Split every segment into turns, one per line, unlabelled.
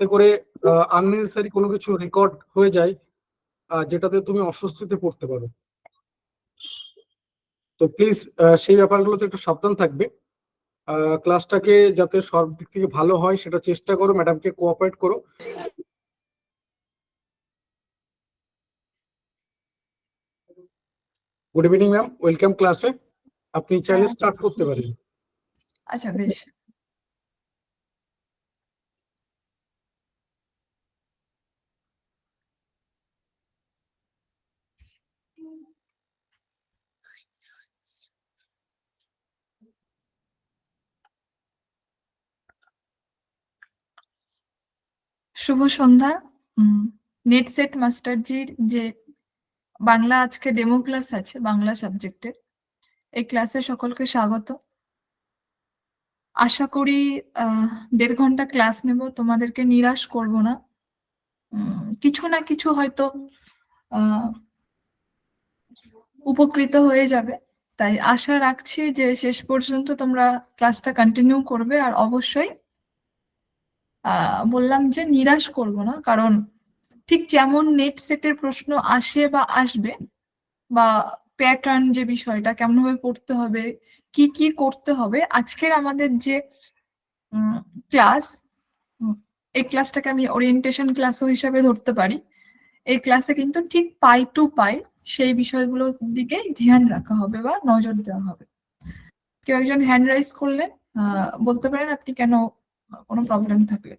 যাতে করে আননেসেসারি কোনো কিছু রেকর্ড হয়ে যায় যেটাতে তুমি অস্বস্তিতে পড়তে পারো। তো প্লিজ সেই ব্যাপারগুলোতে একটু সাবধান থাকবে। ক্লাসটাকে যাতে সব দিক থেকে ভালো হয় সেটা চেষ্টা করো, ম্যাডামকে কোঅপারেট করো। গুড ইভিনিং ম্যাম, ওয়েলকাম ক্লাসে। আপনি চাইলে স্টার্ট করতে পারেন।
আচ্ছা, বেশ। শুভ সন্ধ্যা। নেট সেট মাস্টারজির যে বাংলা আজকে ডেমো ক্লাস আছে বাংলা সাবজেক্টের, এই ক্লাসে সকলকে স্বাগত। আশা করি 1.5 ঘন্টা ক্লাস নেব, তোমাদেরকে নিরাশ করব না। কিছু না কিছু হয়তো উপকৃত হয়ে যাবে, তাই আশা রাখছি যে শেষ পর্যন্ত তোমরা ক্লাসটা কন্টিনিউ করবে। আর অবশ্যই বললাম যে নিরাশ করব না, কারণ ঠিক যেমন নেট সেটের প্রশ্ন আসে বা আসবে, বা প্যাটার্ন যে বিষয়টা কেমন ভাবে পড়তে হবে, কি কি করতে হবে, আজকের আমাদের যে ক্লাস, এই ক্লাসটাকে আমি ওরিয়েন্টেশন ক্লাসও হিসাবে ধরতে পারি। এই ক্লাসে কিন্তু ঠিক পাই টু পাই সেই বিষয়গুলোর দিকে ধ্যান রাখা হবে বা নজর দেওয়া হবে। কেউ একজন হ্যান্ড রাইজ করলেন, বলতে পারেন আপনি কেন, কোনো প্রবলেম থাকলে।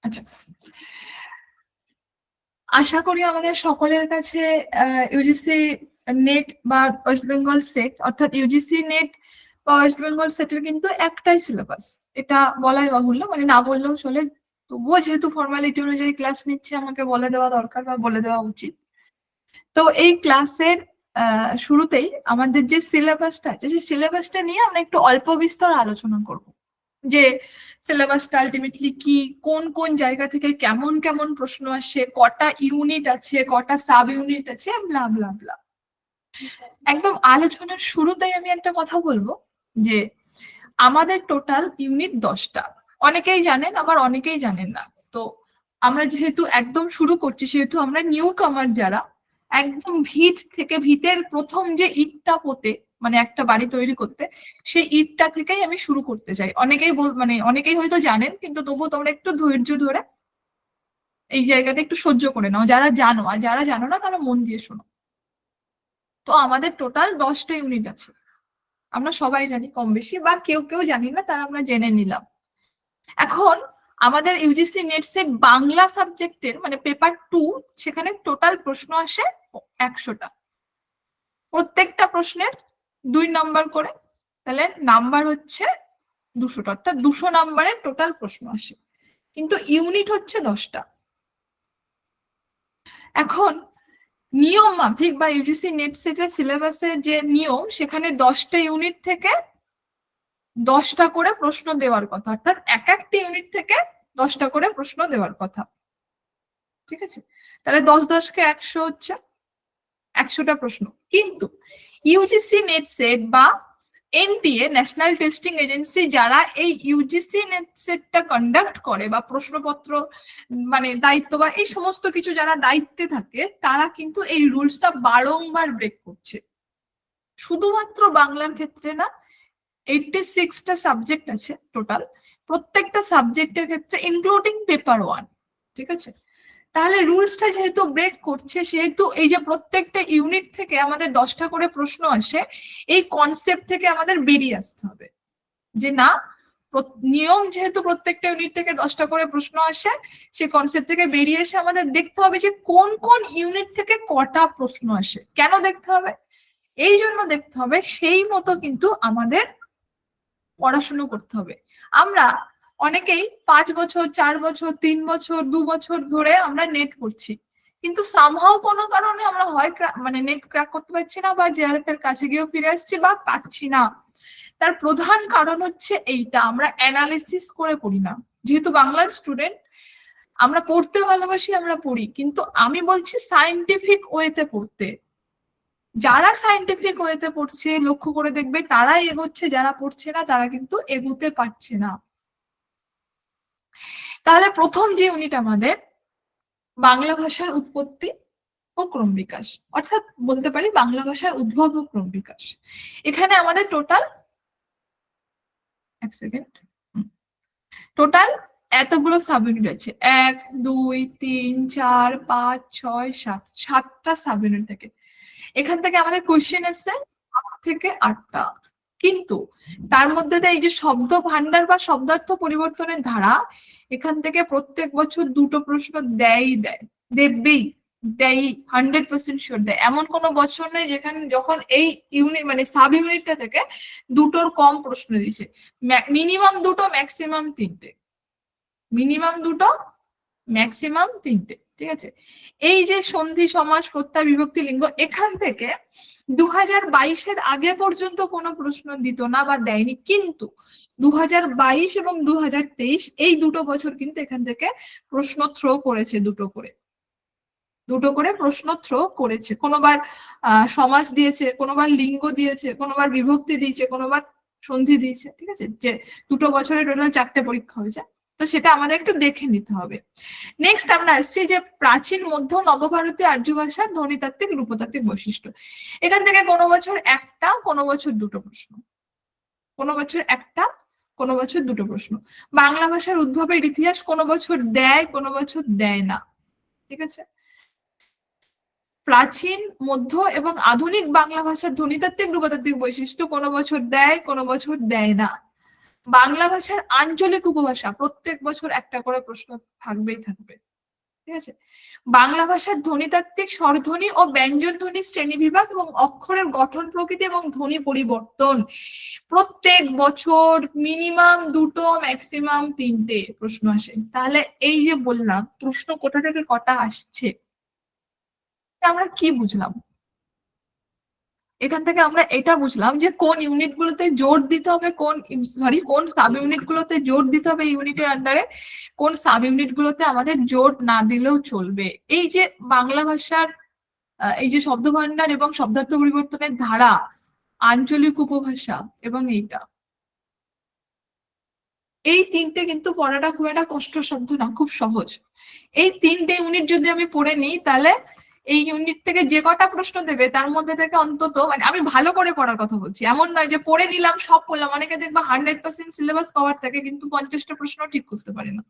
আচ্ছা, আশা করি আমাদের সকলের কাছে ইউজিসি নেট বা ওয়েস্ট বেঙ্গল সেট, অর্থাৎ ইউজিসি নেট বা ওয়েস্ট বেঙ্গল সেটের কিন্তু একটাই সিলেবাস, এটা বলাই বাহুল্য, মানে না বললেও চলে। তবুও যেহেতু ফর্মালিটি অনুযায়ী ক্লাস নিচ্ছে, আমাকে বলে দেওয়া দরকার বা বলে দেওয়া উচিত। তো এই ক্লাসের শুরুতেই আমাদের যে সিলেবাসটা আছে, সেই সিলেবাসটা নিয়ে আমরা একটু অল্প বিস্তর আলোচনা করব, যে সিলেবাসটা আলটিমেটলি কি, কোন কোন জায়গা থেকে কেমন কেমন প্রশ্ন আসে, কটা ইউনিট আছে, কটা সাব ইউনিট আছে, ব্লা ব্লা ব্লা। একদম আলোচনার শুরুতেই আমি একটা কথা বলবো, যে আমাদের টোটাল ইউনিট 10টা। অনেকেই জানেন, আবার অনেকেই জানেন না। তো আমরা যেহেতু একদম শুরু করছি, সেহেতু আমরা নিউ কামার যারা, একদম ভিত থেকে, ভিতের প্রথম যে ইটটা পোতে, মানে একটা বাড়ি তৈরি করতে, সেই ইটটা থেকেই আমি শুরু করতে চাই। অনেকেই মানে অনেকেই হয়তো জানেন, কিন্তু তবুও তোমরা একটু ধৈর্য ধরে এই জায়গাটা একটু সহ্য করে নাও, যারা জানো। আর যারা জানো না তারা মন দিয়ে শোনো। তো আমাদের টোটাল 10টা ইউনিট আছে, আমরা সবাই জানি কম বেশি, বা কেউ কেউ জানি না, তারা আমরা জেনে নিলাম। এখন আমাদের ইউজিসি নেট সেট বাংলা সাবজেক্টের মানে পেপার 2, সেখানে টোটাল প্রশ্ন আসে 100টা। প্রত্যেকটা প্রশ্নের 2 নাম্বার করে, তাহলে নাম্বার হচ্ছে 200টা, অর্থাৎ 200 নাম্বারের টোটাল প্রশ্ন আসে, কিন্তু ইউনিট হচ্ছে 10টা। এখন নিয়ম মাফিক বা ইউজিসি নেট সেটের সিলেবাসের যে নিয়ম, সেখানে 10টা ইউনিট থেকে 10টা করে প্রশ্ন দেওয়ার কথা, অর্থাৎ এক একটা ইউনিট থেকে 10টা করে প্রশ্ন দেওয়ার কথা। ঠিক আছে, তাহলে 10 10 কে 100 হচ্ছে 100টা প্রশ্ন। কিন্তু ইউজিসি নেট সেট বা এনটিএ, ন্যাশনাল টেস্টিং এজেন্সি, যারা এই ইউজিসি নেট সেটটা কন্ডাক্ট করে বা প্রশ্নপত্র মানে দায়িত্ব বা এই সমস্ত কিছু যারা দায়িত্বে থাকে, তারা কিন্তু এই রুলসটা বারংবার ব্রেক করছে। শুধুমাত্র বাংলার ক্ষেত্রে না, 86টা সাবজেক্ট আছে টোটাল, প্রত্যেকটা সাবজেক্টের ক্ষেত্রে ইনক্লুডিং পেপার 1। ঠিক আছে, তাহলে রুলসটা যেহেতু ব্রেক করছে, সেহেতু এই যে প্রত্যেকটা ইউনিট থেকে আমাদের 10টা করে প্রশ্ন আসে, এই কনসেপ্ট থেকে আমাদের বেরিয়ে আসতে হবে, যে না, নিয়ম যেহেতু প্রত্যেকটা ইউনিট থেকে 10টা করে প্রশ্ন আসে, সেই কনসেপ্ট থেকে বেরিয়ে এসে আমাদের দেখতে হবে যে কোন কোন ইউনিট থেকে কটা প্রশ্ন আসে। কেন দেখতে হবে? এই জন্য দেখতে হবে, সেই মতো কিন্তু আমাদের পড়াশুনো করতে হবে। আমরা অনেকেই 5 বছর, 4 বছর, 3 বছর, 2 বছর ধরে আমরা নেট করছি, কিন্তু সামহাও কোনো কারণে আমরা হয় মানে নেট ক্র্যাক করতে পারছি না, বা জেআরএফ কাছে গিয়েও ফিরে আসছি বা পাচ্ছি না। তার প্রধান কারণ হচ্ছে এইটা, আমরা অ্যানালিসিস করে পড়ি না। যেহেতু বাংলার স্টুডেন্ট, আমরা পড়তে ভালোবাসি, আমরা পড়ি, কিন্তু আমি বলছি সায়েন্টিফিক ওয়েতে পড়তে। যারা সায়েন্টিফিক ওয়েতে পড়ছে লক্ষ্য করে দেখবে তারাই এগোচ্ছে, যারা পড়ছে না তারা কিন্তু এগোতে পারছে না। তাহলে প্রথম যে ইউনিট আমাদের বাংলা ভাষার উৎপত্তি ও ক্রম বিকাশ, অর্থাৎ বলতে পারি বাংলা ভাষার উদ্ভব ও ক্রম বিকাশ। এখানে আমাদের টোটাল এতগুলো সাবইউনিট আছে, 1 2 3 4 5 6 7, 7টা সাবইউনিট থেকে। এখান থেকে আমাদের কোশ্চেন এসছে 8 থেকে 8টা, কিন্তু তার মধ্যে এই যে শব্দ ভান্ডার বা শব্দার্থ পরিবর্তনের ধারা, এখান থেকে প্রত্যেক বছর 2টো প্রশ্ন দেবেই, 100% শিওর দেয়। এমন কোনো বছর নেই যেখানে যখন এই ইউনিট মানে সাব ইউনিটটা থেকে 2টোর কম প্রশ্ন দিয়েছে। মিনিমাম 2টো, ম্যাক্সিমাম 3টে, মিনিমাম 2টো, ম্যাক্সিমাম 3টে, ঠিক আছে। এই যে সন্ধি সমাস প্রত্যয় বিভক্তি লিঙ্গ, এখান থেকে 2022-এর আগে পর্যন্ত কোনো প্রশ্ন দিত না বা দেয়নি, কিন্তু 2022 এবং 2023 এই 2টো বছর কিন্তু এখান থেকে প্রশ্ন থ্রো করেছে, দুটো করে প্রশ্ন থ্রো করেছে। কোনোবার সমাস দিয়েছে, কোনোবার লিঙ্গ দিয়েছে, কোনোবার বিভক্তি দিয়েছে, কোনোবার সন্ধি দিয়েছে, ঠিক আছে। যে 2টো বছরে টোটাল 4টে পরীক্ষা হয়েছে, তো সেটা আমাদের একটু দেখে নিতে হবে। নেক্সট আমরা আসছি যে প্রাচীন মধ্য নবভারতীয় আর্য ভাষার ধ্বনিতাত্ত্বিক রূপতাত্ত্বিক বৈশিষ্ট্য। এখান থেকে কোনো বছর একটা, কোনো বছর 2টো প্রশ্ন, কোনো বছর একটা, কোনো বছর 2টো প্রশ্ন। বাংলা ভাষার উদ্ভবের ইতিহাস কোনো বছর দেয়, কোনো বছর দেয় না, ঠিক আছে। প্রাচীন মধ্য এবং আধুনিক বাংলা ভাষার ধ্বনিতাত্ত্বিক রূপতাত্ত্বিক বৈশিষ্ট্য কোনো বছর দেয়, কোনো বছর দেয় না। বাংলা ভাষার আঞ্চলিক উপভাষা প্রত্যেক বছর একটা করে প্রশ্ন থাকবেই থাকবে, ঠিক আছে। বাংলা ভাষার ধ্বনিতাত্ত্বিক স্বরধ্বনি ও ব্যঞ্জন ধ্বনি শ্রেণী বিভাগ এবং অক্ষরের গঠন প্রকৃতি এবং ধ্বনি পরিবর্তন, প্রত্যেক বছর মিনিমাম 2টো, ম্যাক্সিমাম 3টে প্রশ্ন আসে। তাহলে এই যে বললাম প্রশ্ন কোথা থেকে কটা আসছে, আমরা কি বুঝলাম? এখান থেকে আমরা এটা বুঝলাম যে কোন ইউনিট গুলোতে জোর দিতে হবে, কোন সাব ইউনিট গুলোতে জোর দিতে হবে ইউনিটের আন্ডারে, কোন সাব ইউনিট গুলোতে আমাদের জোর না দিলেও চলবে। এই যে বাংলা ভাষার এই যে শব্দ ভান্ডার এবং শব্দার্থ পরিবর্তনের ধারা, আঞ্চলিক উপভাষা এবং এই 3টে কিন্তু পড়াটা খুব একটা কষ্টসাধ্য না, খুব সহজ। এই 3টে ইউনিট যদি আমি পড়ে নিই, তাহলে এই ইউনিট থেকে যে কটা প্রশ্ন দেবে তার মধ্যে থেকে অন্তত, মানে আমি ভালো করে পড়ার কথা বলছি, এমন নয় যে পড়ে নিলাম সব পড়লাম। অনেকে দেখবা 100% সিলেবাস কভার থাকে কিন্তু 50টা প্রশ্ন ঠিক করতে পারে না,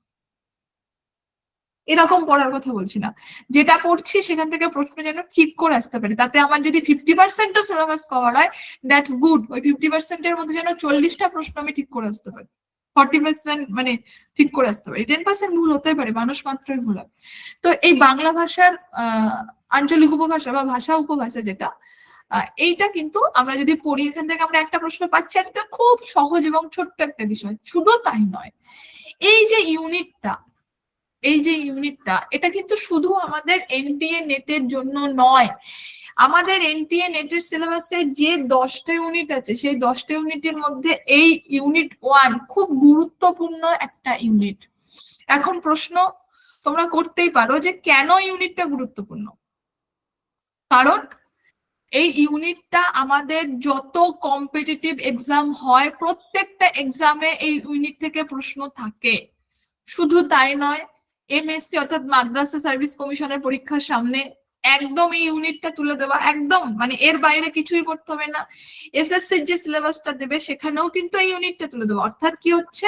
এরকম পড়ার কথা বলছি না। যেটা পড়ছি সেখান থেকে প্রশ্ন যেন ঠিক করে আসতে পারি, তাতে আমার যদি 50%ও সিলেবাস কভার হয় দ্যাটস গুড। ওই 50%-এর মধ্যে যেন 40টা প্রশ্ন আমি ঠিক করে আসতে পারি, 40% মানে ঠিক করে আসতে পারি। 10% ভুল হতে পারে, মানুষ মাত্রই ভুল হয়। তো এই বাংলা ভাষার আঞ্চলিক উপভাষা বা ভাষা উপভাষা যেটা, এইটা কিন্তু আমরা যদি পড়ি, এখান থেকে আমরা একটা প্রশ্ন পাচ্ছি, একটা খুব সহজ এবং ছোট্ট একটা বিষয়। শুধু তাই নয়, এই যে ইউনিটটা এটা কিন্তু শুধু আমাদের এনটিএ নেটের জন্য নয়। আমাদের এনটিএ নেটের সিলেবাসে যে 10টা ইউনিট আছে, সেই 10টা ইউনিটের মধ্যে এই ইউনিট 1 খুব গুরুত্বপূর্ণ একটা ইউনিট। এখন প্রশ্ন তোমরা করতেই পারো যে কেন ইউনিটটা গুরুত্বপূর্ণ? কারণ এই ইউনিটটা আমাদের যত কম্পিটিটিভ এক্সাম হয়, প্রত্যেকটা এক্সামে এই ইউনিট থেকে প্রশ্ন থাকে। শুধু তাই নয়, এমএসসি অর্থাৎ মাদ্রাসা সার্ভিস কমিশনের পরীক্ষার সামনে একদম এই ইউনিটটা তুলে দেওয়া, একদম মানে এর বাইরে কিছুই পড়তে হবে না। এসএসসির যে সিলেবাসটা দেবে সেখানেও কিন্তু এই ইউনিটটা তুলে দেওয়া। অর্থাৎ কি হচ্ছে,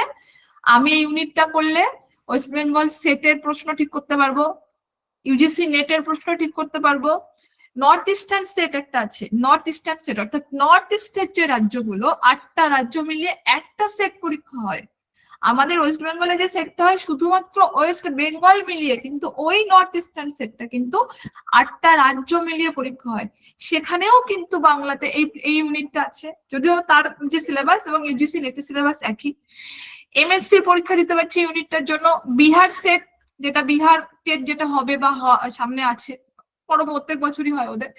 আমি এই ইউনিটটা করলে ওয়েস্ট বেঙ্গল সেটের প্রশ্ন ঠিক করতে পারবো, ইউজিসি নেটের প্রশ্ন ঠিক করতে পারবো। নর্থ ইস্টার্ন সেট একটা আছে, নর্থ ইস্টার্ন সেট অর্থাৎ নর্থ ইস্টের যে রাজ্যগুলো, 8টা রাজ্য মিলিয়ে একটা সেট পরীক্ষা হয়। আমাদের ওয়েস্ট বেঙ্গলে যে সেটটা হয় শুধুমাত্র ওয়েস্ট বেঙ্গল মিলিয়ে, কিন্তু ওই নর্থ ইস্টার্ন সেটটা কিন্তু 8টা রাজ্য মিলিয়ে পরীক্ষা হয়। সেখানেও কিন্তু বাংলাতে এই ইউনিটটা আছে, যদিও তার যে সিলেবাস এবং ইউজিসি নেটের সিলেবাস একই। এমএসসি পরীক্ষা দিতে পারছি ইউনিটটার জন্য। বিহার সেট, যেটা বিহার টেট যেটা হবে বা সামনে আছে, প্রত্যেক বছরই হয় ওদের,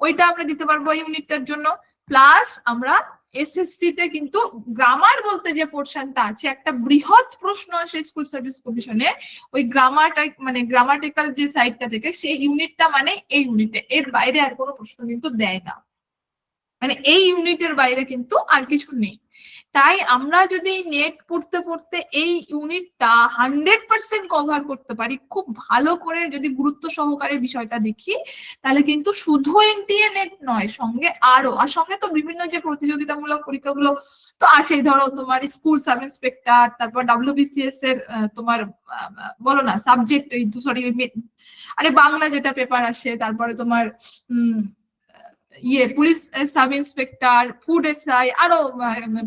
ওইটা আমরা দিতে পারবো ইউনিটটার জন্য। প্লাস আমরা এসএসসি তে কিন্তু গ্রামার বলতে যে পোর্শনটা আছে, একটা বৃহৎ প্রশ্ন আসে স্কুল সার্ভিস কমিশনে ওই গ্রামারটা, মানে গ্রামাটিক্যাল যে সাইডটা থেকে সেই ইউনিটটা, মানে এই ইউনিটে, এর বাইরে আর কোনো প্রশ্ন কিন্তু দেয় না, মানে এই ইউনিটের বাইরে কিন্তু আর কিছু নেই। তাই আমরা যদি নেট পড়তে পড়তে এই ইউনিটটা 100% কভার করতে পারি, খুব ভালো করে যদি গুরুত্ব সহকারে বিষয়টা দেখি, তাহলে কিন্তু শুধু এনটিএ নেট নয়, সঙ্গে আর সঙ্গে তো বিভিন্ন যে প্রতিযোগিতামূলক পরীক্ষাগুলো তো আছেই, ধরো তোমার স্কুল সাব ইন্সপেক্টর, তারপর ডাব্লিউবিসিএস এর তোমার বলো না সাবজেক্ট, সরি আরে বাংলা যেটা পেপার আসে, তারপরে তোমার police sub inspector, food SI, আরো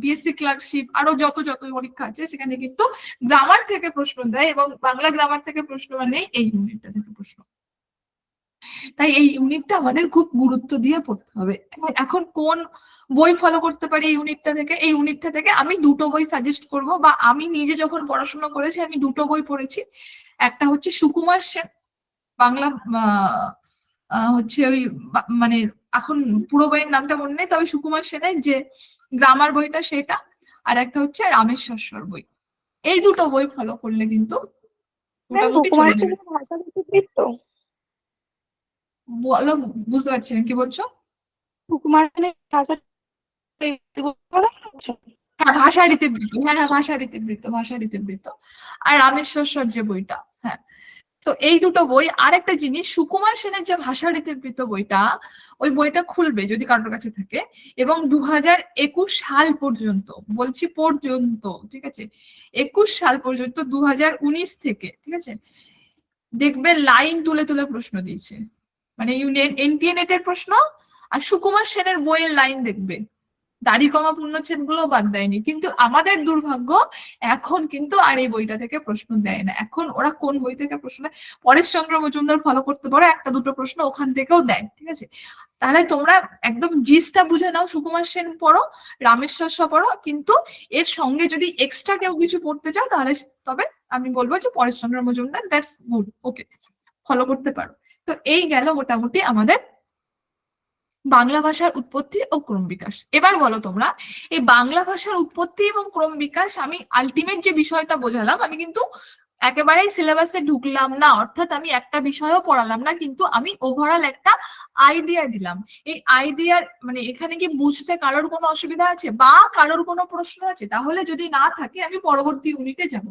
বিএসসি ক্লার্কশিপ, আরো যত যত পরীক্ষা আছে সেখানে কিন্তু গ্রামার থেকে প্রশ্ন দেয়, এবং বাংলা গ্রামার থেকে প্রশ্ন মানে এই ইউনিটটা থেকে প্রশ্ন। তাই এই ইউনিটটা আমাদের খুব গুরুত্ব দিয়ে পড়তে হবে। এখন কোন বই ফলো করতে পারি এই ইউনিটটা থেকে? এই ইউনিটটা থেকে আমি দুটো বই সাজেস্ট করব, বা আমি নিজে যখন পড়াশোনা করেছি আমি দুটো বই পড়েছি। একটা হচ্ছে সুকুমার সেন, বাংলা হচ্ছে ওই মানে এখন পুরো বইয়ের নামটা মনে নেই, তবে সুকুমার সেনের যে গ্রামার বইটা সেটা, আর একটা হচ্ছে রামেশ্বর বই। এই দুটো বই ফলো করলে কিন্তু মোটামুটি চলে যাবে। বলো, বুঝতে পারছি না কি বলছো। হ্যাঁ, ভাষা রীতিবৃত্ত, হ্যাঁ ভাষা রীতিবৃত্ত আর রামেশ্বর যে বইটা, হ্যাঁ। তো এই দুটো বই। আর একটা জিনিস, সুকুমার সেনের যে ভাষা রীতিবৃত্ত বইটা, ওই বইটা খুলবে যদি কারোর কাছে থাকে, এবং 2021 সাল পর্যন্ত, বলছি পর্যন্ত, ঠিক আছে, 21 সাল পর্যন্ত, 2019 থেকে, ঠিক আছে, দেখবে লাইন তুলে তুলে প্রশ্ন দিয়েছে, মানে এনটিএ নেটের প্রশ্ন, আর সুকুমার সেনের বইয়ের লাইন দেখবে, দাড়ি কমা পূর্ণচ্ছেদ গুলো বাদ দেয়নি। কিন্তু আমাদের দুর্ভাগ্য, এখন কিন্তু আর এই বইটা থেকে প্রশ্ন দেয় না। এখন ওরা কোন বই থেকে প্রশ্ন দেয়, পরেশচন্দ্র মজুমদার ফলো করতে পারো, একটা দুটো প্রশ্ন ওখান থেকেও দেয়, ঠিক আছে। তাহলে তোমরা একদম জিসটা বুঝে নাও, সুকুমার সেন পড়ো, রামেশ্বর পড়ো, কিন্তু এর সঙ্গে যদি এক্সট্রা কেউ কিছু পড়তে চাও তাহলে তবে আমি বলবো যে Pareshchandra Majumdar, that's good, okay, follow করতে পারো। তো এই গেল মোটামুটি আমাদের বাংলা ভাষার উৎপত্তি ও ক্রম বিকাশ। এবার বলো তোমরা, এই বাংলা ভাষার উৎপত্তি এবং ক্রম বিকাশ, আমি আলটিমেট যে বিষয়টা বোঝালাম, আমি কিন্তু একেবারেই সিলেবাসে ঢুকলাম না, অর্থাৎ আমি একটা বিষয়ও পড়ালাম না, কিন্তু আমি ওভারঅল একটা আইডিয়া দিলাম। এই আইডিয়ার মানে এখানে কি বুঝতে কারোর কোনো অসুবিধা আছে বা কারোর কোনো প্রশ্ন আছে? তাহলে যদি না থাকে আমি পরবর্তী ইউনিটে যাব।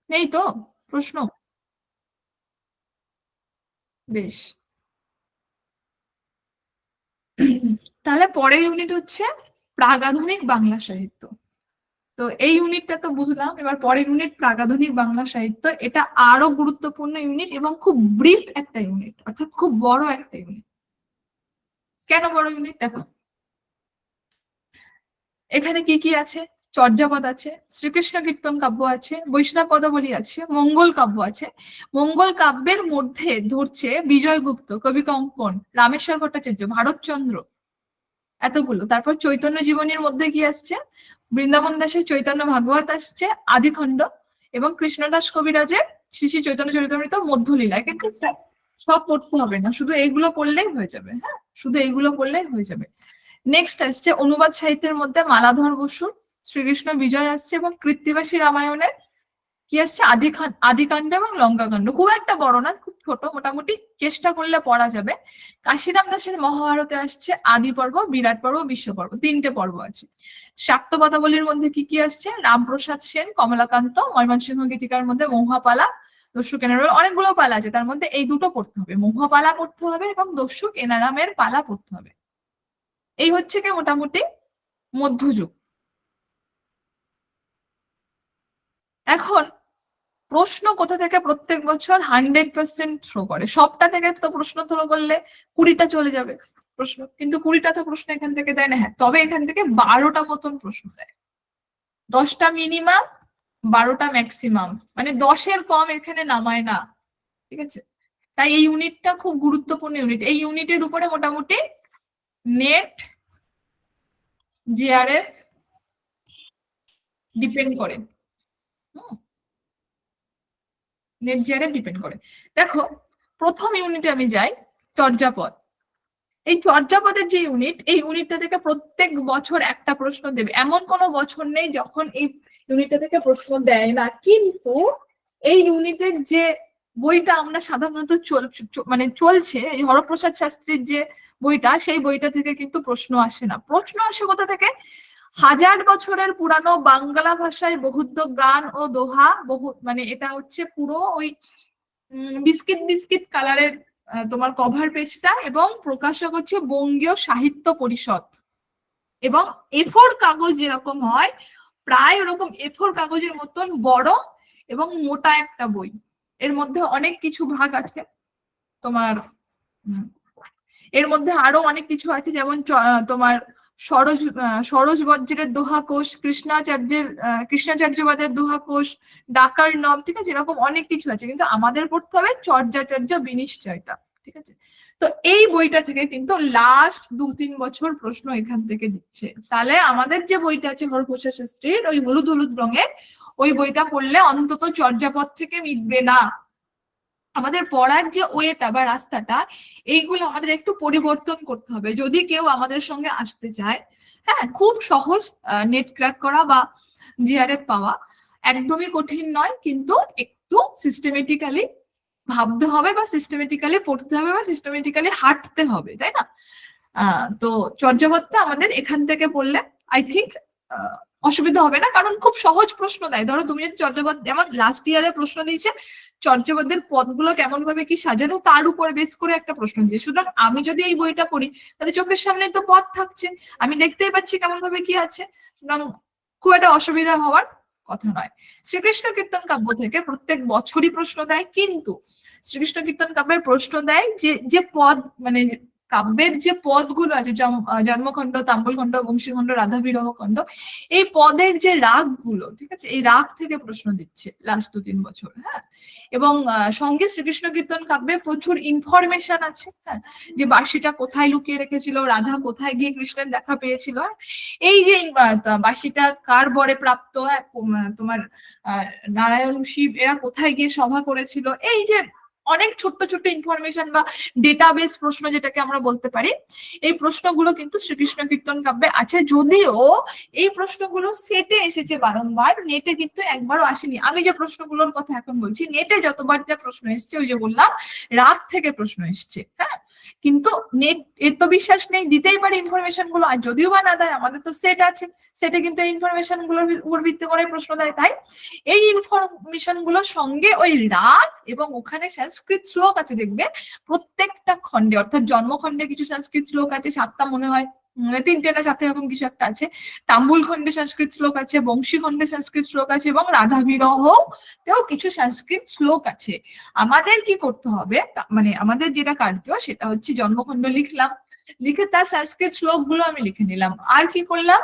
নেই তো প্রশ্ন? বেশ, তাহলে পরের ইউনিট হচ্ছে প্রাগাধুনিক বাংলা সাহিত্য। তো এই ইউনিটটা তো বুঝলাম, এবার পরের ইউনিট প্রাগাধুনিক বাংলা সাহিত্য। এটা আরো গুরুত্বপূর্ণ ইউনিট এবং খুব ব্রিফ একটা ইউনিট, অর্থাৎ খুব বড় একটা ইউনিট। কেন বড় ইউনিট? দেখো এখানে কি কি আছে, চর্যাপদ আছে, শ্রীকৃষ্ণ কীর্তন কাব্য আছে, বৈষ্ণব পদাবলী আছে, মঙ্গল কাব্য আছে। মঙ্গল কাব্যের মধ্যে ধরছে বিজয়গুপ্ত, কবি কঙ্কন, রামেশ্বর ভট্টাচার্য, ভারতচন্দ্র, এতগুলো। তারপর চৈতন্য জীবনীর মধ্যে কি আসছে, বৃন্দাবন দাসের চৈতন্য ভাগবত আসছে, আদিখণ্ড, এবং কৃষ্ণদাস কবিরাজের শ্রী শ্রী চৈতন্য চরিতামৃত, মধ্যলীলা। কিন্তু সব পড়তে হবে না, শুধু এইগুলো পড়লেই হয়ে যাবে, হ্যাঁ, শুধু এইগুলো পড়লেই হয়ে যাবে। নেক্সট আসছে অনুবাদ সাহিত্যের মধ্যে মালাধর বসুর শ্রীকৃষ্ণ বিজয় আসছে, এবং কৃত্তিবাসী রামায়ণের কি আসছে, আদিকাণ্ড এবং লঙ্কাকাণ্ড। খুব একটা বড় না, খুব ছোট, মোটামুটি চেষ্টা করলে পড়া যাবে। কাশিরাম দাসের মহাভারতে আসছে আদি পর্ব, বিরাট পর্ব, বিশ্ব পর্ব, 3টে পর্ব আছে। শাক্ত পদাবলীর মধ্যে কি কি আসছে, রামপ্রসাদ সেন, কমলাকান্ত, ময়মনসিংহ গীতিকার মধ্যে মহুয়াপালা, দস্যু কেনারাম, অনেকগুলো পালা আছে, তার মধ্যে এই দুটো পড়তে হবে, মহুয়াপালা পড়তে হবে এবং দস্যু কেনারামের পালা পড়তে হবে। এই হচ্ছে কি মোটামুটি মধ্যযুগ। এখন প্রশ্ন কোথা থেকে প্রত্যেক বছর 100% থ্রো করে? সবটা থেকে তো প্রশ্ন থ্রো করলে 20টা চলে যাবে প্রশ্ন, কিন্তু 20টা তো প্রশ্ন এখান থেকে দেয় না। হ্যাঁ, তবে এখান থেকে 12টা মতন প্রশ্ন দেয়, 10টা মিনিমাম, 12টা ম্যাক্সিমাম, মানে 10-এর কম এখানে নামায় না, ঠিক আছে। তাই এই ইউনিটটা খুব গুরুত্বপূর্ণ ইউনিট। এই ইউনিটের উপরে মোটামুটি নেট, জিআরএফ ডিপেন্ড করে। নেট জিআরএফ ডিপেন্ড করে। দেখো প্রথম ইউনিটে আমি যাই, চর্যাপদ। এই চর্যাপদের যে ইউনিট, এই ইউনিটটা থেকে প্রত্যেক বছর একটা প্রশ্ন দেবে, এমন কোনো বছর নেই যখন এই ইউনিটটা থেকে প্রশ্ন দেয় না। কিন্তু এই ইউনিটের যে বইটা আমরা সাধারণত চলছে, এই হরপ্রসাদ শাস্ত্রীর যে বইটা, সেই বইটা থেকে কিন্তু প্রশ্ন আসে না। প্রশ্ন আসে কোথা থেকে? 1000 বছরের পুরানো বাংলা ভাষায় বহুদ্ধ গান ও দোহা, এটা হচ্ছে পুরো ওই বিস্কিট বিস্কিট কালারের তোমার কভার পেজটা, এবং প্রকাশক হচ্ছে বঙ্গীয় সাহিত্য পরিষদ। এবং এ4 কাগজ যেরকম হয়, প্রায় ওরকম এ4 কাগজের মতন বড় এবং মোটা একটা বই। এর মধ্যে অনেক কিছু ভাগ আছে তোমার, এর মধ্যে আরো অনেক কিছু আছে, যেমন তোমার সরোজ বজ্রের দোহা কোষ, কৃষ্ণাচার্যবাদের দোহা কোষ, ডাকার নম, ঠিক আছে, এরকম অনেক কিছু আছে। কিন্তু আমাদের পড়তে হবে চর্যাচর্য বিনিশ্চয়টা, ঠিক আছে। তো এই বইটা থেকে কিন্তু লাস্ট 2-3 বছর প্রশ্ন এখান থেকে দিচ্ছে। তাহলে আমাদের যে বইটা আছে হরপ্রসাদ শাস্ত্রীর, ওই হলুদ হলুদ রঙের, ওই বইটা পড়লে অন্তত চর্যাপদ থেকে মিটবে না। আমাদের পড়ার যে ওয়েটা বা রাস্তাটা, এইগুলো আমাদের একটু পরিবর্তন করতে হবে যদি কেউ আমাদের সঙ্গে আসতে চায়। হ্যাঁ, খুব সহজ নেট ক্র্যাক করা বা জিআরএফ পাওয়া, একদমই কঠিন নয়, কিন্তু একটু সিস্টেমেটিক্যালি ভাবতে হবে বা সিস্টেমেটিক্যালি পড়তে হবে বা সিস্টেমেটিক্যালি হাঁটতে হবে, তাই না? তো চর্যাপদটা আমাদের এখান থেকে পড়লে আই থিঙ্ক অসুবিধা হবে না, কারণ খুব সহজ প্রশ্ন দেয়। ধরো তুমি যদি চর্যাপদ, যেমন লাস্ট ইয়ারে প্রশ্ন দিয়েছে চর্যাপদের পদগুলো কেমন ভাবে কি সাজানো, তার উপরে বেস করে একটা প্রশ্ন দিয়েছে। সুতরাং আমি যদি এই বইটা পড়ি, তাহলে চোখের সামনে তো পদ থাকছে, আমি দেখতেই পাচ্ছি কেমন ভাবে কি আছে, সুতরাং খুব একটা অসুবিধা হওয়ার কথা নয়। শ্রীকৃষ্ণ কীর্তন কাব্য থেকে প্রত্যেক বছরই প্রশ্ন দেয়, কিন্তু শ্রীকৃষ্ণ কীর্তন কাব্যের প্রশ্ন দেয় যে পদ, কাব্যের যে পদগুলো আছে, জন্মখণ্ড, তাম্বুলখণ্ড, বংশীখণ্ড, রাধা বিরহ খণ্ড, এই পদের যে রাগ গুলো, ঠিক আছে, এই রাগ থেকে প্রশ্ন দিচ্ছে লাস্ট 2-3 বছর। হ্যাঁ, এবং সঙ্গে শ্রীকৃষ্ণ কীর্তন কাব্যে প্রচুর ইনফরমেশন আছে। হ্যাঁ, যে বাঁশিটা কোথায় লুকিয়ে রেখেছিল, রাধা কোথায় গিয়ে কৃষ্ণের দেখা পেয়েছিল, এই যে বাঁশিটা কার বরে প্রাপ্ত, তোমার নারায়ণ, শিব এরা কোথায় গিয়ে সভা করেছিল, এই যে অনেক ছোট্ট ছোট্ট ইনফরমেশন বা ডেটাবেস প্রশ্ন যেটাকে আমরা বলতে পারি, এই প্রশ্নগুলো কিন্তু শ্রীকৃষ্ণ কীর্তন কাব্যে আছে। যদিও এই প্রশ্নগুলো সেটে এসেছে বারংবার, নেটে কিন্তু একবারও আসেনি। আমি যে প্রশ্নগুলোর কথা এখন বলছি, নেটে যতবার যা প্রশ্ন এসছে, ওই যে বললাম রাগ থেকে প্রশ্ন এসছে। হ্যাঁ, কিন্তু নেট এর তো বিশ্বাস নেই, দিতেই পারে ইনফরমেশন গুলো, আর যদিও বা না দেয়, আমাদের তো সেট আছে, সেটে কিন্তু এই ইনফরমেশন গুলোর উপর ভিত্তি করে প্রশ্ন দেয়। তাই এই ইনফরমেশন গুলোর সঙ্গে ওই রাগ, এবং ওখানে সংস্কৃত শ্লোক আছে দেখবে প্রত্যেকটা খণ্ডে, অর্থাৎ জন্মখণ্ডে কিছু সংস্কৃত শ্লোক আছে, 7টা মনে হয়, 3টে না 7টে এরকম কিছু একটা আছে, তাম্বুল খণ্ডে সংস্কৃত শ্লোক আছে, বংশী খণ্ডে সংস্কৃত শ্লোক আছে, এবং রাধা বিরহ তেও কিছু সংস্কৃত শ্লোক আছে। আমাদের কি করতে হবে, আমাদের যেটা কার্য সেটা হচ্ছে জন্মখণ্ড লিখলাম, লিখে তার সংস্কৃত শ্লোক গুলো আমি লিখে নিলাম। আর কি করলাম,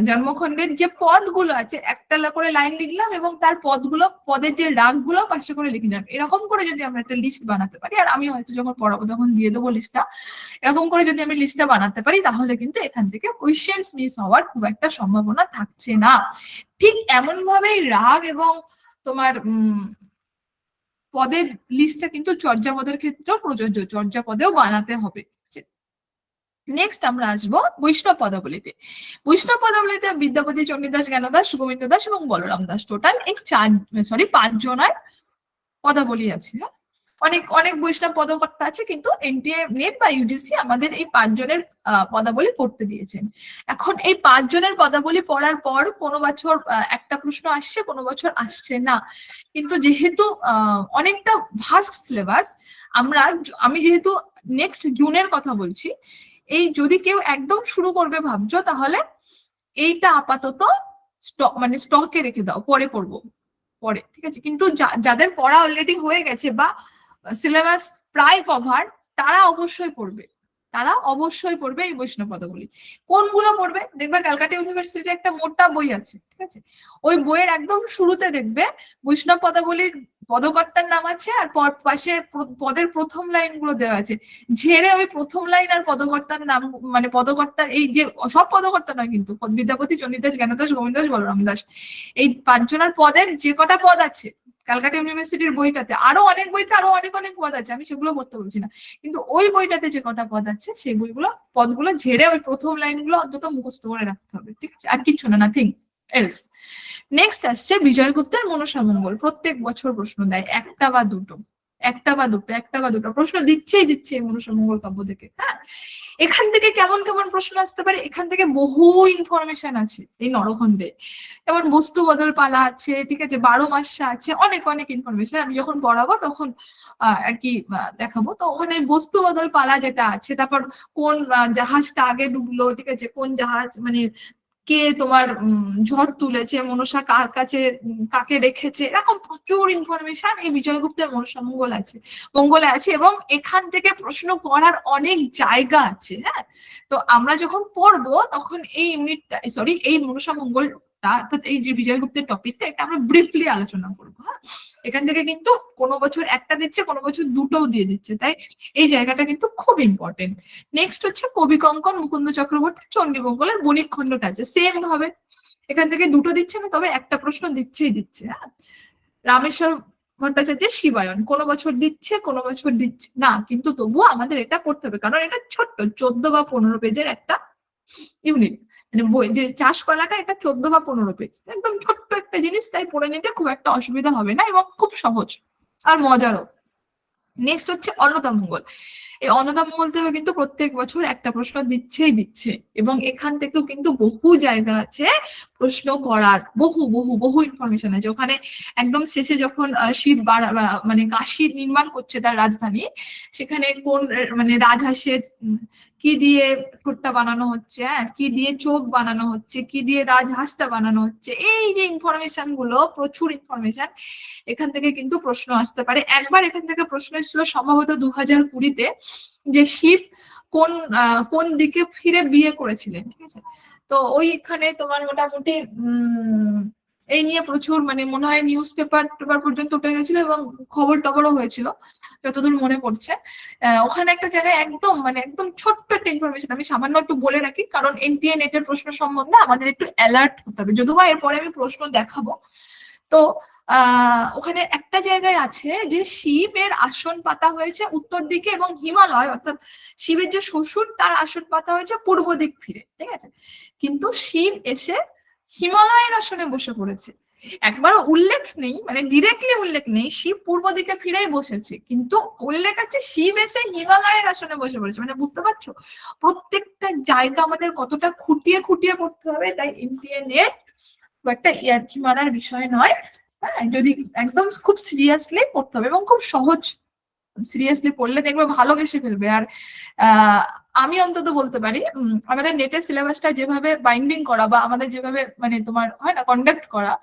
জন্মখণ্ডের যে পদগুলো আছে একটা করে লাইন লিখলাম, এবং তার পদের যে রাগ গুলো পাশে করে লিখে নিলাম। এরকম করে যদি আমরা একটা লিস্ট বানাতে পারি, আর আমি হয়তো যখন পড়াবো তখন দিয়ে দেবো লিস্টটা, এরকম করে যদি আমি লিস্টটা বানাতে পারি, তাহলে কিন্তু এখান থেকে কোয়েশ্চেন্স মিস হওয়ার খুব একটা সম্ভাবনা থাকছে না। ঠিক এমন ভাবেই রাগ এবং তোমার পদের লিস্টটা কিন্তু চর্যাপদের ক্ষেত্রেও প্রযোজ্য, চর্যাপদেও বানাতে হবে। নেক্সট আমরা আসবো বৈষ্ণব পদাবলীতে। বৈষ্ণব পদাবলীতে বিদ্যাপতি, চণ্ডীদাস, জ্ঞানদাস, গোবিন্দ দাস এবং বলরাম দাস, টোটাল এই 5 জনের পদাবলী আছে। অনেক অনেক বৈষ্ণব পদকর্তা আছে, কিন্তু এনটিএ, নেট বা ইউজিসি আমাদের এই 5 জনের পদাবলী পড়তে দিয়েছেন। এখন এই 5 জনের পদাবলী পড়ার পর কোনো বছর একটা প্রশ্ন আসছে, কোনো বছর আসছে না। কিন্তু যেহেতু অনেকটা ভাস্ট সিলেবাস, আমি যেহেতু নেক্সট জুনের কথা বলছি, এই যদি কেউ একদম শুরু করবে ভাবছো, তাহলে এইটা আপাতত স্টকে রেখে দাও, পরে পড়বো পরে, ঠিক আছে। কিন্তু যাদের পড়া অলরেডি হয়ে গেছে বা সিলেবাস প্রায় কভার, তারা অবশ্যই পড়বে এই বৈষ্ণব পদাবলী। কোনগুলো পড়বে, দেখবে ক্যালকাটা ইউনিভার্সিটির একটা মোটা বই আছে, ঠিক আছে, ওই বইয়ের একদম শুরুতে দেখবে বৈষ্ণব পদাবলীর পদকর্তার নাম আছে, আর পাশে পদের প্রথম লাইন গুলো দেওয়া আছে। ঝেড়ে ওই প্রথম লাইন আর পদকর্তার নাম, পদকর্তার এই যে সব পদকর্তা নয় কিন্তু, বিদ্যাপতি, চণ্ডীদাস, জ্ঞানদাস, গোবিন্দ দাস, বলরাম দাস, এই 5 জনের পদের যে কটা পদ আছে ক্যালকাটা ইউনিভার্সিটির বইটাতে আরো অনেক বইতে আরো অনেক অনেক পদ আছে, আমি সেগুলো পড়তে বলছি না, কিন্তু ওই বইটাতে যে কটা পদ আছে সেই পদগুলো ঝেড়ে ওই প্রথম লাইনগুলো অন্তত মুখস্থ করে রাখতে হবে, ঠিক আছে, আর কিছু না, নাথিং এলস। নেক্সট আসছে বিজয়গুপ্তের মনসা মঙ্গল। প্রত্যেক বছর প্রশ্ন দেয়, একটা বা দুটো প্রশ্ন দিচ্ছে এই মনসা মঙ্গল কাব্য থেকে। হ্যাঁ, এখান থেকে কেমন কেমন প্রশ্ন আসতে পারে, এখান থেকে বহু ইনফরমেশন আছে এই নরখণ্ডে, যেমন বস্তু বদল পালা আছে, ঠিক আছে, 12 মাসা আছে, অনেক অনেক ইনফরমেশন। আমি যখন পড়াবো তখন আর কি দেখাবো। তো ওখানে বস্তু বদল পালা যেটা আছে, তারপর কোন জাহাজটা আগে ডুবলো, ঠিক আছে, কোন জাহাজ মানে কে তোমার ঝড় তুলেছে, মনসা কার কাছে কাকে রেখেছে, এরকম প্রচুর ইনফরমেশন এই বিজয়গুপ্তের মনসা মঙ্গলে আছে, এবং এখান থেকে প্রশ্ন করার অনেক জায়গা আছে। হ্যাঁ, তো আমরা যখন পড়বো তখন এই ইউনিটটা, সরি, এই মনসা মঙ্গলটা অর্থাৎ এই যে বিজয়গুপ্তের টপিকটা, এটা আমরা ব্রিফলি আলোচনা করবো। হ্যাঁ, এখান থেকে কিন্তু কোনো বছর একটা দিচ্ছে, কোনো বছর দুটোও দিয়ে দিচ্ছে, তাই এই জায়গাটা কিন্তু খুব ইম্পর্টেন্ট। নেক্সট হচ্ছে কবি কঙ্কন মুকুন্দ চক্রবর্তী চণ্ডীমঙ্গলের বণিক খণ্ডটা আছে, সেম ভাবে এখান থেকে দুটো দিচ্ছে না, তবে একটা প্রশ্ন দিচ্ছে। হ্যাঁ, রামেশ্বর ভট্টাচার্যের শিবায়ন কোনো বছর দিচ্ছে, কোনো বছর দিচ্ছে না, কিন্তু তবুও আমাদের এটা পড়তে হবে, কারণ এটা ছোট্ট 14 বা 15 পেজের একটা ইউনিট, মানে বই যে চাষ কলাটা, এটা 14 বা 15 পেজ, একদম ছোট্ট একটা জিনিস, তাই পড়ে নিতে খুব একটা অসুবিধা হবে না এবং খুব সহজ আর মজারও। নেক্সট হচ্ছে অন্নদা মঙ্গল। এই অন্নদা মঙ্গল থেকে কিন্তু প্রত্যেক বছর একটা প্রশ্ন দিচ্ছে, এবং এখান থেকেও কিন্তু বহু জায়গা আছে প্রশ্ন করার, বহু ইনফরমেশন আছে। ওখানে একদম শেষে যখন শিব মানে কাশী নির্মাণ করছে তার রাজধানী, সেখানে কোন মানে রাজহাঁসের কি দিয়ে ঠোঁটটা বানানো হচ্ছে, হ্যাঁ, কি দিয়ে চোখ বানানো হচ্ছে, কি দিয়ে রাজহাঁসটা বানানো হচ্ছে, এই যে ইনফরমেশন গুলো, প্রচুর ইনফরমেশন, এখান থেকে কিন্তু প্রশ্ন আসতে পারে। একবার এখান থেকে প্রশ্ন এসেছিল সম্ভবত 2020-তে, যে শিব কোন দিকে ফিরে বিয়ে করেছিলেন, ঠিক আছে, তো ওইখানে তোমার মোটামুটি এই নিয়ে প্রচুর, মানে মনে হয় নিউজ পেপার পর্যন্ত উঠে গেছিল এবং খবর টবরও হয়েছিল যতদূর মনে পড়ছে। ওখানে একটা জায়গায় একদম ছোট্ট একটা ইনফরমেশন আমি সামান্য একটু বলে রাখি, কারণ এনটিএ নেটের প্রশ্ন সম্বন্ধে আমাদের একটু অ্যালার্ট হতে হবে, যদিও এরপরে আমি প্রশ্ন দেখাবো। তো ওখানে একটা জায়গায় আছে যে শিবের আসন পাতা হয়েছে উত্তর দিকে, এবং হিমালয় অর্থাৎ শিবের যে শ্বশুর তার আসন পাতা হয়েছে পূর্ব দিক ফিরে, ঠিক আছে, কিন্তু শিব এসে হিমালয়ের আসনে বসে পড়েছে। একবারও উল্লেখ নেই, মানে ডিরেক্টলি উল্লেখ নেই শিব পূর্ব দিকে ফিরেই বসেছে, কিন্তু উল্লেখ আছে শিব এসে হিমালয়ের আসনে বসে পড়েছে। মানে বুঝতে পারছো প্রত্যেকটা জায়গা আমাদের কতটা খুঁটিয়ে পড়তে হবে, তাই এনটিএ নেট একটা ইয়ার্কি মারার বিষয় নয়। হ্যাঁ, যদি একদম খুব সিরিয়াসলি পড়তে হবে, এবং খুব সহজ, সিরিয়াসলি পড়লে দেখবে ভালোবেসে ফেলবে। আর আমি অন্তত বলতে পারি আমাদের নেটের সিলেবাসটা যেভাবে বাইন্ডিং করা, বা আমাদের যেভাবে মানে তোমার হয় না কন্ডাক্ট করা,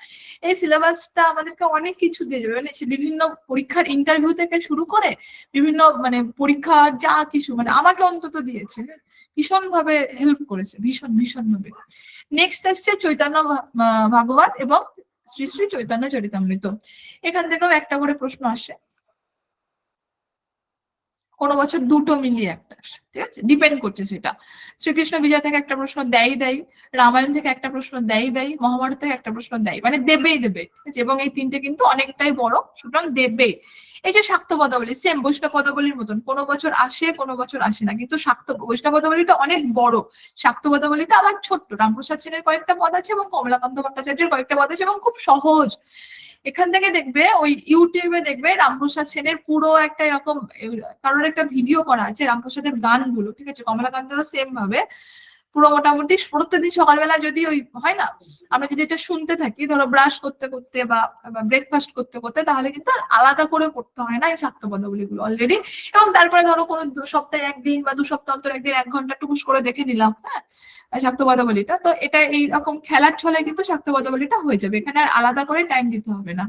এই সিলেবাসটা আমাদেরকে অনেক কিছু দিয়ে যাবে, মানে বিভিন্ন পরীক্ষার ইন্টারভিউ থেকে শুরু করে বিভিন্ন মানে পরীক্ষা যা কিছু, মানে আমাকে অন্তত দিয়েছে, ভীষণ ভাবে হেল্প করেছে, ভীষণ ভাবে। নেক্সট আসছে চৈতন্য ভাগবত এবং শ্রী শ্রী চৈতন্য চরিতামৃত। এখান থেকেও একটা করে প্রশ্ন আসে, কোনো বছর দুটো মিলিয়ে একটা আসে, ঠিক আছে, ডিপেন্ড করছে সেটা। শ্রীকৃষ্ণ বিজয় থেকে একটা প্রশ্ন দেয়, রামায়ণ থেকে একটা প্রশ্ন দেয়, মহাভারত থেকে একটা প্রশ্ন দেয়, মানে দেবেই, ঠিক আছে, এবং এই তিনটে কিন্তু অনেকটাই বড়, সুতরাং দেবে। এই যে শাক্ত পদাবলী, সেম বৈষ্ণব পদাবলীর মতন, কোনো বছর আসে কোনো বছর আসে না, কিন্তু বৈষ্ণব পদাবলীটা অনেক বড়, শাক্ত পদাবলীটা আবার ছোট্ট। রামপ্রসাদ সেনের কয়েকটা পদ আছে এবং কমলাকান্ত ভট্টাচার্যের কয়েকটা পদ আছে, এবং খুব সহজ। এখান থেকে দেখবে ওই ইউটিউবে দেখবে রামপ্রসাদ সেনের পুরো একটা এরকম কারোর একটা ভিডিও করা আছে রামপ্রসাদের গানগুলো, ঠিক আছে, কমলাকান্তেরও সেম ভাবে পুরো মোটামুটি প্রত্যেকদিন সকালবেলা যদি ওই হয় না, আমরা যদি এটা শুনতে থাকি, ধরো ব্রাশ করতে করতে বা ব্রেকফাস্ট করতে করতে, তাহলে কিন্তু আর আলাদা করে করতে হয় না এই শাক্ত পদাবলীগুলো অলরেডি। এবং তারপরে ধরো কোনো সপ্তাহে একদিন বা 2 সপ্তাহ অন্তর একদিন 1 ঘন্টা টুকুস করে দেখে নিলাম, হ্যাঁ, শাক্ত পদাবলীটা, তো এটা এইরকম খেলার ছলে কিন্তু শাক্ত পদাবলীটা হয়ে যাবে, এখানে আর আলাদা করে টাইম দিতে হবে না।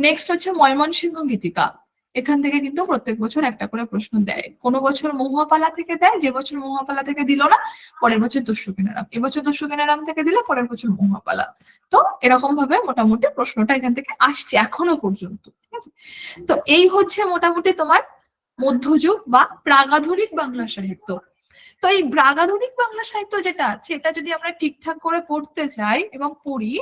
নেক্সট হচ্ছে ময়মনসিংহ গীতিকা। এখান থেকে কিন্তু প্রত্যেক বছর একটা করে প্রশ্ন দেয়, কোনো বছর মহুয়াপালা থেকে দেয়, যে বছর মহুয়াপালা থেকে দিল না পরের বছর দস্যু কিনারাম, এবছর দস্যু কিনারাম থেকে দিলে পরের বছর মহুয়াপালা। তো এরকম ভাবে মোটামুটি প্রশ্নটা এখান থেকে আসছে এখনো পর্যন্ত, ঠিক আছে। তো এই হচ্ছে মোটামুটি তোমার মধ্যযুগ বা প্রাগাধুনিক বাংলা সাহিত্য। তো এই ব্রাগাধনিক বাংলা সাহিত্য যেটা আছে এটা যদি আমরা ঠিকঠাক করে পড়তে চাই এবং পড়ি,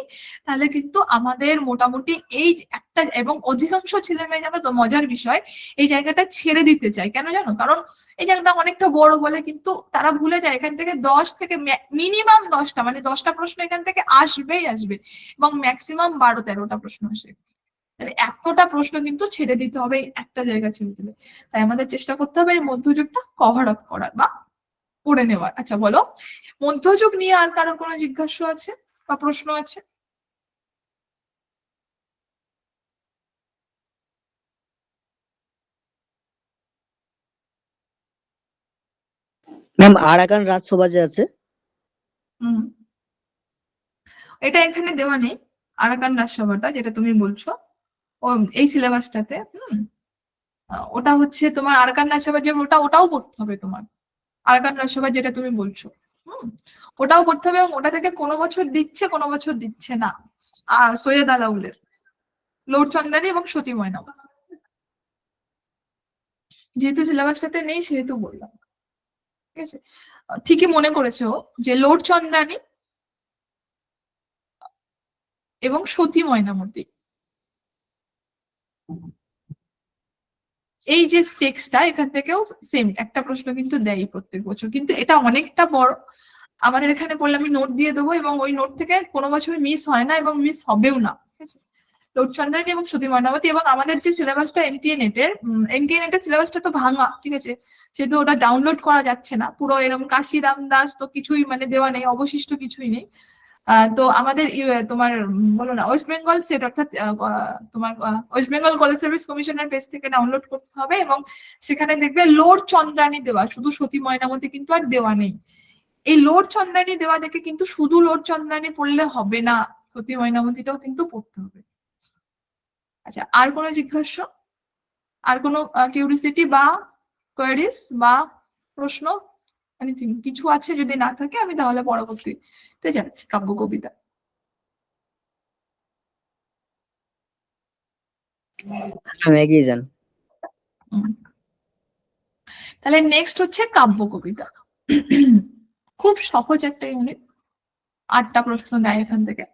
তাহলে কিন্তু আমাদের মোটামুটি এই যে একটা, এবং অধিকাংশ ছেলে মেয়ে জানো তো মজার বিষয়, এই জায়গাটা ছেড়ে দিতে চায়। কেন জানো? কারণ এই জায়গাটা অনেকটা বড় বলে কিন্তু তারা ভুলে যায় এখান থেকে 10 থেকে মিনিমাম 10টা, মানে 10টা প্রশ্ন এখান থেকে আসবেই আসবে, এবং ম্যাক্সিমাম 12-13টা প্রশ্ন আসে। তাহলে এতটা প্রশ্ন কিন্তু ছেড়ে দিতে হবে এই একটা জায়গা ছেড়ে দিলে। তাই আমাদের চেষ্টা করতে হবে এই মধ্যযুগটা কভার আপ করার বা পড়ে নেওয়ার। আচ্ছা বলো, মধ্যযুগ নিয়ে আর কারো কোনো জিজ্ঞাসা আছে বা প্রশ্ন আছে?
ম্যাম আরাকান রাজসভা যে আছে,
হুম, এটা এখানে দেওয়া নেই। আরাকান রাজসভাটা যেটা তুমি বলছো ও এই সিলেবাসটাতে, ওটা হচ্ছে তোমার আরাকান রাজসভা যে ওটাও পড়তে হবে তোমার। আরাকান রাজসভা যেটা তুমি বলছো, ওটাও পড়তে হবে, এবং ওটা থেকে কোনো বছর দিচ্ছে কোনো বছর দিচ্ছে না। সৈয়দ আলাউলের, লর্ড চন্দ্রানী এবং সতী ময়না, যেহেতু সিলেবাসটাতে নেই সেহেতু বললাম। ঠিক আছে, ঠিকই মনে করেছো যে লর্ড চন্দ্রানী এবং সতী ময়নামতি, এই যে টেক্সটটা এখান থেকেও সেম একটা প্রশ্ন কিন্তু দেয় প্রত্যেক বছর, কিন্তু এটা অনেকটা বড়। আমাদের এখানে পড়লে আমি নোট দিয়ে দেবো, এবং ওই নোট থেকে কোনো বছর মিস হয় না এবং মিস হবেও না। ঠিক আছে, লর্ড চন্দ্রানী এবং সতী ময়নামতি। এবং আমাদের যে সিলেবাসটা এনটিএ নেটের, সিলেবাসটা তো ভাঙা, ঠিক আছে, সেহেতু ওটা ডাউনলোড করা যাচ্ছে না পুরো, এরকম কাশি রামদাস তো কিছুই মানে দেওয়া নেই, অবশিষ্ট কিছুই নেই। তো আমাদের তোমার বলো না ওয়েস্ট বেঙ্গল সেট, অর্থাৎ তোমার ওয়েস্ট বেঙ্গল কলেজ সার্ভিস কমিশনের পেজ থেকে ডাউনলোড করতে হবে, এবং সেখানে দেখবে লর্ড চন্দ্রানী দেওয়া, শুধু সতী ময়নামতি কিন্তু আর দেওয়া নেই। এই লর্ড চন্দ্রানী দেওয়া দেখে কিন্তু শুধু লর্ড চন্দ্রানী পড়লে হবে না, সতী ময়নামতিটাও কিন্তু পড়তে হবে। আচ্ছা, আর কোনো জিজ্ঞাসা, আর কোনো কিউরিসিটি বা কোয়ারিজ বা প্রশ্ন, এনিথিং কিছু আছে? যদি না থাকে আমি তাহলে পরবর্তীতে যাচ্ছি, কাব্য কবিতা।
আমি এগিয়ে যান।
তাহলে নেক্সট হচ্ছে কাব্য কবিতা। খুব সহজ একটা ইউনিট, 8টা প্রশ্ন দেয় এখান থেকে।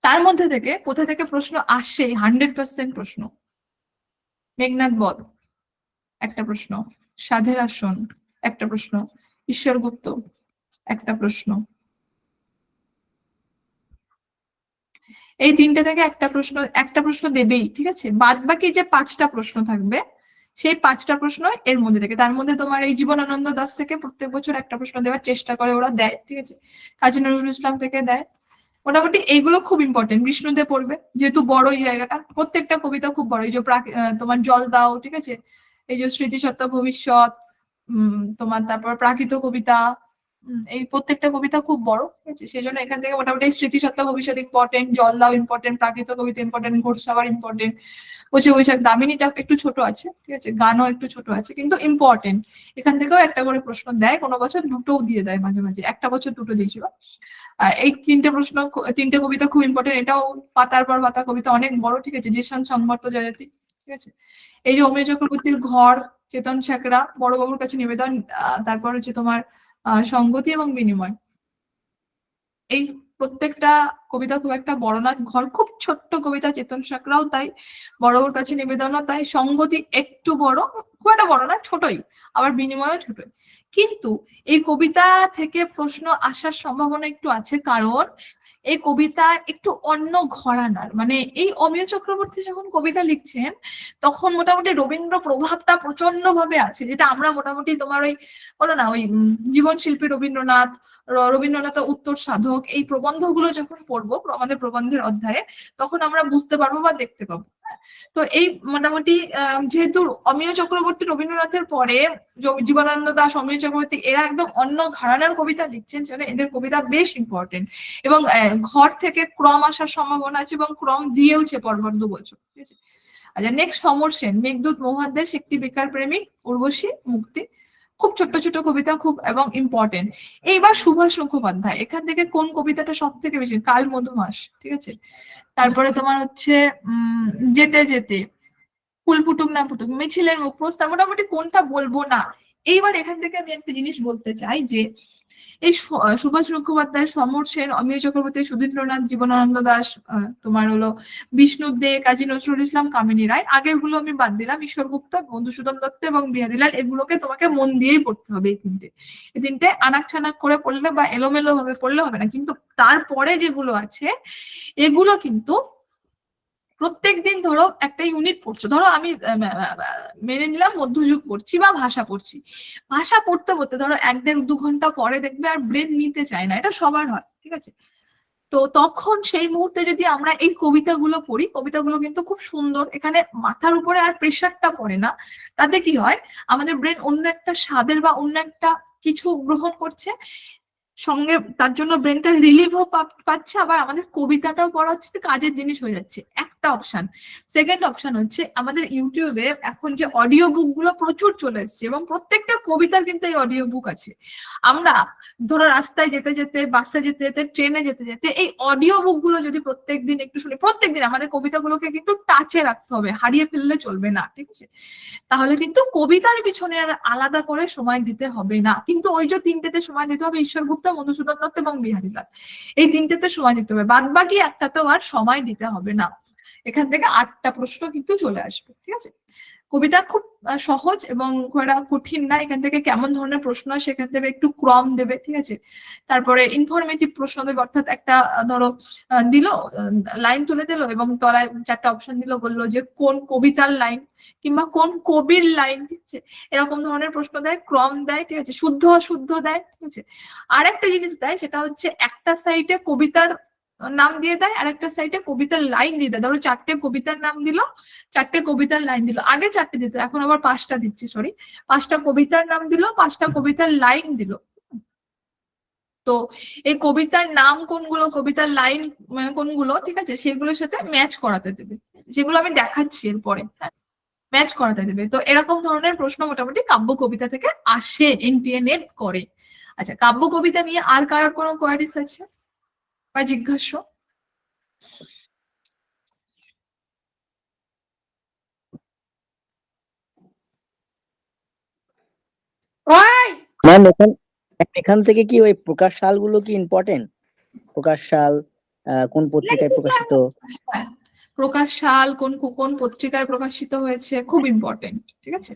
তার মধ্যে থেকে কোথা থেকে প্রশ্ন আসে? 100% প্রশ্ন। মেঘনাদ বধ একটা প্রশ্ন, সাধের আসন একটা প্রশ্ন, ঈশ্বরগুপ্ত একটা প্রশ্ন, এই 3টে থেকে একটা প্রশ্ন দেবেই। ঠিক আছে, বাদ বাকি যে 5টা প্রশ্ন থাকবে সেই 5টা প্রশ্ন এর মধ্যে থেকে, তার মধ্যে তোমার এই জীবনানন্দ দাশ থেকে প্রত্যেক বছর একটা প্রশ্ন দেওয়ার চেষ্টা করে ওরা, দেয়। ঠিক আছে, কাজী নজরুল ইসলাম থেকে দেয়। মোটামুটি এইগুলো খুব ইম্পর্টেন্ট। বিষ্ণুদেব পড়বে, যেহেতু বড় এই জায়গাটা, প্রত্যেকটা কবিতা খুব বড়। এই যে তোমার জল দাও, ঠিক আছে, এই যে স্মৃতিসত্তা ভবিষ্যৎ, তোমার তারপর প্রাকৃত কবিতা, এই প্রত্যেকটা কবিতা খুব বড়। ঠিক আছে, সেই জন্য এখান থেকে মোটামুটি স্মৃতিসত্তা ভবিষ্যৎ ইম্পর্টেন্ট, জল দাও ইম্পর্টেন্ট, প্রাকৃত কবিতা ইম্পর্টেন্ট, ঘোড়সাওয়ার ইম্পর্টেন্ট, বসে বৈশাখ, দামিনীটা একটু ছোট আছে, ঠিক আছে, গানও একটু ছোট আছে, কিন্তু ইম্পর্টেন্ট। এখান থেকেও একটা করে প্রশ্ন দেয়, কোনো বছর দুটোও দিয়ে দেয়, মাঝে মাঝে একটা বছর দুটো দিয়েছিল। এই 3টে কবিতা খুব ইম্পর্টেন্ট। এটাও পাতার পর পাতা কবিতা, অনেক বড়। ঠিক আছে, জিসান সংবর্ত জয়তী। ঠিক আছে, এই যে অমিয় চক্রবর্তীর ঘর, চেতন শেখরা, বড়বাবুর কাছে নিবেদন, তারপর হচ্ছে তোমার সংগতি এবং বিনিময়, এই প্রত্যেকটা কবিতা খুব একটা বড় না। ঘর খুব ছোট্ট কবিতা, চেতন শেখরাও তাই, বড়বাবুর কাছে নিবেদনও তাই, সংগতি একটু বড়, খুব একটা বড় না, ছোটই, আবার বিনিময়ও ছোটই। কিন্তু এই কবিতা থেকে প্রশ্ন আসার সম্ভাবনা একটু আছে, কারণ এই কবিতা একটু অন্য ঘরানার। মানে এই অমিয় চক্রবর্তী যখন কবিতা লিখছেন তখন মোটামুটি রবীন্দ্র প্রভাবটা প্রচন্ড ভাবে আছে, যেটা আমরা মোটামুটি তোমার ওই বলো না ওই জীবন শিল্পী রবীন্দ্রনাথ, রবীন্দ্রনাথ উত্তর সাধক, এই প্রবন্ধগুলো যখন পড়বো আমাদের প্রবন্ধের অধ্যায়ে, তখন আমরা বুঝতে পারবো বা দেখতে পাবো। তো এই মোটামুটি যেহেতু অমিয় চক্রবর্তী রবীন্দ্রনাথের পরে জীবনানন্দ দাশ, অমিয় চক্রবর্তী, এরা একদম অন্য ঘরানার কবিতা লিখছেন, সেজন্য এদের কবিতা বেশ ইম্পর্টেন্ট। এবং ঘর থেকে ক্রম আসার সম্ভাবনা আছে, এবং ক্রম দিয়েওছে পরপর 2 বছর। ঠিক আছে, আচ্ছা নেক্সট সমর সেন, মেঘদূত মহাদেশ, একটি বেকার প্রেমিক, উর্বশী, মুক্তি, খুব ছোট্ট ছোট কবিতা, খুব এবং ইম্পর্টেন্ট। এইবার সুভাষ মুখোপাধ্যায়, এখান থেকে কোন কবিতাটা সব থেকে বেশি? কাল মধুমাস। ঠিক আছে, তারপরে তোমার হচ্ছে যেতে যেতে, ফুল ফুটুক না ফুটুক, মিছিলের মুখ, প্রস্তাব, মোটামুটি কোনটা বলবো না, এইবার এখান থেকে আমি একটা জিনিস বলতে চাই যে এই সুভাষ মুখোপাধ্যায়, সমর সেন, অমিয় চক্রবর্তী, সুধীন্দ্রনাথ, জীবনানন্দ দাশ, তোমার হলো বিষ্ণু দে, কাজী নজরুল ইসলাম, কামিনী রায়, আগের গুলো আমি বাদ দিলাম, ঈশ্বর গুপ্ত, মধুসূদন দত্ত এবং বিহারীলাল, এগুলোকে তোমাকে মন দিয়েই পড়তে হবে। এই তিনটে আনাক ছানাক করে পড়লে বা এলোমেলো ভাবে পড়লে হবে না, কিন্তু তারপরে যেগুলো আছে এগুলো কিন্তু প্রত্যেকদিন ধরো একটা ইউনিট পড়ছো, ধরো আমি মেনে নিলাম মধ্যযুগ পড়ছি বা ভাষা পড়ছি, ভাষা পড়তে পড়তে ধরো 1-1.5-2 ঘন্টা পরে দেখবে আর ব্রেন নিতে চায় না, এটা সবার হয়, ঠিক আছে? তো তখন সেই মুহূর্তে যদি আমরা এই কবিতাগুলো পড়ি, কবিতাগুলো কিন্তু খুব সুন্দর, এখানে মাথার উপরে আর প্রেশারটা পড়ে না, তাতে কি হয় আমাদের ব্রেন অন্য একটা স্বাদের বা অন্য একটা কিছু গ্রহণ করছে, সঙ্গে তার জন্য ব্রেনটা রিলিভও পাচ্ছে, আবার আমাদের কবিতাটাও পড়া হচ্ছে, কাজের জিনিস হয়ে যাচ্ছে, একটা অপশন। সেকেন্ড অপশন হচ্ছে আমাদের ইউটিউবে এখন যে অডিও বুক গুলো প্রচুর চলে এসছে, এবং প্রত্যেকটা কবিতার কিন্তু এই অডিও বুক আছে। আমরা ধরো রাস্তায় যেতে যেতে, বাসে যেতে যেতে, ট্রেনে যেতে যেতে এই অডিও বুক গুলো যদি প্রত্যেকদিন একটু শুনি, প্রত্যেকদিন আমাদের কবিতাগুলোকে কিন্তু টাচে রাখতে হবে, হারিয়ে ফেললে চলবে না, ঠিক আছে? তাহলে কিন্তু কবিতার পিছনে আর আলাদা করে সময় দিতে হবে না, কিন্তু ওই যে তিনটেতে সময় দিতে হবে, ঈশ্বর গুপ্ত, মধুসূদন দত্ত এবং বিহারীলাল, এই তিনটেতে সময় দিতে হবে, বাদ বাকি একটাতেও আর সময় দিতে হবে না। এখান থেকে 8টা প্রশ্ন কিন্তু চলে আসবে, ঠিক আছে? কবিতা খুব সহজ এবং কঠিন না, এখান থেকে কেমন ধরনের প্রশ্ন হয় সেখান থেকে একটু ক্রম দেবে, ঠিক আছে? তারপরে ইনফরমেটিভ প্রশ্ন দেবে, অর্থাৎ একটা ধরো দিল, লাইন তুলে দিল এবং তলায় 4টা অপশন দিল, বললো যে কোন কবিতার লাইন কিংবা কোন কবির লাইন, ঠিক আছে? এরকম ধরনের প্রশ্ন দেয়, ক্রম দেয়, ঠিক আছে? শুদ্ধ অশুদ্ধ দেয়, ঠিক আছে? আর একটা জিনিস দেয়, সেটা হচ্ছে একটা সাইডে কবিতার নাম দিয়ে দেয়, আর একটা সাইডে কবিতার লাইন দিয়ে দেয়। ধরো 4টে কবিতার নাম দিল, 4টে কবিতার লাইন দিল, আগে 4টে দিত, এখন আবার 5টা দিচ্ছে, সরি, 5টা কবিতার নাম দিল, 5টা কবিতার লাইন দিল। তো এই কবিতার নাম কোনগুলো, কবিতার লাইন কোনগুলো, ঠিক আছে, সেগুলোর সাথে ম্যাচ করাতে দেবে, যেগুলো আমি দেখাচ্ছি এরপরে, হ্যাঁ, ম্যাচ করাতে দেবে। তো এরকম ধরনের প্রশ্ন মোটামুটি কাব্য কবিতা থেকে আসে, এনটিএ নেট করে। আচ্ছা, কাব্য কবিতা নিয়ে আর কারোর কোনো কোয়ারিজ আছে বা জিজ্ঞাসা?
ম্যাম এখান থেকে কি ওই প্রকাশ সালগুলো কি ইম্পর্টেন্ট? প্রকাশ সাল কোন পত্রিকায় প্রকাশিত?
হ্যাঁ, প্রকাশ সাল কোন কোন পত্রিকায় প্রকাশিত হয়েছে খুব ইম্পর্টেন্ট, ঠিক আছে?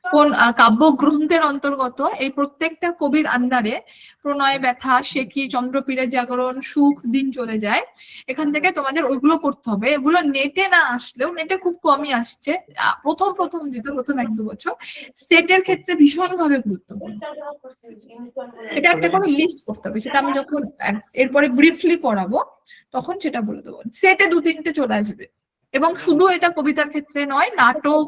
কোন কাব্যগ্রন্থের অন্তর্গত, এই প্রত্যেকটা কবির আন্ডারে প্রণয়, ব্যথা, শেখি, চন্দ্রপীড়ের জাগরণ, সুখ, দিন চলে যায়, এখান থেকে তোমাদের ওইগুলো করতে হবে। এগুলো নেটে না আসলেও, নেটে খুব কমই আসছে, প্রথম দিত, প্রথম 1-2 বছর, সেটের ক্ষেত্রে ভীষণ ভাবে গুরুত্বপূর্ণ। সেটা একটা করে লিস্ট করতে হবে, সেটা আমি যখন এরপরে ব্রিফলি পড়াবো তখন সেটা বলে দেবো। সেটে 2-3টে চলে আসবে, এবং শুধু এটা কবিতার ক্ষেত্রে নয়, নাটক,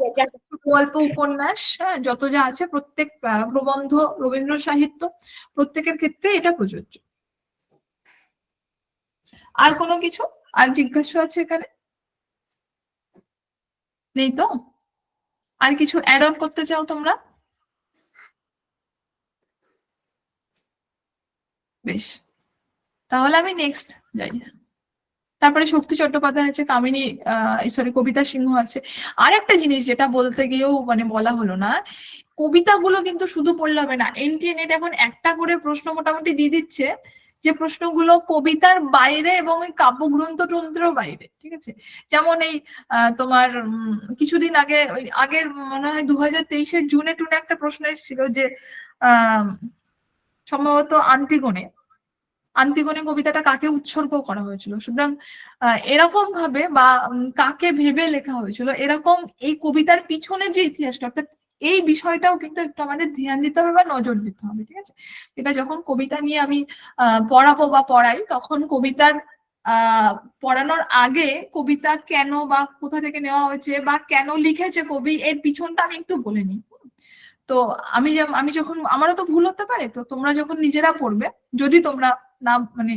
গল্প, উপন্যাস, হ্যাঁ, যত যা আছে প্রত্যেক, প্রবন্ধ, রবীন্দ্র সাহিত্য, প্রত্যেকের ক্ষেত্রে এটা প্রযোজ্য। আর কোনো কিছু আর জিজ্ঞাসা আছে এখানে? নেই তো? আর কিছু অ্যাড অন করতে চাও তোমরা? বেশ, তাহলে আমি নেক্সট যাই। তারপরে শক্তি চট্টোপাধ্যায় আছে, কামিনী, সরি, কবিতা সিংহ আছে। আর একটা জিনিস যেটা বলতে গিয়েও মানে বলা হলো না, কবিতাগুলো কিন্তু শুধু পড়লে হবে না, এনটিএ নেট এখন একটা করে প্রশ্ন মোটামুটি দিয়ে দিচ্ছে, যে প্রশ্নগুলো কবিতার বাইরে এবং ওই কাব্যগ্রন্থ টন্ত্রের বাইরে, ঠিক আছে? যেমন এই তোমার কিছুদিন আগে, ওই আগের মনে হয় 2023-এর জুনে টুনে একটা প্রশ্ন এসেছিল যে সম্ভবত আন্তিগণে কবিতাটা কাকে উৎসর্গ করা হয়েছিল, সুতরাং এরকম ভাবে বা কাকে ভেবে লেখা হয়েছিল, এরকম এই কবিতার পিছনের যে ইতিহাসটা, অর্থাৎ এই বিষয়টাও কিন্তু একটু আমাদের ধ্যান দিতে হবে বা নজর দিতে হবে, ঠিক আছে? এটা যখন কবিতা নিয়ে আমি পড়াবো বা পড়াই, তখন কবিতার পড়ানোর আগে কবিতা কেন বা কোথা থেকে নেওয়া হয়েছে বা কেন লিখেছে কবি, এর পিছনটা আমি একটু বলে নিই। তো আমি যখন, আমারও তো ভুল হতে পারে, তো তোমরা যখন নিজেরা পড়বে, যদি তোমরা না মানে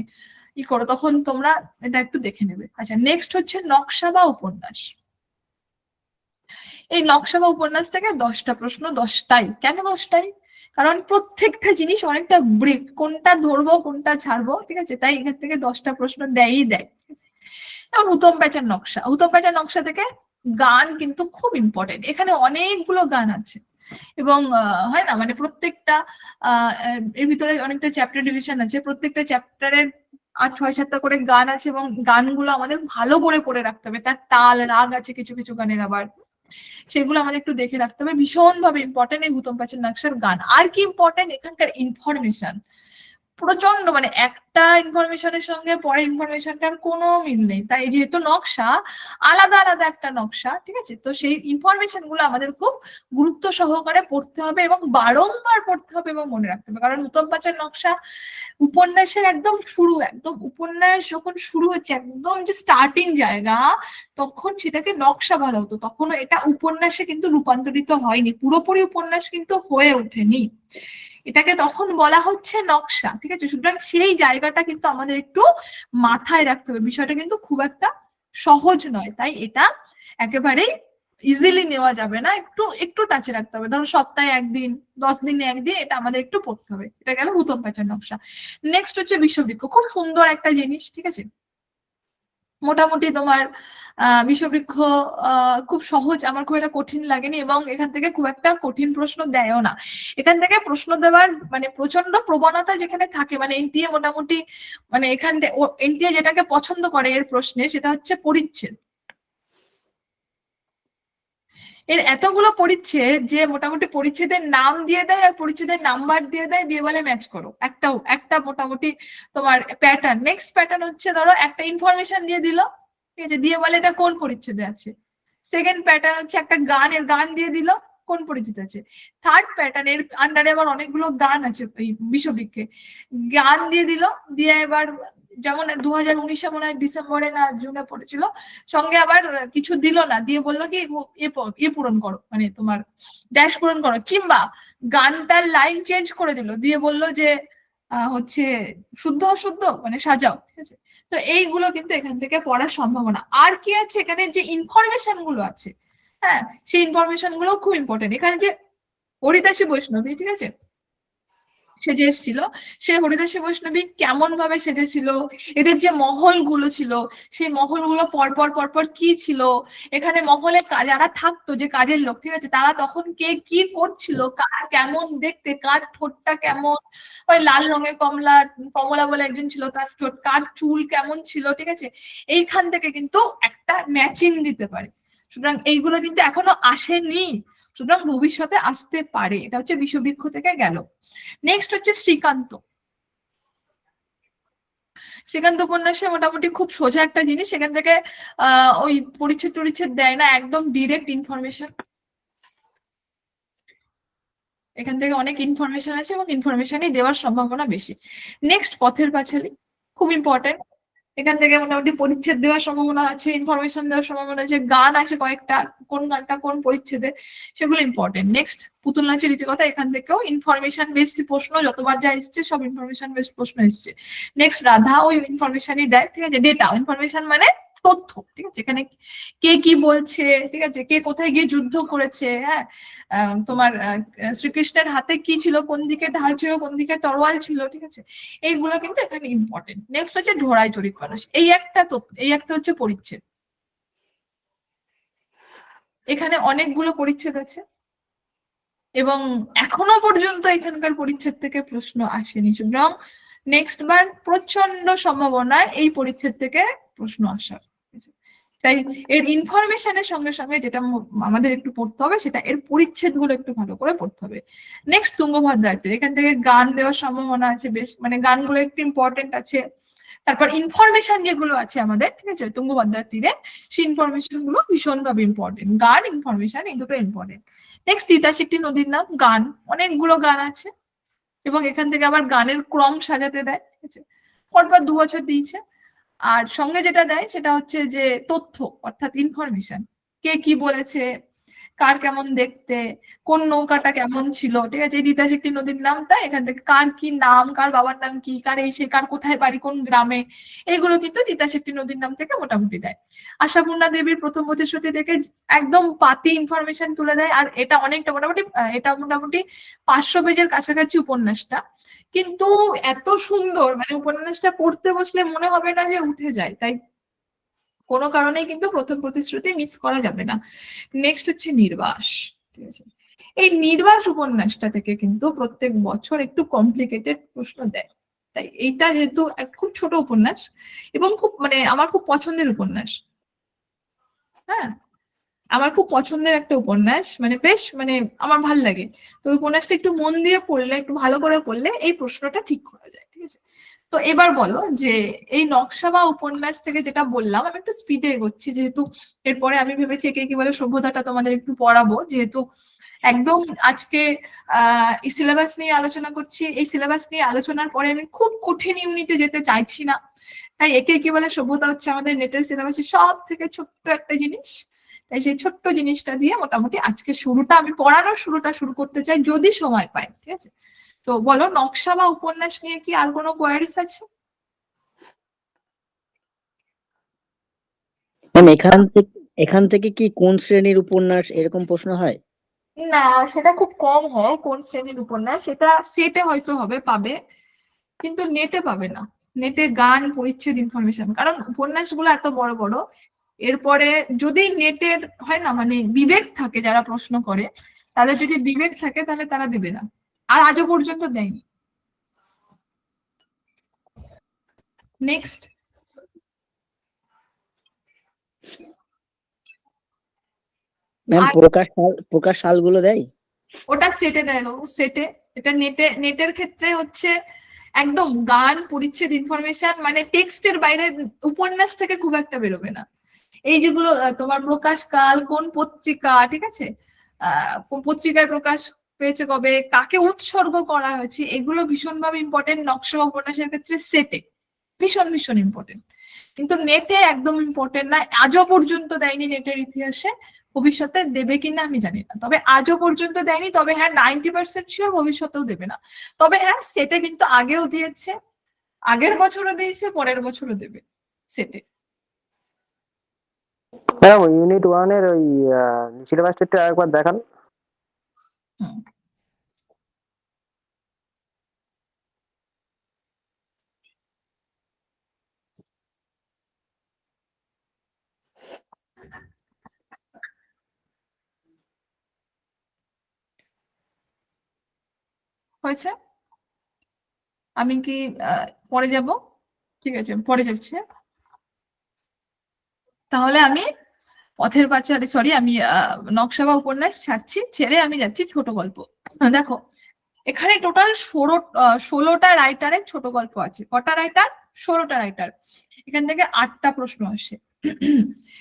ই করো, তখন তোমরা এটা একটু দেখে নেবে। আচ্ছা, নেক্সট হচ্ছে নকশা বা উপন্যাস। এই নকশা বা উপন্যাস থেকে 10টা প্রশ্ন, 10টাই। কেন 10টাই? কারণ প্রত্যেকটা জিনিস অনেকটা ব্রিফ, কোনটা ধরবো কোনটা ছাড়বো, ঠিক আছে? তাই এখান থেকে 10টা প্রশ্ন দেয়। যেমন হুতম প্যাঁচার নকশা থেকে গান কিন্তু খুব ইম্পর্টেন্ট, এখানে অনেকগুলো গান আছে, এবং হয় না মানে প্রত্যেকটা এর ভিতরে অনেকটা চ্যাপ্টার ডিভিশন আছে, প্রত্যেকটা চ্যাপ্টারের 6-7টা করে গান আছে এবং গানগুলো আমাদের ভালো করে পড়ে রাখতে হবে, তার তাল রাগ আছে কিছু কিছু গানের, আবার সেগুলো আমাদের একটু দেখে রাখতে হবে। ভীষণ ভাবে ইম্পর্টেন্ট এই হুতম প্যাচের নকশার গান। আর কি ইম্পর্টেন্ট, এখানকার ইনফরমেশন প্রচন্ড, মানে একটা ইনফরমেশনের সঙ্গে পরের ইনফরমেশনটার কোনো মিল নেই। তাই যেহেতু নকশা আলাদা আলাদা একটা নকশা, ঠিক আছে, তো সেই ইনফরমেশন গুলো আমাদের খুব গুরুত্ব সহকারে পড়তে হবে এবং বারংবার পড়তে হবে এবং মনে রাখতে হবে। কারণ হুতম প্যাচের নকশা উপন্যাসের একদম শুরু, একদম উপন্যাস যখন শুরু হচ্ছে একদম যে স্টার্টিং জায়গা, তখন সেটাকে নকশা বলা হতো, তখন এটা উপন্যাসে কিন্তু রূপান্তরিত হয়নি, পুরোপুরি উপন্যাস কিন্তু হয়ে ওঠেনি, এটাকে তখন বলা হচ্ছে নকশা, ঠিক আছে। সুতরাং সেই জায়গাটা কিন্তু আমাদের একটু মাথায় রাখতে হবে, বিষয়টা কিন্তু খুব একটা সহজ নয়, তাই এটা একেবারেই ইজিলি নেওয়া যাবে না, একটু একটু টাচে রাখতে হবে। ধরো সপ্তাহে একদিন, 10 দিনে একদিন এটা আমাদের একটু পড়তে হবে। এটা গেল হুতম প্যাচের নকশা। নেক্সট হচ্ছে বিষবৃক্ষ, খুব সুন্দর একটা জিনিস, ঠিক আছে। মোটামুটি তোমার বিষবৃক্ষ খুব সহজ, আমার খুব একটা কঠিন লাগেনি এবং এখান থেকে খুব একটা কঠিন প্রশ্ন দেয়ও না। এখান থেকে প্রশ্ন দেওয়ার মানে প্রচন্ড প্রবণতা যেখানে থাকে, মানে এনটিএ মোটামুটি মানে এখান এনটিএ যেটাকে পছন্দ করে এর প্রশ্নে, সেটা হচ্ছে পরিচ্ছেদ। এর এতগুলো পরিচ্ছেদ যে মোটামুটি পরিচ্ছেদের নাম দিয়ে দেয় আর পরিচ্ছেদের নাম্বার দিয়ে দেয়, দিয়ে বলে ম্যাচ করো, একটা মোটামুটি তোমার প্যাটার্ন। নেক্সট প্যাটার্ন হচ্ছে ধরো একটা ইনফরমেশন দিয়ে দিল, ঠিক আছে, দিয়ে বলে এটা কোন পরিচ্ছেদে আছে। সেকেন্ড প্যাটার্ন হচ্ছে একটা গানের গান দিয়ে দিল, কোন পরিচিত আছে। থার্ড প্যাটার্ন, এর আন্ডারে আবার অনেকগুলো গান আছে এই বিষবৃক্ষে, গান দিয়ে দিল, দিয়ে এবার যেমন 2019-এ মনে হয় ডিসেম্বরে না জুনে পড়েছিল, সঙ্গে আবার কিছু দিল না, দিয়ে বললো কি এ পূরণ করো, মানে তোমার ড্যাশ পূরণ করো, কিংবা গানটার লাইন চেঞ্জ করে দিল, দিয়ে বললো যে হচ্ছে শুদ্ধ অশুদ্ধ মানে সাজাও, ঠিক আছে। তো এইগুলো কিন্তু এখান থেকে পড়ার সম্ভাবনা। আর কি আছে এখানে, যে ইনফরমেশন গুলো আছে, হ্যাঁ, সেই ইনফরমেশন গুলো খুব ইম্পর্টেন্ট। এখানে যে হরিদাসী বৈষ্ণবী, ঠিক আছে, সেজে এসেছিল, সে হরিদাসী বৈষ্ণবী কেমন ভাবে সেজেছিল, এদের যে মহল গুলো ছিল সেই মহল গুলো পরপর পরপর কি ছিল, এখানে মহলে যারা থাকতো যে কাজের লোক, ঠিক আছে, তারা তখন কে কি করছিল, কার কেমন দেখতে, কার ঠোঁটটা কেমন, ওই লাল রঙের কমলা বলে একজন ছিল, তার ঠোঁট, কার চুল কেমন ছিল, ঠিক আছে, এইখান থেকে কিন্তু একটা ম্যাচিং দিতে পারে। সুতরাং এইগুলো কিন্তু এখনো আসেনি, সুতরাং ভবিষ্যতে আসতে পারে। এটা হচ্ছে বিষবৃক্ষ থেকে গেল। নেক্সট হচ্ছে শ্রীকান্ত। শ্রীকান্ত উপন্যাসে মোটামুটি খুব সোজা একটা জিনিস, সেখান থেকে ওই পরিচ্ছেদ টরিচ্ছেদ দেয় না, একদম ডিরেক্ট ইনফরমেশন, এখান থেকে অনেক ইনফরমেশন আছে এবং ইনফরমেশনই দেওয়ার সম্ভাবনা বেশি। নেক্সট পথের পাঁচালী, খুব ইম্পর্টেন্ট, এখান থেকে মোটামুটি পরিচ্ছেদ দেওয়ার সম্ভাবনা আছে, ইনফরমেশন দেওয়ার সম্ভাবনা আছে, গান আছে কয়েকটা, কোন গানটা কোন পরিচ্ছেদে সেগুলো ইম্পর্টেন্ট। নেক্সট পুতুল নাচের রীতিকথা, এখান থেকেও ইনফরমেশন বেসড প্রশ্ন, যতবার যা এসছে সব ইনফরমেশন বেসড প্রশ্ন এসছে। নেক্সট রাধা, ওই ইনফরমেশনই দেয়, ঠিক আছে, ডেটা, ইনফরমেশন মানে তথ্য, ঠিক আছে, এখানে কে কি বলছে, ঠিক আছে, কে কোথায় গিয়ে যুদ্ধ করেছে, হ্যাঁ, তোমার শ্রীকৃষ্ণের হাতে কি ছিল, কোন দিকে ঢাল ছিল, কোন দিকে তরোয়াল ছিল, ঠিক আছে, এইগুলো কিন্তু এখানে ইম্পর্টেন্ট। নেক্সট হচ্ছে ঢোড়াই চরিত মানুষ, এই একটা হচ্ছে পরিচ্ছেদ, এখানে অনেকগুলো পরিচ্ছেদ আছে এবং এখনো পর্যন্ত এখানকার পরিচ্ছেদ থেকে প্রশ্ন আসেনি, সুতরাং নেক্সট বার প্রচন্ড সম্ভাবনা এই পরিচ্ছেদ থেকে প্রশ্ন আসার। তাই এর ইনফরমেশনের সঙ্গে সঙ্গে যেটা আমাদের একটু পড়তে হবে, সেটা এর পরিচ্ছেদ গুলো একটু ভালো করে পড়তে হবে। নেক্সট তুঙ্গভদ্রার তীর, এখান থেকে গান দেওয়ার সম্ভাবনা আছে বেশ, মানে গানগুলো একটু ইম্পর্টেন্ট আছে। তারপর ইনফরমেশন যেগুলো আছে আমাদের, ঠিক আছে, তুঙ্গভদ্রার তীরে, সেই ইনফরমেশন গুলো ভীষণভাবে ইম্পর্টেন্ট, গান ইনফরমেশন এই দুটো ইম্পর্টেন্ট। নেক্সট তিতাস একটি নদীর নাম, গান, অনেকগুলো গান আছে এবং এখান থেকে আবার গানের ক্রম সাজাতে দেয়, ঠিক আছে, পরপর 2 বছর দিয়েছে। আর সঙ্গে যেটা দেয় সেটা হচ্ছে যে তথ্য, অর্থাৎ ইনফরমেশন, কে কি বলেছে, কার কেমন দেখতে, কোন নৌকাটা কেমন ছিল, ঠিক আছে, এই তিতাস একটি নদীর নামটা, এখান থেকে কার কি নাম, কার বাবার নাম কি, কার এই সে, কার কোথায় বাড়ি, কোন গ্রামে, এগুলো কিন্তু তিতাস একটি নদীর নাম থেকে মোটামুটি দেয়। আশাপূর্ণা দেবীর প্রথম প্রতিশ্রুতি থেকে একদম পাতি ইনফরমেশন তুলে দেয়, আর এটা অনেকটা মোটামুটি 500 পেজের কাছাকাছি উপন্যাসটা, কিন্তু এত সুন্দর, মানে উপন্যাসটা পড়তে বসলে মনে হবে না যে উঠে যায়, তাই কোনো কারণে কিন্তু প্রথম প্রতিশ্রুতি মিস করা যাবে না। নেক্সট হচ্ছে নির্বাস, ঠিক আছে, এই নির্বাস উপন্যাসটা থেকে কিন্তু প্রত্যেক বছর একটু কমপ্লিকেটেড প্রশ্ন দেয়। তাই এইটা যেহেতু খুব ছোট উপন্যাস এবং খুব মানে আমার খুব পছন্দের উপন্যাস, হ্যাঁ আমার খুব পছন্দের একটা উপন্যাস, মানে বেশ মানে আমার ভাল লাগে, তো উপন্যাসটা একটু মন দিয়ে পড়লে, একটু ভালো করে পড়লে এই প্রশ্নটা ঠিক করা যায়, ঠিক আছে? তো এবার বলো যে এই নকশা বা উপন্যাস থেকে যেটা বললাম, আমি একটু স্পিডে এগোচ্ছি যেহেতু এরপরে আমি ভেবেছি একে কি বলে সভ্যতাটা তোমাদের একটু পড়াবো, যেহেতু একদম আজকে এই সিলেবাস নিয়ে আলোচনা করছি। এই সিলেবাস নিয়ে আলোচনার পরে আমি খুব কঠিন ইউনিটে যেতে চাইছি না, তাই একে কি বলে সভ্যতা হচ্ছে আমাদের নেটের সিলেবাসের সব থেকে ছোট্ট একটা জিনিস। তাই সেই ছোট্ট জিনিসটা দিয়ে মোটামুটি আজকে শুরুটা, আমি পড়ানোর শুরুটা শুরু করতে চাই যদি সময় পাই, ঠিক আছে? তো বলো নকশা বা উপন্যাস নিয়ে কি আর কোনো কোয়ারিজ আছে?
ম্যাম এখান থেকে কি কোন শ্রেণীর উপন্যাস এরকম প্রশ্ন হয়?
না, সেটা খুব কম হয় কোন শ্রেণীর উপন্যাস, সেটা সেটে হয়তো হবে, পাবে, কিন্তু নেটে পাবে না। নেটে গান, পরিচ্ছেদ, ইনফরমেশন, কারণ উপন্যাসগুলো এত বড় বড়, এরপরে যদি নেটের হয় না মানে বিবেক থাকে, যারা প্রশ্ন করে তাদের যদি বিবেক থাকে তাহলে তারা দেবে না, আর আজও পর্যন্ত দেয়নি। নেক্সট,
ম্যাম
আর
প্রকাশ সালগুলো দেয়?
ওটা সেটে দেয় বাবু, সেটে। এটা নেটের ক্ষেত্রে হচ্ছে একদম গান, পরিচ্ছেদ, ইনফরমেশন, মানে টেক্সটের বাইরে উপন্যাস থেকে খুব একটা বেরোবে না। এই যেগুলো তোমার প্রকাশকাল, কোন পত্রিকা, ঠিক আছে, কোন পত্রিকায় প্রকাশ পেয়েছে, কবে, কাকে উৎসর্গ করা হয়েছে, এগুলো ভীষণভাবে ইম্পর্টেন্ট নকশা বা উপন্যাসের ক্ষেত্রে সেটে, ভীষণ ভীষণ ইম্পর্টেন্ট। কিন্তু নেটে একদম ইম্পর্টেন্ট না, আজও পর্যন্ত দেয়নি নেটের ইতিহাসে, ভবিষ্যতে দেবে কিনা আমি জানি না, তবে আজও পর্যন্ত দেয়নি। তবে হ্যাঁ 90% শিওর ভবিষ্যতেও দেবে না। তবে হ্যাঁ সেটে কিন্তু আগেও দিয়েছে, আগের বছরও দিয়েছে, পরের বছরও দেবে সেটে।
ম্যাডাম ইউনিট 1 এর ওই সিলেবাসটা একটু একবার দেখান।
হুম, হয়েছে। আমি কি পরে যাব? ঠিক আছে, পরে যাচ্ছি। তাহলে আমি পথের পাঁচালী, সরি, আমি নকশা বা উপন্যাস ছাড়ছি, ছেড়ে আমি যাচ্ছি ছোট গল্প। দেখো এখানে টোটাল 16টা রাইটারের ছোট গল্প আছে। কটা রাইটার? 16টা রাইটার। এখান থেকে 8টা প্রশ্ন আসে।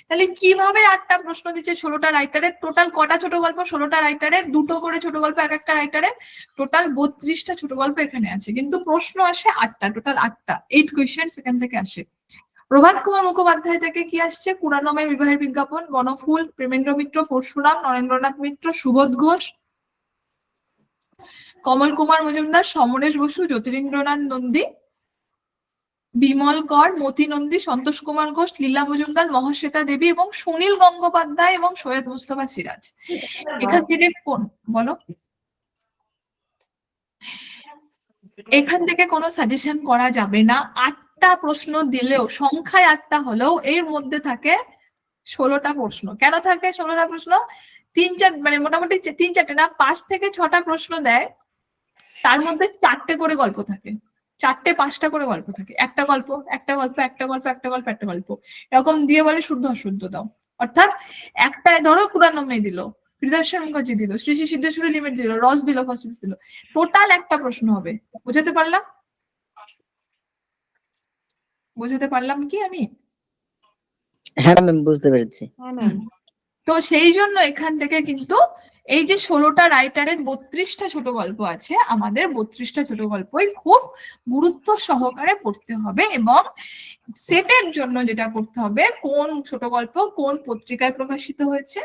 তাহলে কিভাবে 8টা প্রশ্ন দিচ্ছে 16টা রাইটারের? টোটাল কটা ছোট গল্প? 16টা রাইটারের 2টো করে ছোট গল্প এক একটা রাইটারের, টোটাল 32টা ছোট গল্প এখানে আছে, কিন্তু প্রশ্ন আসে 8টা, টোটাল 8টা, 8 কোয়েশ্চেন এখান থেকে আসে। প্রভাত কুমার মুখোপাধ্যায় থেকে কি আসছে? কুড়ানময় বিবাহের বিজ্ঞাপন, বনফুল, প্রেমেন্দ্র মিত্র, পরশুরাম, নরেন্দ্রনাথ মিত্র, সুবোধ ঘোষ, কমল কুমার মজুমদার, সমরেশ বসু, জ্যোতিরিন্দ্রনাথ নন্দী, বিমল কর, মতি নন্দী, সন্তোষ কুমার ঘোষ, লীলা মজুমদার, মহাশ্বেতা দেবী এবং সুনীল গঙ্গোপাধ্যায় এবং সৈয়দ মুস্তফা সিরাজ। এখান থেকে কোন, বলো, এখান থেকে কোনো সাজেশন করা যাবে না। 8টা প্রশ্ন দিলেও, সংখ্যায় 8টা হলেও এর মধ্যে থাকে 16টা প্রশ্ন। কেন থাকে 16টা প্রশ্ন? 3-4 মানে মোটামুটি 3-4টে না, 5 থেকে 6টা প্রশ্ন দেয়, তার মধ্যে 4টে করে গল্প থাকে, 4-5টা করে গল্প থাকে, একটা গল্প, একটা গল্প, একটা গল্প, একটা গল্প, একটা গল্প, এরকম দিয়ে বলে শুদ্ধ অশুদ্ধ দাও। অর্থাৎ একটা ধরো কুড়ানময় দিল, হৃদয় মুখার্জি দিল, শ্রী শ্রী সিদ্ধেশ্বরী লিমিট দিল, রস দিল, ফসিলস দিল, টোটাল একটা প্রশ্ন হবে। বুঝাতে পারলাম? বুঝাতে পারলাম কি আমি?
হ্যাঁ ম্যাম, বুঝতে পেরেছি।
তো সেই জন্য এখান থেকে কিন্তু এই যে 16টা রাইটারের 32টা ছোট গল্প আছে, আমাদের 32টা ছোট গল্পই খুব গুরুত্ব সহকারে পড়তে হবে। এবং সেটের জন্য যেটা করতে হবে, কোন ছোট গল্প কোন পত্রিকায় প্রকাশিত হয়েছে,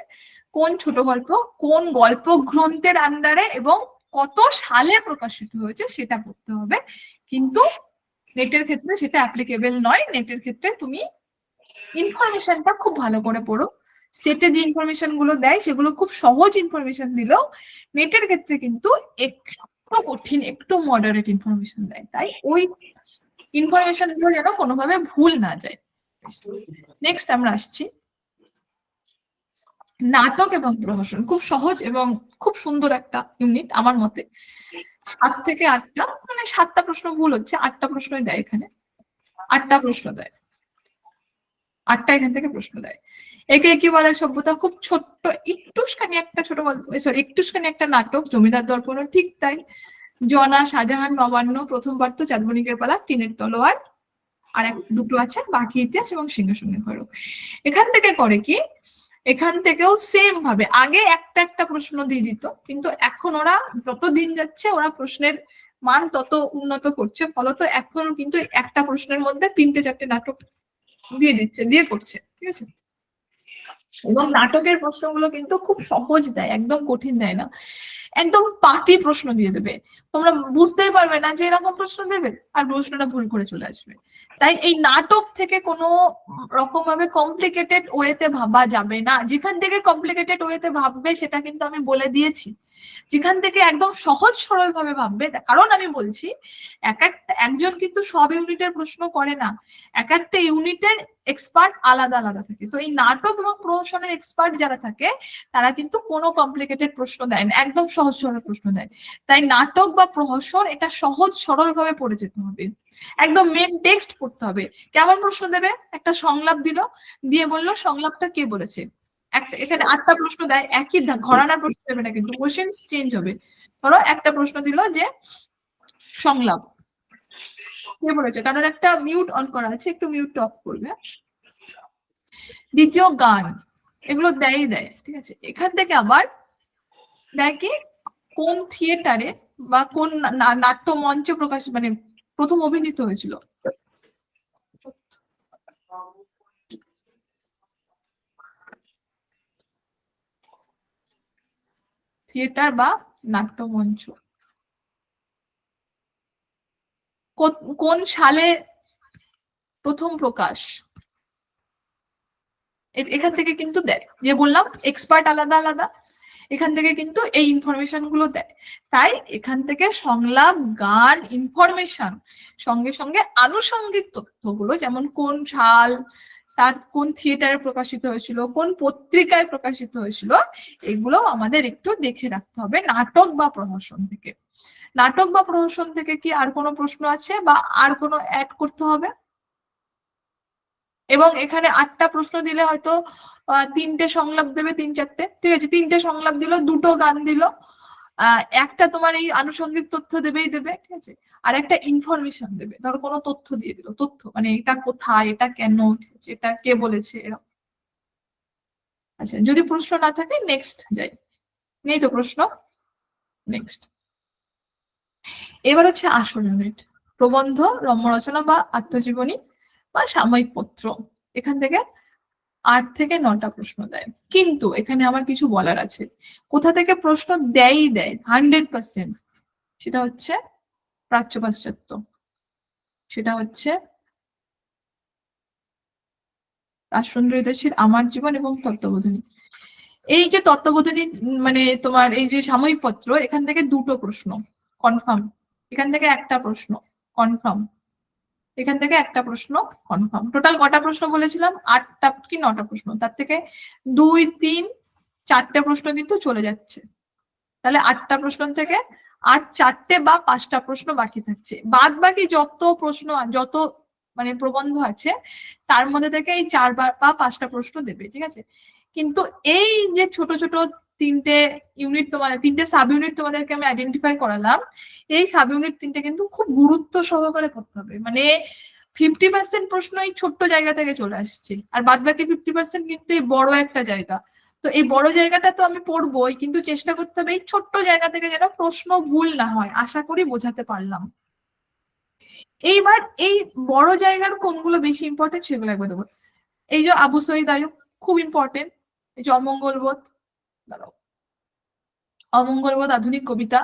কোন ছোট গল্প কোন গল্প গ্রন্থের আন্ডারে এবং কত সালে প্রকাশিত হয়েছে সেটা পড়তে হবে। কিন্তু নেটের ক্ষেত্রে সেটা অ্যাপ্লিকেবল নয়। নেটের ক্ষেত্রে তুমি ইনফরমেশনটা খুব ভালো করে পড়ো। সেটে যে ইনফরমেশন গুলো দেয় সেগুলো খুব সহজ ইনফরমেশন দিলেও নেটের ক্ষেত্রে কিন্তু একটু কঠিন, একটু মডারেট ইনফরমেশন দেয়, তাই ওই ইনফরমেশন গুলো যেন কোনোভাবে ভুল না যায়। নেক্সট আমরা আসছি নাটক এবং প্রহসন খুব সহজ এবং খুব সুন্দর একটা ইউনিট আমার মতে। 7 থেকে 8টা, মানে 7টা প্রশ্ন ভুল হচ্ছে, 8টা প্রশ্নই দেয় এখানে, 8টা প্রশ্ন দেয়, 8টা এখান থেকে প্রশ্ন দেয়। একে কি বলে সভ্যতা, খুব ছোট্ট একটুখানি একটা ছোট গল্প, সরি একটুখানি একটা নাটক, জমিদার দর্পণও ঠিক তাই, জনা, শাহজাহান, নবান্ন, প্রথমবার তো, চাঁদমণিকের পালা, টিনের তলোয়ার, আর দুটো আছে বাকি ইতিহাস এবং সিংহাসনের ভৈরব। এখান থেকে করে কি, এখান থেকেও সেম ভাবে আগে একটা একটা প্রশ্ন দিয়ে দিত, কিন্তু এখন ওরা যত দিন যাচ্ছে ওরা প্রশ্নের মান তত উন্নত করছে, ফলত এখন কিন্তু একটা প্রশ্নের মধ্যে 3-4টে নাটক দিয়ে দিচ্ছে, দিয়ে করছে, ঠিক আছে। এবং নাটকের প্রশ্নগুলো কিন্তু খুব সহজ দেয়, একদম কঠিন দেয় না, একদম পাতি প্রশ্ন দিয়ে দেবে, তোমরা বুঝতেই পারবে না যে এরকম প্রশ্ন দেবে, আর প্রশ্নটা ভুল করে চলে আসবে। তাই এই নাটক থেকে কোনো রকম ভাবে কমপ্লিকেটেড ওয়েতে ভাবা যাবে না। যেখান থেকে কমপ্লিকেটেড ওয়েতে ভাববে সেটা কিন্তু আমি বলে দিয়েছি, যেখান থেকে একদম সহজ সরল ভাবে ভাববে, কারণ আমি বলছি একজন কিন্তু সব ইউনিটের প্রশ্ন করে না, এক একটা ইউনিটের এক্সপার্ট আলাদা আলাদা থাকে। তো এই নাটক এবং প্রহসনের এক্সপার্ট যারা থাকে তারা কিন্তু কোনো কমপ্লিকেটেড প্রশ্ন দেয় না, একদম সহজ সরল প্রশ্ন দেয়। তাই নাটক বা প্রহসন এটা সহজ সরল ভাবে পড়ে যেতে হবে, একদম মেন টেক্সট পড়তে হবে। কেমন প্রশ্ন দেবে, একটা সংলাপ দিল, দিয়ে বললো সংলাপটা কে বলেছে, একটা, এখানে 8টা প্রশ্ন দেয়, একই ঘরানার প্রশ্ন দেবে না, কিন্তু কোশ্চেন চেঞ্জ হবে। ধরো একটা প্রশ্ন দিল যে সংলাপ কে বলেছে, কারণ একটা মিউট অন করা আছে, একটু মিউট অফ করবে। দ্বিতীয় গান, এগুলো দেয়, ঠিক আছে। এখান থেকে আবার দেয় কি, কোন থিয়েটারে বা কোন নাট্য মঞ্চে প্রকাশ, মানে প্রথম অভিনীত হয়েছিল, থিয়েটার বা নাট্যমঞ্চ, কোন সালে প্রথম প্রকাশ, এখান থেকে কিন্তু দেয়। যে বললাম এক্সপার্ট আলাদা আলাদা, এখান থেকে কিন্তু এই ইনফরমেশন গুলো দেয়। তাই এখান থেকে সংলাপ, গান, ইনফরমেশন, সঙ্গে সঙ্গে আনুষঙ্গিক তথ্যগুলো, যেমন কোন সাল, তার কোন থিয়েটারে প্রকাশিত হয়েছিল, কোন পত্রিকায় প্রকাশিত হয়েছিল, এগুলো আমাদের একটু দেখে রাখতে হবে নাটক বা প্রহসন থেকে। নাটক বা প্রহসন থেকে কি আর কোনো প্রশ্ন আছে বা আর কোনো অ্যাড করতে হবে? এবং এখানে 8টা প্রশ্ন দিলে হয়তো 3টে সংলাপ দেবে, 3-4টে, ঠিক আছে, 3টে সংলাপ দিল, 2টো গান দিল, একটা তোমার এই আনুষঙ্গিক তথ্য দেবেই দেবে, ঠিক আছে, আর একটা ইনফরমেশন দেবে, ধরো কোনো তথ্য দিয়ে দিল, তথ্য মানে এটা কোথায়, এটা কেন, ঠিক আছে, এটা কে বলেছে, এরকম। আচ্ছা, যদি প্রশ্ন না থাকে নেক্সট যাই, নেই তো প্রশ্ন, নেক্সট। এবার হচ্ছে আসল ইউনিট, প্রবন্ধ, রম্য রচনা বা আত্মজীবনী বা সাময়িক পত্র। এখান থেকে 8 থেকে 9টা প্রশ্ন দেয়, কিন্তু এখানে আমার কিছু বলার আছে। কোথা থেকে প্রশ্ন দেয় 100%, সেটা হচ্ছে প্রাচ্য পাশ্চাত্য, সেটা হচ্ছে রাজসুন্দর দেশের আমার জীবন এবং তত্ত্ববোধিনী। এই যে তত্ত্ববোধিনী মানে তোমার এই যে সাময়িক পত্র, এখান থেকে 2টো প্রশ্ন কনফার্ম, এখান থেকে একটা প্রশ্ন কনফার্ম, এখান থেকে একটা প্রশ্ন কনফার্ম। টোটাল কটা প্রশ্ন বলেছিলাম, 8টা কি 9টা প্রশ্ন, তার থেকে 2, 3, 4টে প্রশ্ন কিন্তু চলে যাচ্ছে। তাহলে 8টা প্রশ্ন থেকে আর 4টে বা 5টা প্রশ্ন বাকি থাকছে। বাদ বাকি যত প্রশ্ন, যত মানে প্রবন্ধ আছে তার মধ্যে থেকে এই 4 বা 5টা প্রশ্ন দেবে, ঠিক আছে। কিন্তু এই যে ছোট ছোট 3টে ইউনিট, তোমাদের 3টে সাব ইউনিট তোমাদেরকে আমি আইডেন্টিফাই করালাম, এই সাব ইউনিট 3টে কিন্তু খুব গুরুত্ব সহকারে পড়তে হবে। মানে 50% প্রশ্ন এই ছোট্ট জায়গা থেকে চলে আসছে, আর বাদ বাকি 50% কিন্তু এই বড় একটা জায়গা। তো এই বড় জায়গাটা তো আমি পড়বোই, কিন্তু চেষ্টা করতে হবে এই ছোট্ট জায়গা থেকে যেন প্রশ্ন ভুল না হয়। আশা করি বোঝাতে পারলাম। এইবার এই বড় জায়গার কোনগুলো বেশি ইম্পর্টেন্ট সেগুলো একবার দেবো। এই যে আবু সঈদ আইয়ুব খুব ইম্পর্টেন্ট, এই যে অমঙ্গলবোধ, অমঙ্গলবোধ আধুনিক কবিতা,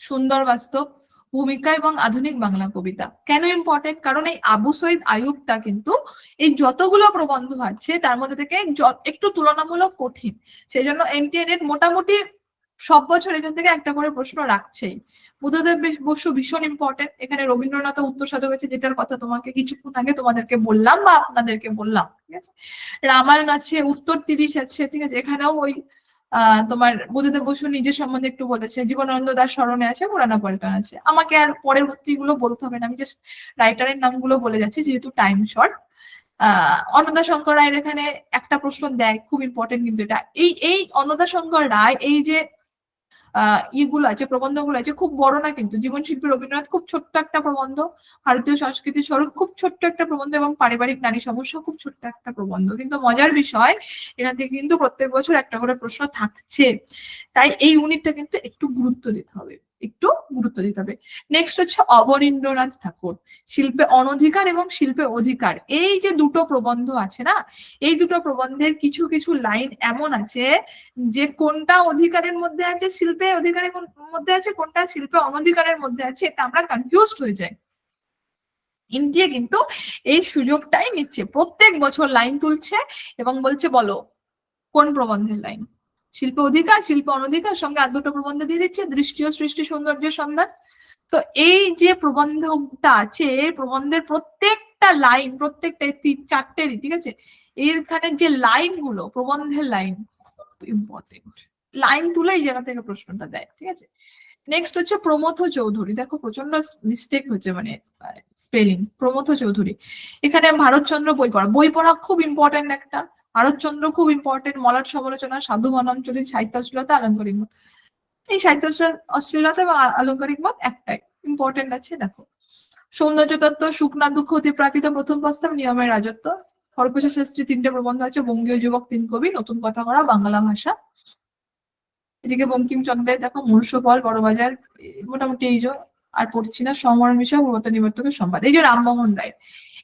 সুন্দর বাস্তব, ভূমিকা এবং আধুনিক বাংলা কবিতা। কেন ইম্পর্টেন্ট? কারণ এই আবু সঈদ আইয়ুবটা কিন্তু এই যতগুলো প্রবন্ধ আছে তার মধ্যে থেকে একটু তুলনামূলক কঠিন, সেই জন্য এনটিএ মোটামুটি সব বছর এখান থেকে একটা করে প্রশ্ন রাখছেই। বুদ্ধদেব বসু ভীষণ ইম্পর্টেন্ট, এখানে রবীন্দ্রনাথ উত্তর সাধক আছে, যেটার কথা তোমাকে কিছুক্ষণ আগে তোমাদেরকে বললাম বা আপনাদেরকে বললাম, ঠিক আছে। রামায়ণ আছে, উত্তর 30 আছে, ঠিক আছে। এখানেও ওই তোমার বুদ্ধদেব বসু নিজের সম্বন্ধে একটু বলেছে, জীবনানন্দ দাস স্মরণে আছে, পুরানা পল্টন আছে। আমাকে আর পরবর্তী গুলো বলতে হবে না, আমি জাস্ট রাইটারের নামগুলো বলে যাচ্ছি যেহেতু টাইম শর্ট। অন্নদা শঙ্কর রায়ের এখানে একটা প্রশ্ন দেয়, খুব ইম্পর্টেন্ট কিন্তু এটা। এই অন্নদা শঙ্কর রায় এই যে ইগুলো আছে, প্রবন্ধগুলো আছে, খুব বড় না কিন্তু। জীবন শিল্পী রবীন্দ্রনাথ খুব ছোট্ট একটা প্রবন্ধ, ভারতীয় সংস্কৃতির স্বরূপ খুব ছোট্ট একটা প্রবন্ধ, এবং পারিবারিক নারী সমস্যা খুব ছোট্ট একটা প্রবন্ধ। কিন্তু মজার বিষয়, এখান থেকে কিন্তু প্রত্যেক বছর একটা করে প্রশ্ন থাকছে, তাই এই ইউনিটটা কিন্তু একটু গুরুত্ব দিতে হবে, একটু গুরুত্ব দিতে হবে। নেক্সট হচ্ছে অবনীন্দ্রনাথ ঠাকুর, শিল্পে অনধিকার এবং শিল্পে অধিকার, এই যে দুটো প্রবন্ধ আছে না, এই দুটো প্রবন্ধের কিছু কিছু লাইন এমন আছে যে কোনটা অধিকারের মধ্যে আছে, শিল্পে অধিকারের মধ্যে আছে, কোনটা শিল্পে অনধিকারের মধ্যে আছে, এটা আমরা কনফিউজড হয়ে যাই। ইন্ডিয়া কিন্তু এই সুযোগটাই নিচ্ছে, প্রত্যেক বছর লাইন তুলছে এবং বলছে বলো কোন প্রবন্ধের লাইন, শিল্প অধিকার, শিল্প অনধিকার, সঙ্গে আর দুটো প্রবন্ধ দিয়ে দিচ্ছে, দৃষ্টি ও সৃষ্টি সৌন্দর্যের সন্ধান। তো এই যে প্রবন্ধটা আছে, প্রবন্ধের প্রত্যেকটা লাইন, প্রত্যেকটা 4টেরই, ঠিক আছে, এখানে যে লাইন গুলো, প্রবন্ধের লাইন খুব ইম্পর্টেন্ট, লাইন তুলে এই জায়গা থেকে প্রশ্নটা দেয়, ঠিক আছে। নেক্সট হচ্ছে প্রমথ চৌধুরী, দেখো প্রচন্ড মিস্টেক হচ্ছে, মানে স্পেলিং। প্রমথ চৌধুরী, এখানে ভারতচন্দ্র বই পড়া খুব ইম্পর্টেন্ট একটা, ভারতচন্দ্র খুব ইম্পর্টেন্ট, মলাট সমালোচনা, সাধু মনঞ্চলী, সাহিত্য অশ্লীলতা, আলঙ্কারিক মত। এই সাহিত্য অশ্লীলতা এবং আলঙ্কারিক মত একটাই ইম্পর্টেন্ট আছে। দেখো সৌন্দর্য তত্ত্ব, সুখ না দুঃখ, অতিপ্রাকৃত, প্রথম প্রস্তাব, নিয়মের রাজত্ব, খড়গোসা শাস্ত্রী 3টে প্রবন্ধ আছে, বঙ্গীয় যুবক 3 কবি, নতুন কথা করা, বাংলা ভাষা। এদিকে বঙ্কিমচন্দ্রের দেখো মনুষ্যফল, বড়বাজার, মোটামুটি এই যে আর পড়ছি না, সমরণ বিষয়, প্রবর্তন নিবর্তকের সংবাদ। এই যে রামমোহন রায়,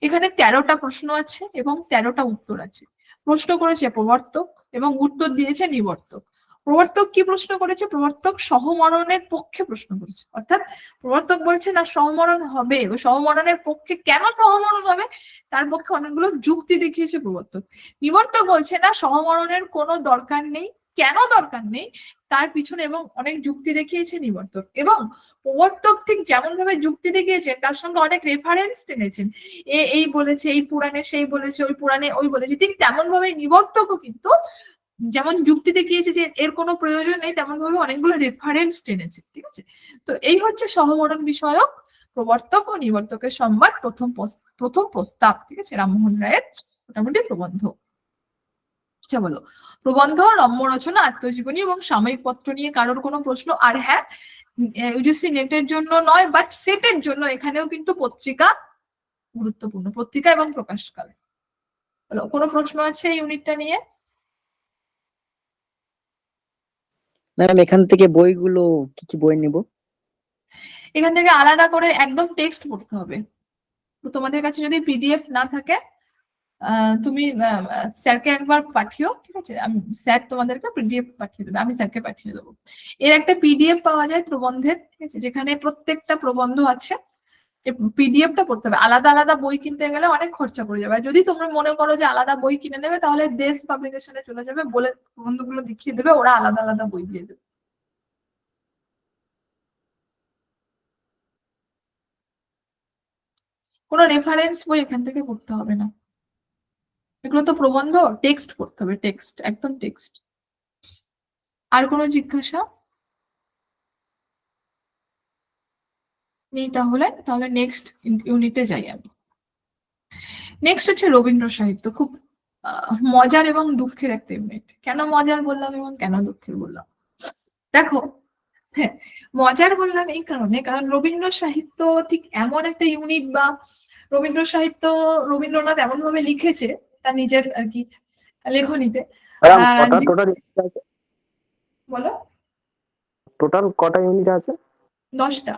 এখানে 13টা প্রশ্ন আছে এবং 13টা উত্তর আছে। প্রশ্ন করেছে প্রবর্তক এবং উত্তর দিয়েছে নিবর্তক। প্রবর্তক কি প্রশ্ন করেছে? প্রবর্তক সহমরণের পক্ষে প্রশ্ন করেছে, অর্থাৎ প্রবর্তক বলছে না সহমরণ হবে, সহমরণের পক্ষে, কেন সহমরণ হবে তার পক্ষে অনেকগুলো যুক্তি দেখিয়েছে প্রবর্তক। নিবর্তক বলছে না সহমরণের কোনো দরকার নেই, কেন দরকার নেই তার পিছনে এবং অনেক যুক্তি দেখিয়েছে নিবর্তক। এবং প্রবর্তক ঠিক যেমন ভাবে যুক্তি দেখিয়েছেন তার সঙ্গে অনেক রেফারেন্স টেনেছেন, এই বলেছে এই পুরাণে, সেই বলেছে ওই পুরাণে, ওই বলেছে, ঠিক তেমন ভাবে নিবর্তকও কিন্তু যেমন যুক্তি দেখিয়েছে যে এর কোনো প্রয়োজন নেই, তেমন ভাবে অনেকগুলো রেফারেন্স টেনেছে, ঠিক আছে। তো এই হচ্ছে সহমরণ বিষয়ক প্রবর্তক ও নিবর্তকের সংবাদ, প্রথম প্রস্তাব, ঠিক আছে, রামমোহন রায়ের মোটামুটি প্রবন্ধ। আচ্ছা বলো, প্রবন্ধ, রম্য রচনা, আত্মজীবনী এবং সাময়িক পত্র নিয়ে কারোর কোনো প্রশ্ন? আর হ্যাঁ, ইউজিসি নেটের জন্য নয় বাট সেটের জন্য এখানেও কিন্তু পত্রিকা গুরুত্বপূর্ণ, পত্রিকা এবং প্রকাশকাল। বলো, কোনো প্রশ্ন আছে এই ইউনিটটা নিয়ে?
ম্যাম এখান থেকে বইগুলো কি কি বই নেব?
এখান থেকে আলাদা করে একদম টেক্সট পড়তে হবে। তো তোমাদের কাছে যদি পিডিএফ না থাকে তুমি স্যারকে একবার পাঠিও, ঠিক আছে, আমি স্যার তোমাদেরকে পিডিএফ পাঠিয়ে দেবে, আমি স্যারকে পাঠিয়ে দেবো। এর একটা পিডিএফ পাওয়া যায় প্রবন্ধের, ঠিক আছে, যেখানে প্রত্যেকটা প্রবন্ধ আছে। পিডিএফটা পড়তে হবে, আলাদা আলাদা বই কিনতে গেলে অনেক খরচা পড়ে যাবে। যদি তোমরা মনে করো যে আলাদা বই কিনে নেবে তাহলে দেশ পাবলিকেশনে চলে যাবে, বলে প্রবন্ধগুলো দেখিয়ে দেবে, ওরা আলাদা আলাদা বই দিয়ে দেবে। কোনো রেফারেন্স বই এখান থেকে পড়তে হবে না, এগুলো তো প্রবন্ধ, টেক্সট পড়তে হবে, টেক্সট, একদম টেক্সট। আর কোনো জিজ্ঞাসা নেই? তাহলে নেক্সট ইউনিটে যাই আমি। নেক্সট হচ্ছে রবীন্দ্র সাহিত্য, খুব মজার এবং দুঃখের একটা ইউনিট। কেন মজার বললাম এবং কেন দুঃখের বললাম? দেখো, হ্যাঁ, মজার বললাম এই কারণে, কারণ রবীন্দ্র সাহিত্য ঠিক এমন একটা ইউনিট, বা রবীন্দ্র সাহিত্য রবীন্দ্রনাথ এমন ভাবে লিখেছে তার নিজের আর কি লেখনীতে। বলো,
টোটাল কটা ইউনিট আছে?
10টা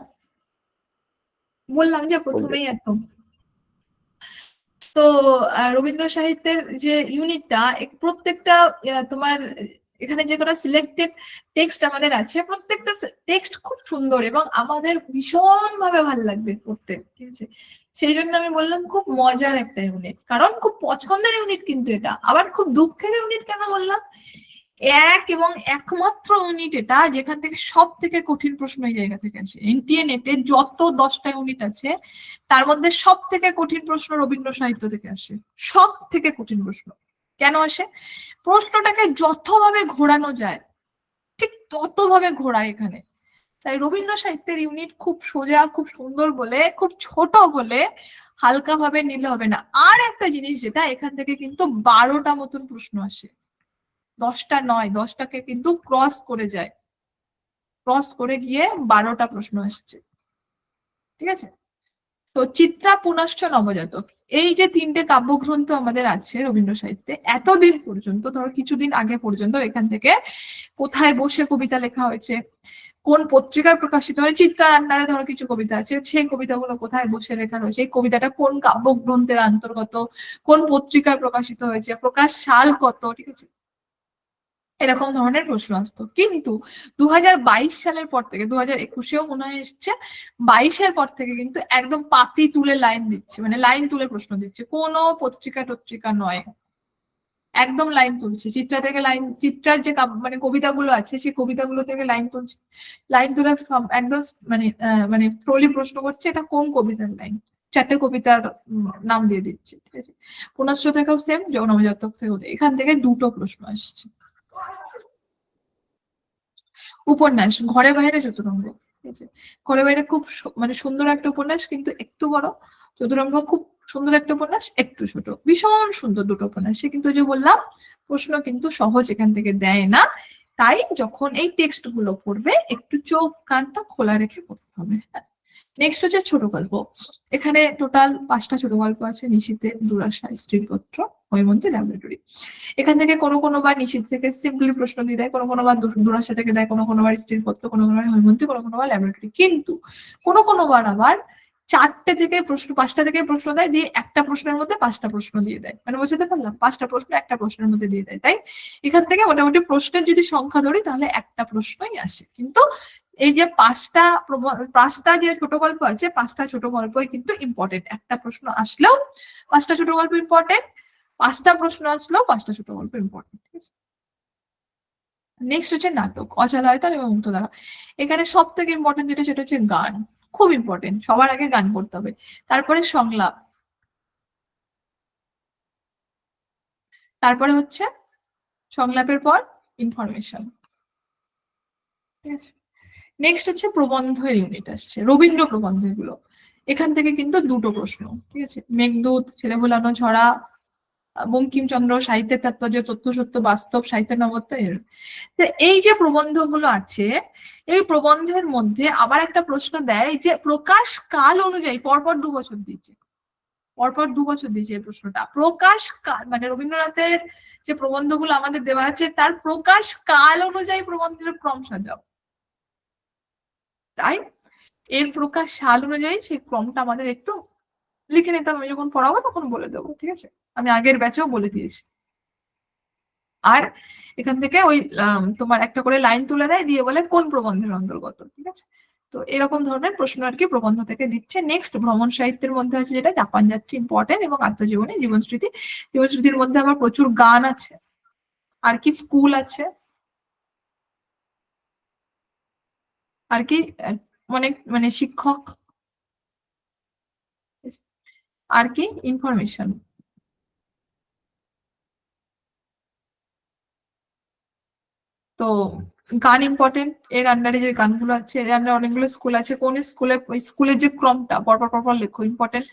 বললাম যে প্রথমেই একদম। তো রবীন্দ্র সাহিত্যের যে ইউনিটটা, প্রত্যেকটা তোমার এখানে যে কটা সিলেক্টেড টেক্সট আমাদের আছে, প্রত্যেকটা টেক্সট খুব সুন্দর এবং আমাদের ভীষণ ভাবে ভালো লাগবে পড়তে, ঠিক আছে। সেই জন্য আমি বললাম খুব মজার একটা ইউনিট, কারণ খুব পছন্দের ইউনিট কিন্তু এটা। আবার খুব দুঃখের ইউনিট কেন বললাম? এক এবং একমাত্র ইউনিট এটা যেখান থেকে সব থেকে কঠিন প্রশ্ন এই জায়গা থেকে আসে। এনটিএ নেটে যত 10টা ইউনিট আছে তার মধ্যে সব থেকে কঠিন প্রশ্ন রবীন্দ্র সাহিত্য থেকে আসে, সব থেকে কঠিন প্রশ্ন। কেন আসে? প্রশ্নটাকে যতভাবে ঘোরানো যায় ঠিক ততভাবে ঘোরায় এখানে। তাই রবীন্দ্র সাহিত্যের ইউনিট খুব সোজা, খুব সুন্দর বলে, খুব ছোট বলে হালকা ভাবে নিলে হবে না। আর একটা জিনিস যেটা, এখান থেকে কিন্তু 12টা মতন প্রশ্ন আসে, 10টা নয়, 10টাকে কিন্তু ক্রস করে যায়, ক্রস করে গিয়ে 12টা প্রশ্ন আসছে, ঠিক আছে? তো চিত্রা পুনশ্চ নবজাতক, এই যে 3টে কাব্যগ্রন্থ আমাদের আছে রবীন্দ্র সাহিত্যে, এতদিন পর্যন্ত, ধরো কিছুদিন আগে পর্যন্ত এখান থেকে কোথায় বসে কবিতা লেখা হয়েছে, কোন পত্রিকার প্রকাশিত হয়, চিত্রার আন্ডারে ধরো কিছু কবিতা আছে, সেই কবিতাগুলো কোথায় বসে লেখা হয়েছে, এই কবিতাটা কোন কাব্যগ্রন্থের অন্তর্গত, কোন পত্রিকায় প্রকাশিত হয়েছে, প্রকাশ সাল কত, ঠিক আছে, এরকম ধরনের প্রশ্ন আসতো। কিন্তু 2022 সালের পর থেকে, 2021-এও মনে হয় এসছে, 22-এর পর থেকে কিন্তু একদম পাতি তুলে লাইন দিচ্ছে, মানে লাইন তুলে প্রশ্ন দিচ্ছে, কোনো পত্রিকা টত্রিকা নয়, একদম লাইন তুলছে। চিত্রা থেকে লাইন, চিত্রার যে মানে কবিতাগুলো আছে সেই কবিতাগুলো থেকে লাইন তুলছে, লাইন তুলে একদম মানে মানে ট্রলি প্রশ্ন করছে এটা কোন কবিতার লাইন, 4টে কবিতার নাম দিয়ে দিচ্ছে, ঠিক আছে? পুনশ্চ থেকেও সেম, নবজাতক থেকেও, এখান থেকে 2টো প্রশ্ন আসছে। উপন্যাস ঘরে বাইরে চতুরঙ্গ, ঠিক আছে, ঘরে বাইরে খুব মানে সুন্দর একটা উপন্যাস, কিন্তু একটু বড়। চতুরঙ্গ খুব সুন্দর একটা উপন্যাস, একটু ছোট, ভীষণ সুন্দর দুটো উপন্যাস। সে কিন্তু যে বললাম প্রশ্ন কিন্তু সহজ এখান থেকে দেয় না, তাই যখন এই টেক্সট গুলো পড়বে একটু চোখ কানটা খোলা রেখে পড়তে হবে। নেক্সট হচ্ছে ছোট গল্প। এখানে টোটাল 5টা ছোট গল্প আছে, নিশীথে, দুরাশা, স্ত্রীর পত্র, হৈমন্তী, ল্যাবরেটরি। এখান থেকে কোনো বার নিশীথ থেকে সিম্পলি প্রশ্ন দিয়ে দেয়, কোনো বার দুরাশা থেকে দেয়, কোনো বার স্ত্রীর পত্র, কোনো বার হৈমন্তী, কোনো বার ল্যাবরেটরি। কিন্তু কোনো বার আবার 4টে থেকে প্রশ্ন, 5টা থেকে প্রশ্ন দেয়, দিয়ে একটা প্রশ্নের মধ্যে 5টা প্রশ্ন দিয়ে দেয়, মানে বুঝতে পারলাম, 5টা প্রশ্ন একটা প্রশ্নের মধ্যে দিয়ে দেয়। তাই এখান থেকে মোটামুটি প্রশ্নের যদি সংখ্যা ধরি তাহলে একটা প্রশ্নই আসে। কিন্তু এই যে 5টা যে ছোট গল্প আছে, 5টা ছোট গল্পই কিন্তু ইম্পর্টেন্ট, একটা প্রশ্ন আসলেও 5টা ছোট গল্প ইম্পর্টেন্ট, 5টা প্রশ্ন আসলেও 5টা ছোট গল্প ইম্পর্টেন্ট, ঠিক আছে? নেক্সট হচ্ছে নাটক, অচলায়তন এবং মুক্তধারা। এখানে সব থেকে ইম্পর্টেন্ট যেটা, সেটা হচ্ছে গান, খুব ইম্পর্টেন্ট, সবার আগে গান পড়তে হবে, তারপরে সংলাপ, তারপরে হচ্ছে সংলাপের পর ইনফরমেশন, ঠিক আছে? নেক্সট হচ্ছে প্রবন্ধের ইউনিট আসছে, রবীন্দ্র প্রবন্ধগুলো। এখান থেকে কিন্তু 2টো প্রশ্ন, ঠিক আছে? মেঘদূত, ছেলে ভোলানো ঝরা, বঙ্কিমচন্দ্র, সাহিত্যের তাৎপর্য, তথ্য সত্য বাস্তব, সাহিত্যের নবত্ব। এই যে প্রবন্ধগুলো আছে, এই প্রবন্ধের মধ্যে আবার একটা প্রশ্ন দেয় যে প্রকাশ কাল অনুযায়ী, পরপর 2 বছর দিচ্ছে, পরপর 2 বছর দিচ্ছে এই প্রশ্নটা, প্রকাশ কাল মানে রবীন্দ্রনাথের যে প্রবন্ধগুলো আমাদের দেওয়া আছে তার প্রকাশ কাল অনুযায়ী প্রবন্ধের ক্রম সাজাও। তাই এর প্রকাশ সাল অনুযায়ী সেই ক্রমটা আমাদের একটু লিখে নিতে হবে, আমি যখন পড়াবো তখন বলে দেবো, ঠিক আছে? আমি আগের ব্যাচেও বলে দিয়েছি। আর এখান থেকে ওই তোমার একটা করে লাইন তুলে দেয়, দিয়ে বলে কোন প্রবন্ধের অন্তর্গত, ঠিক আছে? তো এরকম ধরনের প্রশ্ন আর কি প্রবন্ধ থেকে দিচ্ছে। নেক্সট ভ্রমণ সাহিত্যের মধ্যে আছে যেটা জাপান যাত্রী ইম্পর্টেন্ট, এবং আত্মজীবনী, জীবনস্মৃতি। জীবনস্মৃতির মধ্যে আবার প্রচুর গান আছে, আর কি স্কুল আছে, আর কি অনেক মানে শিক্ষক, আর কি ইনফরমেশন। তো গান ইম্পর্টেন্ট, এর আন্ডারে যে গানগুলো আছে, এর আন্ডারে অনেকগুলো স্কুল আছে, কোন স্কুলে, ওই স্কুলের যে ক্রমটা পরপর লেখো, ইম্পর্টেন্ট।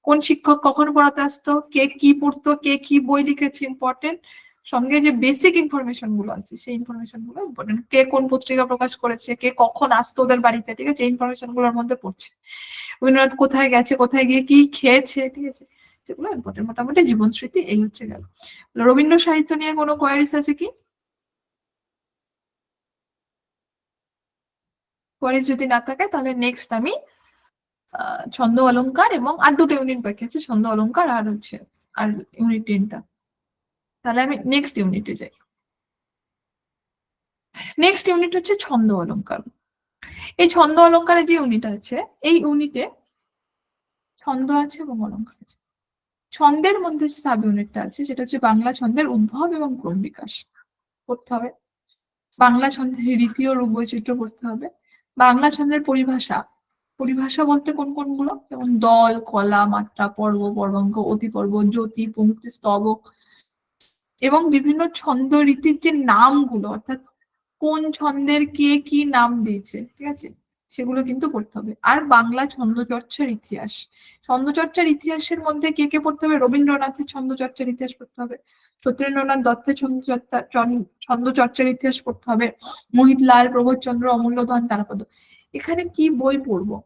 কোন শিক্ষক কখন পড়াতে আসতো, কে কি পড়তো, কে কি বই লিখেছে, ইম্পর্টেন্ট। সঙ্গে যে বেসিক ইনফরমেশন গুলো আছে সেই ইনফরমেশন গুলো ইম্পর্টেন্ট, কে কোন পত্রিকা প্রকাশ করেছে, কে কখন আসতো ওদের বাড়িতে, ঠিক আছে? এই ইনফরমেশন গুলোর মধ্যে পড়ছে। রবীন্দ্রনাথ কোথায় গেছে, কোথায় গিয়ে কি খেয়েছে, ঠিক আছে? যেগুলো ইম্পর্টেন্ট। মোটামুটি জীবন স্মৃতি এই হচ্ছে গেল। রবীন্দ্র সাহিত্য নিয়ে কোনো কোয়ারিজ আছে কি? কোয়ারিজ যদি না থাকে তাহলে নেক্সট আমি ছন্দ অলংকার, এবং আর 2টো ইউনিট বাকি আছে, ছন্দ অলংকার আর হচ্ছে আর ইউনিট 10টা। তাহলে আমি নেক্সট ইউনিটে যাই। নেক্সট ইউনিট হচ্ছে ছন্দ অলংকার। এই ছন্দ অলংকারের যে ইউনিট আছে, এই ইউনিটে ছন্দ আছে এবং অলংকার আছে। ছন্দের মধ্যে যে সাব ইউনিটটা আছে সেটা হচ্ছে বাংলা ছন্দের উদ্ভব এবং ক্রম বিকাশ। পড়তে হবে, বাংলা ছন্দের রীতি ও রূপ বৈচিত্র্য পড়তে হবে, বাংলা ছন্দের পরিভাষা, পরিভাষা বলতে কোন কোনগুলো, যেমন দল, কলা, মাত্রা, পর্ব, পর্বাঙ্ক, অতিপর্ব, জ্যোতি, পংক্তি, স্তবক, এবং বিভিন্ন ছন্দ রীতির যে নামগুলো, অর্থাৎ কোন ছন্দের কে কি নাম দিয়েছে, ঠিক আছে, সেগুলো কিন্তু পড়তে হবে। আর বাংলা ছন্দচর্চার ইতিহাস, ছন্দচর্চার ইতিহাসের মধ্যে কে কে পড়তে হবে, রবীন্দ্রনাথের ছন্দচর্চার ইতিহাস পড়তে হবে, সত্যেন্দ্রনাথ দত্তের ছন্দচর্চার ইতিহাস পড়তে হবে, মোহিতলাল, প্রবোধচন্দ্র, অমূল্যধন, তারাপদ। এখানে কি বই পড়বো?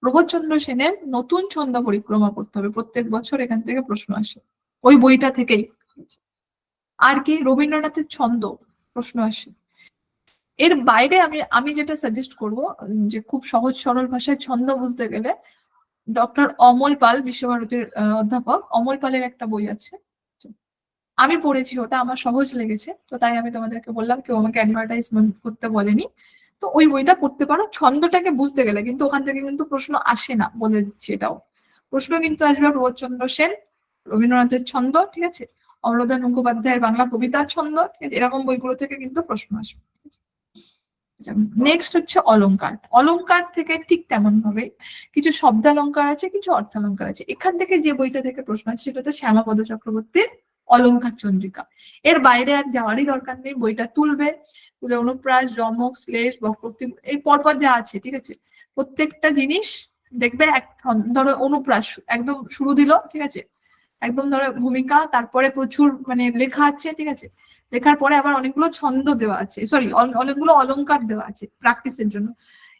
প্রবোধচন্দ্র সেনের নতুন ছন্দ পরিক্রমা পড়তে হবে, প্রত্যেক বছর এখান থেকে প্রশ্ন আসে, ওই বইটা থেকেই। আর কি, রবীন্দ্রনাথের ছন্দ প্রশ্ন আসে। এর বাইরে আমি আমি যেটা সাজেস্ট করব, যে খুব সহজ সরল ভাষায় ছন্দ বুঝতে গেলে ডক্টর অমল পাল, বিশ্বভারতীর অধ্যাপক অমল পালের একটা বই আছে, আমি পড়েছি, ওটা আমার সহজ লেগেছে, তো তাই আমি তোমাদেরকে বললাম, কেউ আমাকে অ্যাডভার্টাইজমেন্ট করতে বলেনি। তো ওই বইটা পড়তে পারো ছন্দটাকে বুঝতে গেলে, কিন্তু ওখান থেকে কিন্তু প্রশ্ন আসে না, বলে দিচ্ছি এটাও। প্রশ্ন কিন্তু আসবে প্রবোধচন্দ্র সেন, রবীন্দ্রনাথের ছন্দ, ঠিক আছে, অমরনাথ মুখোপাধ্যায়ের বাংলা কবিতার ছন্দ, ঠিক আছে, এরকম বইগুলো থেকে কিন্তু প্রশ্ন আসবে। নেক্সট হচ্ছে অলংকার। অলংকার থেকে ঠিক তেমন ভাবে কিছু শব্দালংকার আছে, কিছু অর্থালংকার আছে। এখান থেকে যে বইটা থেকে প্রশ্ন আছে সেটা হচ্ছে শ্যামাপদ চক্রবর্তীর অলংকার চন্দ্রিকা। এর বাইরে আর যাওয়ারই দরকার নেই, বইটা তুলবে, তুলে অনুপ্রাস, যমক, শ্লেষ, বক্রোক্তি, এই পরপর যা আছে, ঠিক আছে, প্রত্যেকটা জিনিস দেখবে। ধরো অনুপ্রাস একদম শুরু দিল, ঠিক আছে, একদম ধরো ভূমিকা, তারপরে প্রচুর মানে লেখা আছে, ঠিক আছে, লেখার পরে আবার অনেকগুলো ছন্দ দেওয়া আছে, সরি অনেকগুলো অলংকার দেওয়া আছে প্র্যাকটিসের জন্য।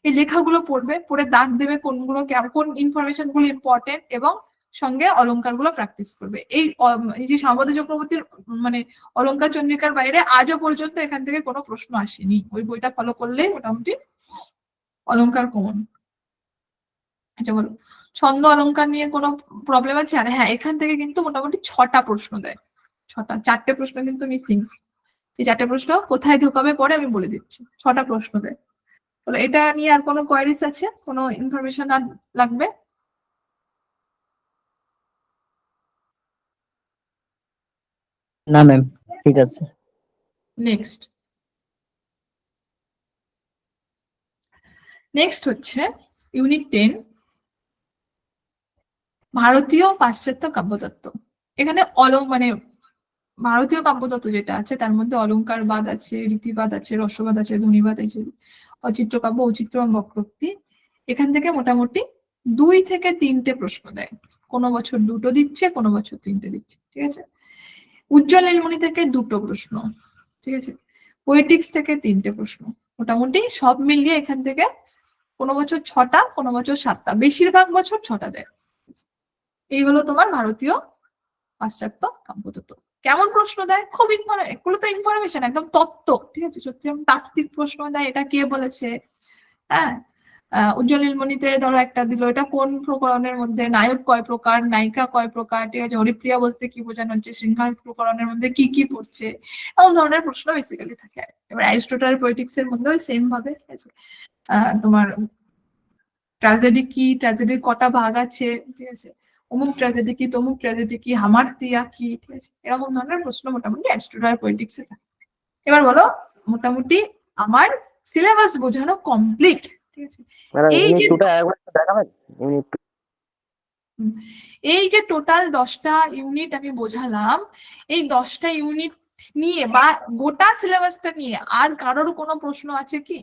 এই লেখাগুলো পড়বে, পড়ে দাগ দেবে কোনগুলো কোন ইনফরমেশন গুলো ইম্পর্টেন্ট, এবং সঙ্গে অলংকার গুলো প্র্যাকটিস করবে। এই যে শ্যামাপদ চক্রবর্তীর মানে অলংকার চন্দ্রিকার বাইরে আজও পর্যন্ত এখান থেকে কোনো প্রশ্ন আসেনি, ওই বইটা ফলো করলেই মোটামুটি অলংকার কমন। আচ্ছা বলো, ছন্দ অলংকার নিয়ে কোনো প্রবলেম আছে? আর হ্যাঁ, এখান থেকে কিন্তু মোটামুটি 6টা প্রশ্ন দেয়, 4টে প্রশ্ন কিন্তু মিসিং। এই 4টে প্রশ্ন কোথায় ঢোকাবে পরে আমি বলে দিচ্ছি, 6টা প্রশ্ন দেয়। তাহলে এটা নিয়ে আর কোনো কোয়ারিজ আছে, কোনো ইনফরমেশন আর লাগবে?
না ম্যাম, ঠিক আছে।
নেক্সট হচ্ছে ইউনিট 10, ভারতীয় পাশ্চাত্য কাব্যতত্ত্ব। এখানে মানে ভারতীয় কাব্যতত্ত্ব যেটা আছে তার মধ্যে অলংকারবাদ আছে, রীতিবাদ আছে, রসবাদ আছে, ধ্বনিবাদ আছে, অচিত্র কাব্য, ঔচিত্র এবং বক্রোক্তি। এখান থেকে মোটামুটি 2 থেকে 3টে প্রশ্ন দেয়, কোনো বছর 2টো দিচ্ছে, কোনো বছর 3টে দিচ্ছে, ঠিক আছে। উজ্জ্বল নীলমণি থেকে 2টো প্রশ্ন, ঠিক আছে, পোয়েটিক্স থেকে 3টে প্রশ্ন, মোটামুটি সব মিলিয়ে এখান থেকে কোনো বছর 6টা, কোনো বছর 7টা, বেশিরভাগ বছর 6টা দেয়। এই হলো তোমার ভারতীয় পাশ্চাত্য কাব্যতত্ত্ব। কেমন প্রশ্ন দেয়? খুব এগুলো তো ইনফরমেশন, একদম তত্ত্ব, ঠিক আছে, সত্যি তাত্ত্বিক প্রশ্ন দেয়, এটা কে বলেছে, হ্যাঁ। উজ্জ্বল নীলমণিতে ধরো একটা দিল, এটা কোন প্রকরণের মধ্যে, নায়ক কয় প্রকার, নায়িকা কয় প্রকার, ঠিক আছে, হরিপ্রিয়া বলতে কি বোঝানো হচ্ছে, শৃঙ্খল প্রকরণের মধ্যে কি কি পড়ছে, এমন ধরনের প্রশ্ন বেসিক্যালি থাকে। এবার অ্যারিস্টটল পোয়েটিক্স এর মধ্যেও সেম ভাবে, ঠিক আছে, তোমার ট্র্যাজেডি কি, ট্র্যাজেডির কটা ভাগ আছে, ঠিক আছে, অমুক ট্র্যাজেডি কি, তমুক ট্র্যাজেডি কি, হামার্তিয়া কি, ঠিক আছে, এরকম ধরনের প্রশ্ন মোটামুটি অ্যারিস্টটল পোয়েটিক্স এ থাকে। এবার বলো, মোটামুটি আমার সিলেবাস বোঝানো কমপ্লিট, ঠিক আছে। এই যে টোটাল 10টা ইউনিট আমি বোঝালাম, এই 10টা ইউনিট নিয়ে বা গোটা সিলেবাসটা নিয়ে আর কারোর কোনো প্রশ্ন আছে কি?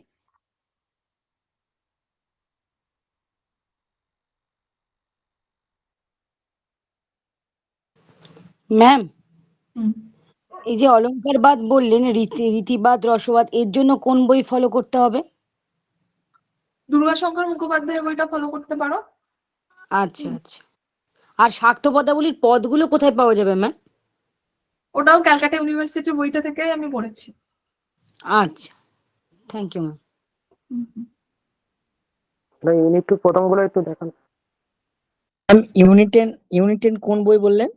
ম্যাম,
হুম,
এই যে অলংকারবাদ বললেন, রীতিবাদ, রসবাদ, এর জন্য কোন বই ফলো করতে হবে?
দুর্গাশঙ্কর মুখোপাধ্যায়ের বইটা ফলো করতে পারো।
আচ্ছা আচ্ছা। আর শাক্ত পদাবলীর পদগুলো কোথায় পাওয়া যাবে ম্যাম?
ওটাও ক্যালকাটা ইউনিভার্সিটির বইটা থেকে আমি পড়েছি।
আচ্ছা, থ্যাংক ইউ ম্যাম।
ইউনিট 2 প্রথমগুলো একটু দেখান।
ইউনিট 10 কোন বই বললেন?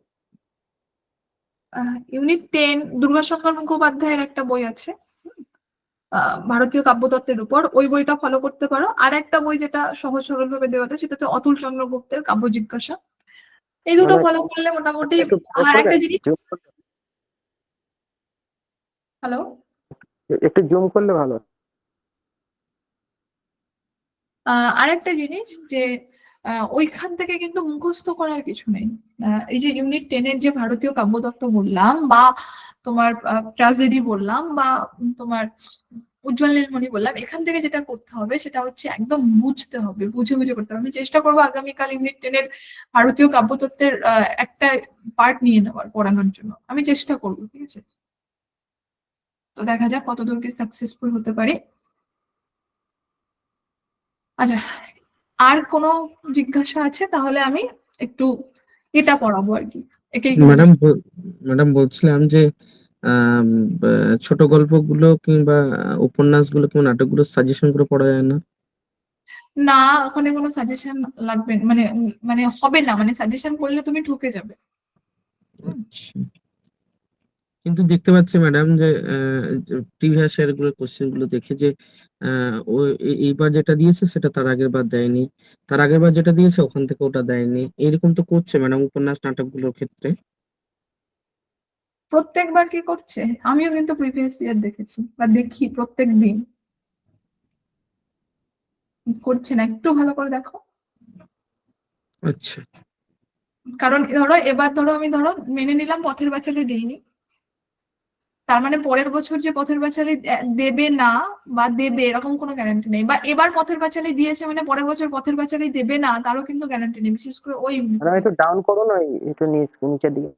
ইউনিট 10 দুর্গাশঙ্কর মুখোপাধ্যায়ের একটা বই আছে, ভারতীয় কাব্যতত্ত্বের উপর, ওই বইটা ফলো করতে পারো। আর একটা বই যেটা সহজ সরল ভাবে দেওয়া হয় সেটা হচ্ছে অতুল চন্দ্র গুপ্তের কাব্য জিজ্ঞাসা। এই দুটো ফলো করলে মোটামুটি। আর একটা জিনিস, হ্যালো,
একটু জুম করলে ভালো হয়।
আরেকটা জিনিস যে ওইখান থেকে কিন্তু মুখস্থ করার কিছু নেই। এই যে ইউনিট 10 এর যে ভারতীয় কাব্যতত্ত্ব বললাম, বা তোমার ট্র্যাজেডি বললাম, বা তোমার উজ্জ্বল নীলমণি বললাম, এখান থেকে যেটা করতে হবে সেটা হচ্ছে একদম বুঝতে হবে, বুঝে বুঝে করতে হবে। আমি চেষ্টা করবো আগামীকাল ইউনিট 10 এর ভারতীয় কাব্যতত্ত্বের একটা পার্ট নিয়ে নেওয়ার, পড়ানোর জন্য আমি চেষ্টা করবো, ঠিক আছে? তো দেখা যাক কতদূর কি সাকসেসফুল হতে পারি। আচ্ছা, আর কোনো জিজ্ঞাসা আছে? তাহলে আমি একটু এটা পড়াবো আর কি, একেই করে।
ম্যাডাম বলছিলাম যে ছোট গল্পগুলো কিংবা উপন্যাসগুলো কিংবা নাটকগুলো সাজেশন করে পড়া যায় না?
না, ওখানে কোনো সাজেশন লাগবে না, মানে মানে হবে না, মানে সাজেশন করলে তুমি ঠকে যাবে।
আচ্ছা। কিন্তু দেখতে পাচ্ছি ম্যাডাম যে প্রিভিয়াস ইয়ার গুলোর কোশ্চেন গুলো দেখে যে ও এইবার যেটা দিয়েছে সেটা তার আগের বার দেয়নি, তার আগের বার যেটা দিয়েছে ওখান থেকে ওটা দেয়নি, এরকম তো করছে ম্যাডাম উপন্যাস নাটকগুলোর ক্ষেত্রে।
প্রত্যেকবার কি করছে? আমিও কিন্তু প্রিভিয়াস ইয়ার দেখেছি বা দেখি প্রত্যেক দিন। করছে না, একটু ভালো করে দেখো।
আচ্ছা।
কারণ ধরো এবার আমি মেনে নিলাম পথের পাঁচালী দিইনি, তার মানে পরের বছর যে পথের পাঁচালী দেবে না বা দেবে এরকম কোনো গ্যারান্টি নেই, বা এবার পথের পাঁচালী দিয়েছে মানে পরের বছর পথের পাঁচালী দেবে না তারও কিন্তু গ্যারান্টি নেই, বিশেষ করে ওই
ম্যাডাম একটু ডাউন করুন, ওই একটু নিচের দিকে।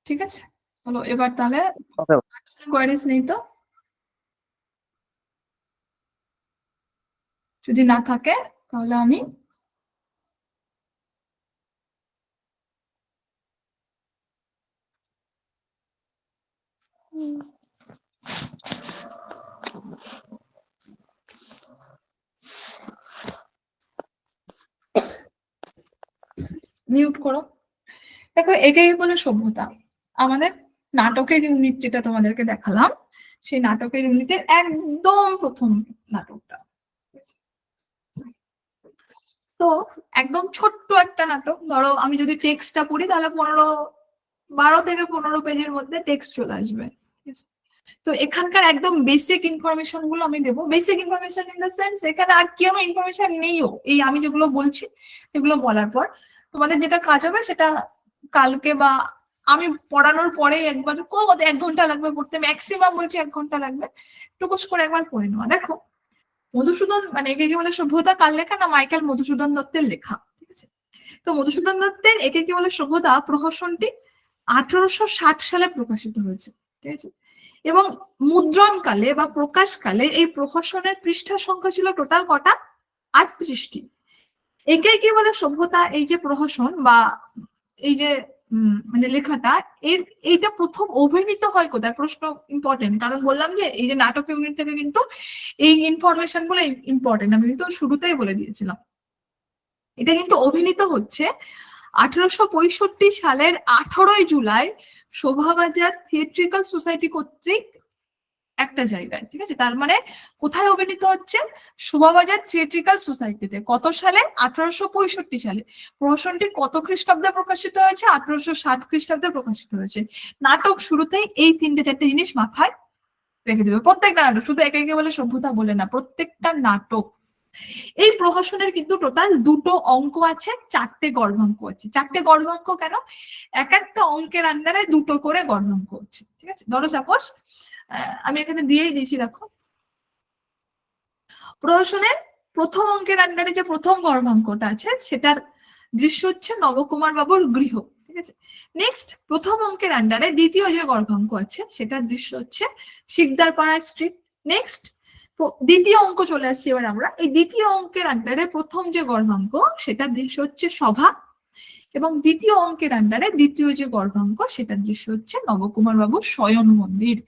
ঠিক আছে। হলো, এবার তাহলে
ওকে।
কোয়ারিজ নেই তো? যদি না থাকে তাহলে আমি মিউট করো। দেখো, এটাই বলে সভ্যতা। আমাদের নাটকের ইউনিট যেটা তোমাদেরকে দেখালাম, সেই নাটকের ইউনিটের একদম প্রথম নাটকটা। তো একদম ছোট্ট একটা নাটক, ধরো আমি যদি টেক্সটটা পড়ি তাহলে 12 থেকে 15 পেজের মধ্যে টেক্সট চলে আসবে। তো এখানকার একদম বেসিক ইনফরমেশন গুলো আমি দেবো। Basic information in the sense এখানে আর কোনো ইনফরমেশন নেইও, এই আমি যেগুলো বলছি এগুলো বলার পর তোমাদের যেটা কাজ হবে সেটা কালকে বা আমি পড়ানোর পরে একবার 1 ঘন্টা লাগবে পড়তে, ম্যাক্সিমাম বলছি 1 ঘন্টা লাগবে, টুকুস করে একবার পড়ে নেওয়া। দেখো, মধুসূদন মানে একে কি বলে সভ্যতা কার লেখা? না, মাইকেল মধুসূদন দত্তের লেখা, ঠিক আছে? তো মধুসূদন দত্তের একে কি বলে সভ্যতা প্রহসনটি 1860 সালে প্রকাশিত হয়েছে, ঠিক আছে? এবং মুদ্রণকালে বা প্রকাশকালে এই প্রহসনের পৃষ্ঠা সংখ্যা ছিল টোটাল কটা? 38টি। একে কি বলে সভ্যতা, এই যে প্রহসন বা এই যে মানে লেখাটা, এইটা প্রথম অভিনীত হয় কোথায়? প্রশ্ন ইম্পর্টেন্ট, কারণ বললাম যে এই যে নাটক ইউনিট থেকে কিন্তু এই ইনফরমেশন গুলো ইম্পর্টেন্ট, আমি কিন্তু শুরুতেই বলে দিয়েছিলাম। এটা কিন্তু অভিনীত হচ্ছে 1865 সালের 18ই জুলাই শোভাবাজার থিয়েট্রিক্যাল সোসাইটি কর্তৃক একটা জায়গায়, ঠিক আছে? তার মানে কোথায় অভিনীত হচ্ছে? শোভাবাজার থিয়েট্রিক্যাল সোসাইটিতে। কত সালে? 1865 সালে। প্রহসনটি কত খ্রিস্টাব্দে প্রকাশিত হয়েছে? 1860 খ্রিস্টাব্দে প্রকাশিত হয়েছে। নাটক শুরুতেই এই 3-4টে জিনিস মাথায় রেখে দেবে, প্রত্যেকটা নাটক, শুধু একে বলে সভ্যতা বলে না, প্রত্যেকটা নাটক। এই প্রহসনের কিন্তু টোটাল 2টো অঙ্ক আছে, 4টে গর্ভাঙ্ক আছে। 4টে গর্ভাঙ্ক কেন? এক একটা অঙ্কের আন্ডারে 2টো করে গর্ভাঙ্ক হচ্ছে, ঠিক আছে? ধরো সাপোজ আমি এখানে দিয়েই দিয়েছি, দেখো, প্রহসনের প্রথম অঙ্কের আন্ডারে যে প্রথম গর্ভাঙ্কটা আছে সেটার দৃশ্য হচ্ছে নবকুমার বাবুর গৃহ, ঠিক আছে? নেক্সট, প্রথম অঙ্কের আন্ডারে দ্বিতীয় যে গর্ভাঙ্ক আছে সেটার দৃশ্য হচ্ছে শিকদারপাড়া স্ট্রিট। নেক্সট, দ্বিতীয় অঙ্ক চলে আসছে এবার আমরা, এই দ্বিতীয় অঙ্কের আন্ডারে প্রথম যে গর্ভাঙ্ক সেটার দৃশ্য হচ্ছে সভা, এবং দ্বিতীয় অঙ্কের আন্ডারে দ্বিতীয় যে গর্ভাঙ্ক সেটার দৃশ্য হচ্ছে নবকুমার বাবুর শয়ন মন্দির।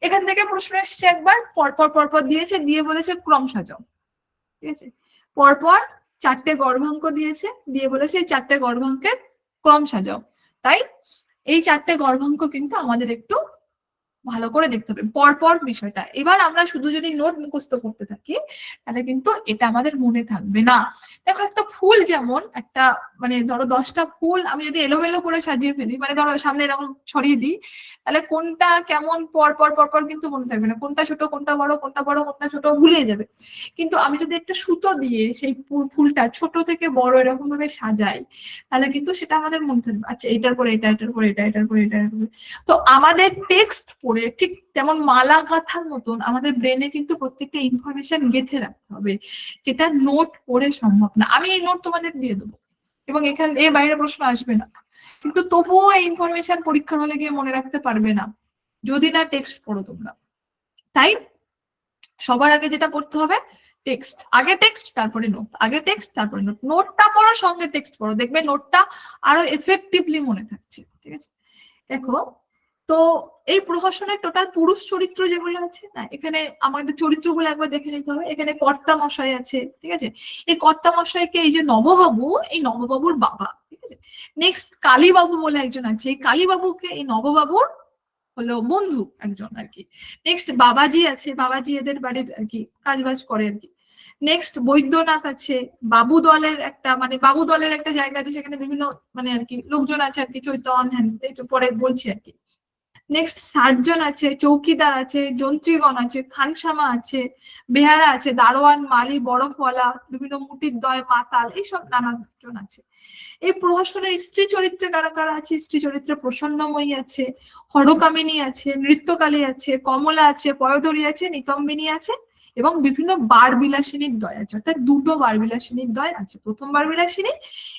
এখান থেকে প্রশ্ন এসছে একবার, পরপর দিয়েছে, দিয়ে বলেছে ক্রম সাজাও, ঠিক আছে? পরপর 4টে গর্ভাঙ্ক দিয়েছে, দিয়ে বলেছে এই 4টে গর্ভাঙ্কের ক্রম সাজাও। তাই এই 4টে গর্ভাঙ্ক কিন্তু আমাদের একটু ভালো করে দেখতে হবে পরপর বিষয়টা। এবার আমরা শুধু যদি নোট মুখস্থ করতে থাকি তাহলে কিন্তু এটা আমাদের মনে থাকবে না। দেখো একটা ফুল যেমন একটা মানে ধরো 10টা ফুল আমি যদি এলোমেলো করে সাজিয়ে ফেলি, মানে ধরো সামনে এরকম ছড়িয়ে দিই, তাহলে কোনটা কেমন পর পর কিন্তু মনে থাকবে না, কোনটা ছোট কোনটা বড় কোনটা ছোট ভুলে যাবে। কিন্তু আমি যদি একটা সুতো দিয়ে সেই ফুলটা ছোট থেকে বড় এরকম ভাবে সাজাই তাহলে কিন্তু সেটা আমাদের মনে থাকবে, আচ্ছা এটার পরে এটা, এটার পরে এটা, এটার পরে এটা। তো আমাদের টেক্সট পড়ে ঠিক তেমন মালা গাঁথার মতন আমাদের ব্রেনে কিন্তু প্রত্যেকটা ইনফরমেশন গেঁথে রাখতে হবে, যেটা নোট পড়ে সম্ভব না। আমি এই নোট তোমাদের দিয়ে দেবো এবং এখানে এর বাইরে প্রশ্ন আসবে না, কিন্তু তবুও এই ইনফরমেশন পরীক্ষার হলে গিয়ে মনে রাখতে পারবে না যদি না টেক্সট পড়ো তোমরা। তাই সবার আগে যেটা পড়তে হবে টেক্সট, আগে টেক্সট তারপরে নোট, আগে টেক্সট তারপরে নোট। নোটটা পড়ো সঙ্গে টেক্সট পড়ো, দেখবে নোটটা আরো এফেক্টিভলি মনে থাকছে। ঠিক আছে, দেখো তো এই প্রহসনের টোটাল পুরুষ চরিত্র যেগুলো আছে না, এখানে আমাদের চরিত্রগুলো একবার দেখে নিতে হবে। এখানে কর্তা মশাই আছে, ঠিক আছে, এই কর্তা মশাইকে এই যে নববাবু, এই নববাবুর বাবা। ঠিক আছে, নেক্সট কালীবাবু বলে একজন আছে, এই কালীবাবুকে এই নববাবুর হলো বন্ধু একজন আর কি। নেক্সট বাবাজি আছে, বাবাজি এদের বাড়ির আর কি কাজ বাজ করে আর কি। নেক্সট বৈদ্যনাথ আছে, বাবু দলের একটা মানে বাবু দলের একটা জায়গা আছে, সেখানে বিভিন্ন মানে আর কি লোকজন আছে আর কি, চৈতন হ্যান পরে বলছি আর কি। নেক্সট সার্জন আছে, চৌকিদার আছে, যন্ত্রীগণ আছে, খানসামা আছে, বেহারা আছে, দারোয়ান, মালি, বড়ফওয়ালা, বিভিন্ন মুটির দয়, মাতাল, এইসব নানাজন আছে। এই প্রহসনের স্ত্রী চরিত্রে কারা কারা আছে? স্ত্রী চরিত্রে প্রসন্নময়ী আছে, হরকামিনী আছে, নৃত্যকালী আছে, কমলা আছে, পয়ধরী আছে, নিতম্বিনী আছে এবং বিভিন্ন বারবিলাসিনীর দয় আছে, অর্থাৎ দুটো বারবিলাসিনীর দয় আছে, প্রথম বারবিলাসিনী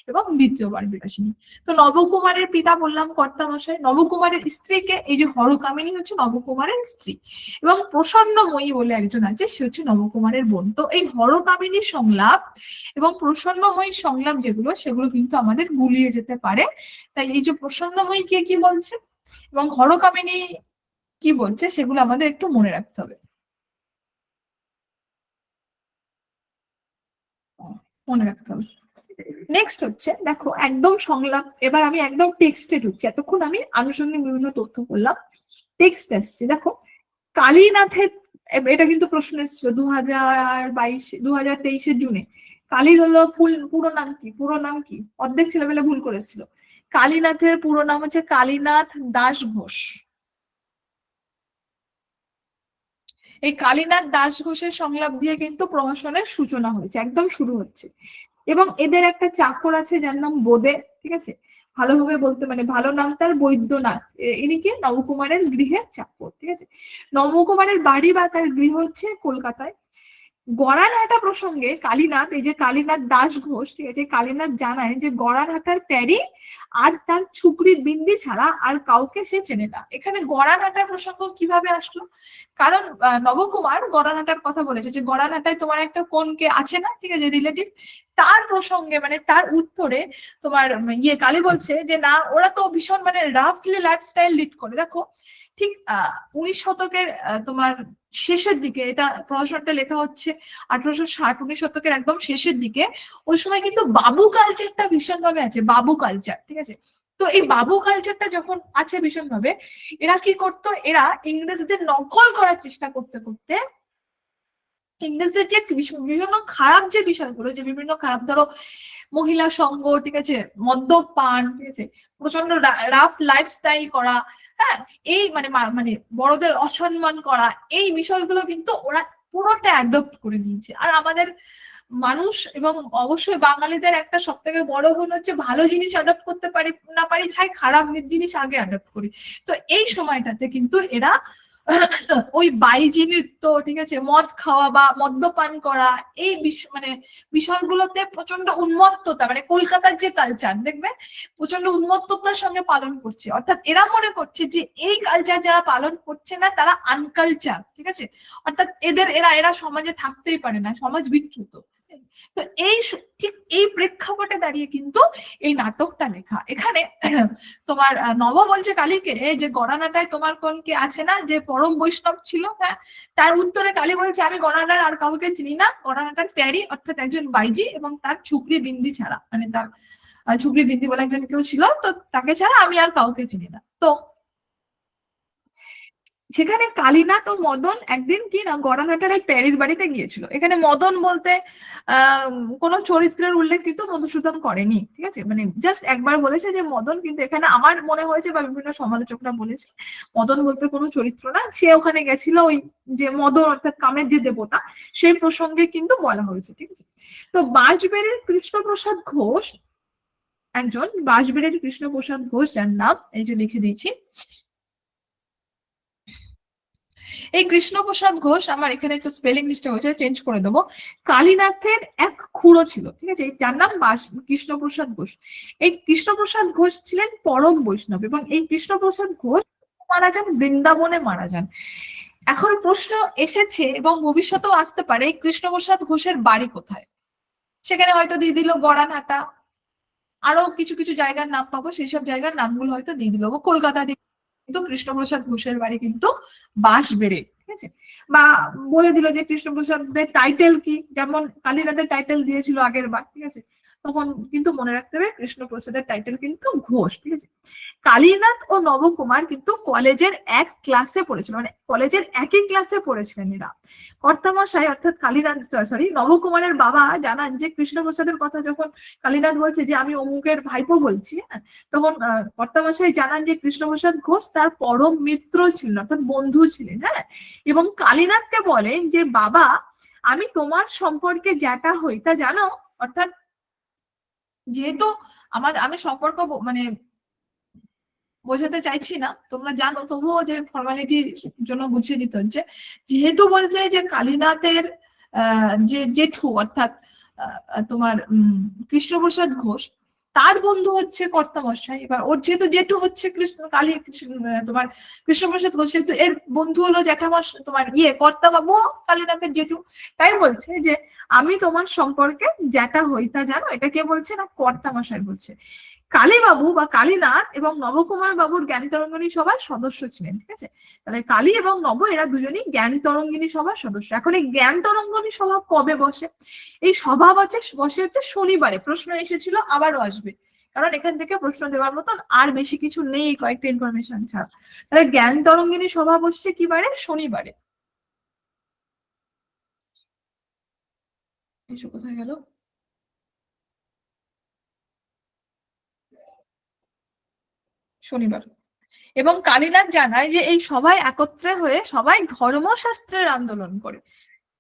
এবং দ্বিতীয় বারবিলাসিনী। তো নবকুমারের পিতা বললাম কর্তামশাই, নবকুমারের স্ত্রীকে এই যে হরকামিনী হচ্ছে নবকুমারের স্ত্রী এবং প্রসন্নময়ী বলে একজন আছে, সে হচ্ছে নবকুমারের বোন। তো এই হরকামিনীর সংলাপ এবং প্রসন্নময়ীর সংলাপ যেগুলো, সেগুলো কিন্তু আমাদের গুলিয়ে যেতে পারে। তাই এই যে প্রসন্নময়ী কে কি বলছে এবং হরকামিনী কি বলছে সেগুলো আমাদের একটু মনে রাখতে হবে, মনে রাখতে হবে। নেক্সট হচ্ছে দেখো একদম সংলাপ, এবার আমি একদম টেক্সটে ঢুকছি। এতক্ষণ আমি আনুষঙ্গিক বিভিন্ন তথ্য বললাম, টেক্সট আসছে। দেখো কালীনাথের, এটা কিন্তু প্রশ্ন এসেছিল 2023 জুনে। কালীর হলো পুরো নাম কি? পুরো নাম কি? অর্ধেক ছেলেমেলে ভুল করেছিল। কালীনাথের পুরো নাম হচ্ছে কালীনাথ দাস ঘোষ। এই কালীনাথ দাস ঘোষের সংলাপ দিয়ে কিন্তু প্রহসনের সূচনা হয়েছে, একদম শুরু হচ্ছে। এবং এদের একটা চাকর আছে যার নাম বোদে। ঠিক আছে, ভালোভাবে বলতে মানে ভালো নাম তার বৈদ্যনাথ, ইনি কি নবকুমারের গৃহের চাকর। ঠিক আছে, নবকুমারের বাড়ি বা তার গৃহ হচ্ছে কলকাতায়। গড়ানহাটা প্রসঙ্গে কালীনাথ, এই যে কালীনাথ দাস ঘোষ, ঠিক আছে, কালীনাথ জানায় যে গড়ানহাটার প্যারি আর তার ছুকরি বিন্দি ছাড়া আর কাউকে সে চেনে না। এখানে গড়ানহাটার প্রসঙ্গ কিভাবে আসলো? কারণ নবকুমার গড়ানহাটার কথা বলেছে যে গড়ানহাটায় তোমার একটা কোনকে আছে না, ঠিক আছে, রিলেটিভ, তার প্রসঙ্গে মানে তার উত্তরে তোমার কালী বলছে যে না, ওরা তো ভীষণ মানে রাফলি লাইফস্টাইল লিড করে। দেখো ঠিক 19 শতকের তোমার শেষের দিকে, এটা প্রহসনটা লেখা হচ্ছে 1860, 19 শতকের একদম শেষের দিকে। ওই সময় কিন্তু বাবু কালচারটা ভীষণ ভাবে আছে, বাবু কালচার। ঠিক আছে, তো এই বাবু কালচারটা যখন আছে ভীষণ ভাবে, এরা কি করতো, এরা ইংরেজদের নকল করার চেষ্টা করতে করতে ইংরেজদের যে বিভিন্ন খারাপ যে বিষয়গুলো, যে বিভিন্ন খারাপ ধরো মহিলা সঙ্গ, ঠিক আছে, মদ্যপান, ঠিক আছে, প্রচন্ড রাফ লাইফস্টাইল করা, হ্যাঁ, এই মানে মানে বড়দের অসম্মান করা, এই বিষয়গুলো কিন্তু ওরা পুরোটা অ্যাডপ্ট করে নিয়েছে। আর আমাদের মানুষ এবং অবশ্যই বাঙালিদের একটা সব থেকে বড় গুণ হচ্ছে ভালো জিনিস অ্যাডপ্ট করতে পারি না পারি ছাই, খারাপ জিনিস আগে অ্যাডপ্ট করি। তো এই সময়টাতে কিন্তু এরা ওই বাইজি নৃত্য, ঠিক আছে, মদ খাওয়া বা মদ্যপান করা, এই মানে বিষয়গুলোতে প্রচন্ড উন্মত্ততা, মানে কলকাতার যে কালচার দেখবে প্রচন্ড উন্মত্ততার সঙ্গে পালন করছে। অর্থাৎ এরা মনে করছে যে এই কালচার যারা পালন করছে না তারা আনকালচার। ঠিক আছে, অর্থাৎ এরা সমাজে থাকতেই পারে না, সমাজ বিচ্যুত। তো এই ঠিক এই প্রেক্ষাপটে দাঁড়িয়ে কিন্তু এই নাটকটা লেখা। এখানে তোমার নব বলছে কালীকে যে গড়ানাটায় তোমার কোন কে আছে না, যে পরম বৈষ্ণব ছিল, হ্যাঁ, তার উত্তরে কালী বলছে আমি গড়ানার আর কাউকে চিনি না, গড়ানাটার প্যারি অর্থাৎ একজন বাইজি এবং তার ছুকরি বিন্দি ছাড়া, মানে তার ঝুবড়ি বিন্দি বলে একজন কেউ ছিল, তো তাকে ছাড়া আমি আর কাউকে চিনি না। তো সেখানে কালীনাথ ও মদন একদিন কি না গড়ানহাটার এক প্যারির বাড়িতে গিয়েছিল। এখানে মদন বলতে কোনো চরিত্রের উল্লেখ কিন্তু মধুসূদন করেনি, ঠিক আছে, মানে জাস্ট একবার বলেছে যে মদন, কিন্তু এখানে আমার মনে হয়েছে বা বিভিন্ন সমালোচকরা বলেছে মদন বলতে কোনো চরিত্র না, সে ওখানে গেছিল ওই যে মদন অর্থাৎ কামের যে দেবতা সেই প্রসঙ্গে কিন্তু বলা হয়েছে, ঠিক আছে। তো বাঁশবেড়ের কৃষ্ণপ্রসাদ ঘোষ একজন, বাঁশবেড়ের কৃষ্ণপ্রসাদ ঘোষ যার নাম এই যে লিখে দিয়েছি, এই কৃষ্ণপ্রসাদ ঘোষ, আমার এখানে একটু স্পেলিং মিস্টেক হয়েছে, চেঞ্জ করে দেবো, কালীনাথের এক খুড়ো ছিল, ঠিক আছে, যার নাম কৃষ্ণপ্রসাদ ঘোষ। এই কৃষ্ণপ্রসাদ ঘোষ ছিলেন পরম বৈষ্ণব এবং এই কৃষ্ণপ্রসাদ ঘোষ মারা যান বৃন্দাবনে মারা যান। এখন প্রশ্ন এসেছে এবং ভবিষ্যতেও আসতে পারে এই কৃষ্ণপ্রসাদ ঘোষের বাড়ি কোথায়। সেখানে হয়তো দিয়ে দিল গড়ানহাটা, আরো কিছু কিছু জায়গার নাম পাবো, সেই সব জায়গার নামগুলো হয়তো দিয়ে দিল কলকাতা দিয়ে, কিন্তু কৃষ্ণপ্রসাদ ঘোষের বাড়ি কিন্তু বাঁশবেড়ে, ঠিক আছে। বা বলে দিল যে কৃষ্ণপ্রসাদের টাইটেল কি, যেমন কালীনাথের টাইটেল দিয়েছিল আগের বার, ঠিক আছে, তখন কিন্তু মনে রাখতে হবে কৃষ্ণপ্রসাদের টাইটেল কিন্তু ঘোষ, ঠিক আছে। কালীনাথ ও নবকুমার কিন্তু কলেজের এক ক্লাসে পড়েছিল, মানে কলেজের একই ক্লাসে পড়েছিলেন এরা। কর্তামশাই অর্থাৎ কালীনাথ, সরি নবকুমারের বাবা জানান যে কৃষ্ণপ্রসাদের কথা যখন কালীনাথ বলছে যে আমি অমুকের ভাইপো বলছি, তখন কর্তামশাই জানান যে কৃষ্ণপ্রসাদ ঘোষ তার পরম মিত্র ছিলেন অর্থাৎ বন্ধু ছিলেন, হ্যাঁ। এবং কালীনাথকে বলেন যে বাবা আমি তোমার সম্পর্কে যেটা হই তা জানো, অর্থাৎ যেহেতু আমি সম্পর্ক মানে বোঝাতে চাইছি না, তোমরা জানো, তবুও যে ফর্মালিটির জন্য বুঝিয়ে দিতে হচ্ছে, যেহেতু বলছে যে কালীনাথের যে জেঠু অর্থাৎ তোমার কৃষ্ণপ্রসাদ ঘোষ তার বন্ধু হচ্ছে কর্তামশাই, এবার ওর যেহেতু জেঠু হচ্ছে তোমার কৃষ্ণপ্রসাদ ঘোষ, সেহেতু এর বন্ধু হলো জ্যাঠামশ তোমার কর্তাবাবু কালীনাথের জেঠু, তাই বলছে যে আমি তোমার সম্পর্কে যেটা হই তা জানো, এটা কে বলছে না কর্তামশাই বলছে। কালীবাবু বা কালীনাথ এবং নবকুমার বাবুর জ্ঞান তরঙ্গিনী সভার সদস্য ছিলেন, ঠিক আছে। তাহলে কালী এবং নব এরা দুজনই জ্ঞান তরঙ্গিনী সভার সদস্য। এখন এই জ্ঞান তরঙ্গিনী সভা কবে বসে? এই সভা বসে হচ্ছে শনিবারে। প্রশ্ন এসেছিল, আবারও আসবে, কারণ এখান থেকে প্রশ্ন দেওয়ার মতন আর বেশি কিছু নেই কয়েকটা ইনফরমেশন ছাড়া। তাহলে জ্ঞান তরঙ্গিনী সভা বসছে কি বারে? শনিবারে। এসব কোথায় গেল? শনিবার। এবং কালীনাথ জানায় যে এই সভায় একত্রে হয়ে সবাই ধর্মশাস্ত্রের আন্দোলন করে,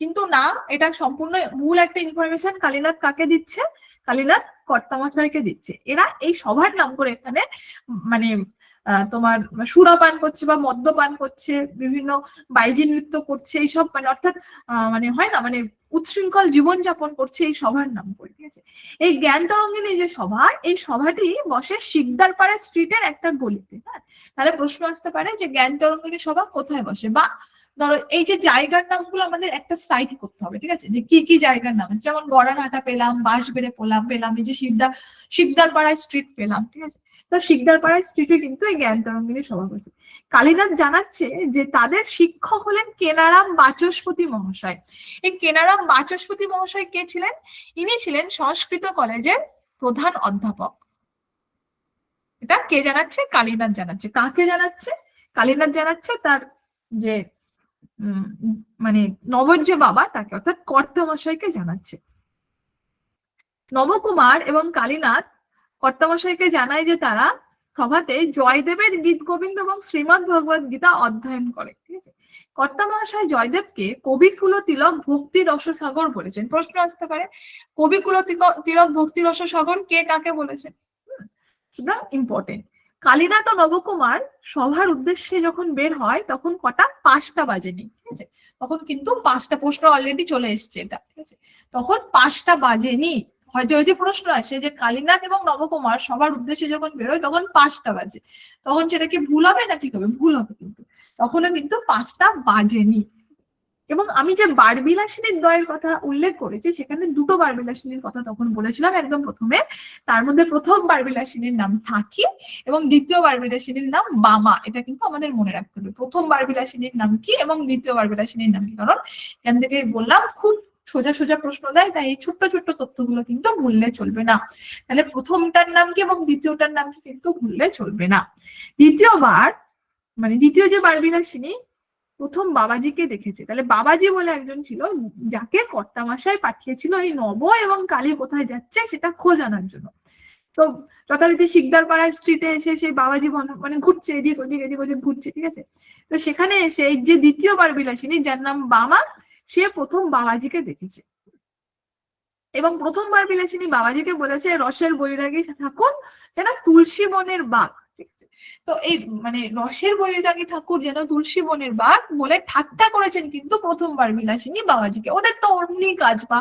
কিন্তু না, এটা সম্পূর্ণ ভুল একটা ইনফরমেশন। কালীনাথ কাকে দিচ্ছে? কালীনাথ কর্তামশাইকে দিচ্ছে। এরা এই সভার নাম করে এখানে মানে তোমার সুরাপান করছে বা মদ্যপান করছে, বিভিন্ন বাইজি নৃত্য করছে, এইসব মানে অর্থাৎ মানে হয় না মানে উচ্ছৃঙ্খল জীবনযাপন করছে এই সভার নাম করে, ঠিক আছে। এই জ্ঞান তরঙ্গিনী যে সভা, এই সভাটি বসে শিকদারপাড়া স্ট্রিটের একটা গলিতে, হ্যাঁ। তাহলে প্রশ্ন আসতে পারে যে জ্ঞান তরঙ্গিনী সভা কোথায় বসে, বা ধরো এই যে জায়গার নামগুলো আমাদের একটা সাইট করতে হবে, ঠিক আছে, যে কি কি জায়গার নাম, যেমন গড়ানহাটা পেলাম, বাঁশবেড়ে পেলাম, এই যে শিকদারপাড়া স্ট্রিট পেলাম, ঠিক আছে। তো শিকদারপাড়া স্ট্রিটে কিন্তু এই জ্ঞান তরঙ্গিনী সভা বসে। কালীনাথ জানাচ্ছে যে তাদের শিক্ষক হলেন কেনারাম বাচস্পতি মহাশয়। এই কেনারাম বাচস্পতি মহাশয় কে ছিলেন? ইনি ছিলেন সংস্কৃত কলেজের প্রধান অধ্যাপক। এটা কে জানাচ্ছে? কালীনাথ জানাচ্ছে। কাকে জানাচ্ছে? কালীনাথ জানাচ্ছে তার যে মানে নবর যে বাবা তাকে, অর্থাৎ কর্তামশাইকে জানাচ্ছে। নবকুমার এবং কালীনাথ কর্তামশাইকে জানায় যে তারা সভাতে জয়দেবের গীত গোবিন্দ এবং শ্রীমদ ভগবত গীতা অধ্যয়ন করে, ঠিক আছে। কর্তামশাই জয়দেবকে কবিকুল তিলক ভক্তি রসসাগর বলেছেন। প্রশ্ন আসতে পারে কবিকুল তিলক ভক্তি রসসাগর কে কাকে বলেছেন? সুতরাং ইম্পর্টেন্ট। কালীনাথ ও নবকুমার সভার উদ্দেশ্যে যখন বের হয় তখন কটা? 5টা বাজেনি, ঠিক আছে। তখন কিন্তু 5টা, প্রশ্ন অলরেডি চলে এসছে এটা, ঠিক আছে, তখন 5টা বাজেনি। হয়তো যদি প্রশ্ন আসে যে কালীনাথ এবং নবকুমার সবার উদ্দেশ্যে যখন বেরোয় তখন 5টা বাজে, তখন সেটা কি ভুল হবে না ঠিক হবে? ভুল হবে, কিন্তু তখনও কিন্তু 5টা বাজেনি। এবং আমি যে বারবিলাসিনীর দ্বয়ের কথা উল্লেখ করেছি সেখানে 2টো বারবিলাসিনীর কথা তখন বলেছিলাম একদম প্রথমে। তার মধ্যে প্রথম বারবিলাসিনীর নাম ঠাকি এবং দ্বিতীয় বারবিলাসিনীর নাম বামা। এটা কিন্তু আমাদের মনে রাখতে হবে, প্রথম বারবিলাসিনীর নাম কি এবং দ্বিতীয় বারবিলাসিনীর নাম কি, কারণ এখান থেকে বললাম খুব সোজা সোজা প্রশ্ন দেয়, তাই এই ছোট্ট ছোট্ট তথ্যগুলো কিন্তু ভুললে চলবে না। তাহলে প্রথমটার নাম কি এবং দ্বিতীয়টার নাম কি কিন্তু ভুললে চলবে না। দ্বিতীয়বার মানে দ্বিতীয় যে বারবিলাসিনী প্রথম বাবাজিকে দেখেছে, তাহলে বাবাজি বলে একজন ছিল যাকে কর্তামশাই পাঠিয়েছিল এই নব এবং কালী কোথায় যাচ্ছে সেটা খোঁজ আনার জন্য। তো যথারীতি শিকদারপাড়া স্ট্রিটে এসে সেই বাবাজি মানে ঘুরছে এদিক ওদিক এদিক ওদিক ঘুরছে, ঠিক আছে। তো সেখানে এসে এই যে দ্বিতীয় বারবিলাসিনী যার নাম বামা, সে প্রথম বাবাজিকে দেখেছে এবং প্রথমবার বিলাসিনী বাবাজিকে বলেছে রসের বৈরাগী ঠাকুর যেন তুলসী বনের বাঘ, ঠিক আছে। তো এই মানে রসের বৈরাগী ঠাকুর যেন তুলসী বনের বাঘ বলে ঠাট্টা করেছেন কিন্তু প্রথমবার বিলাসিনী বাবাজিকে। ওদের তো অমনি কাজ বা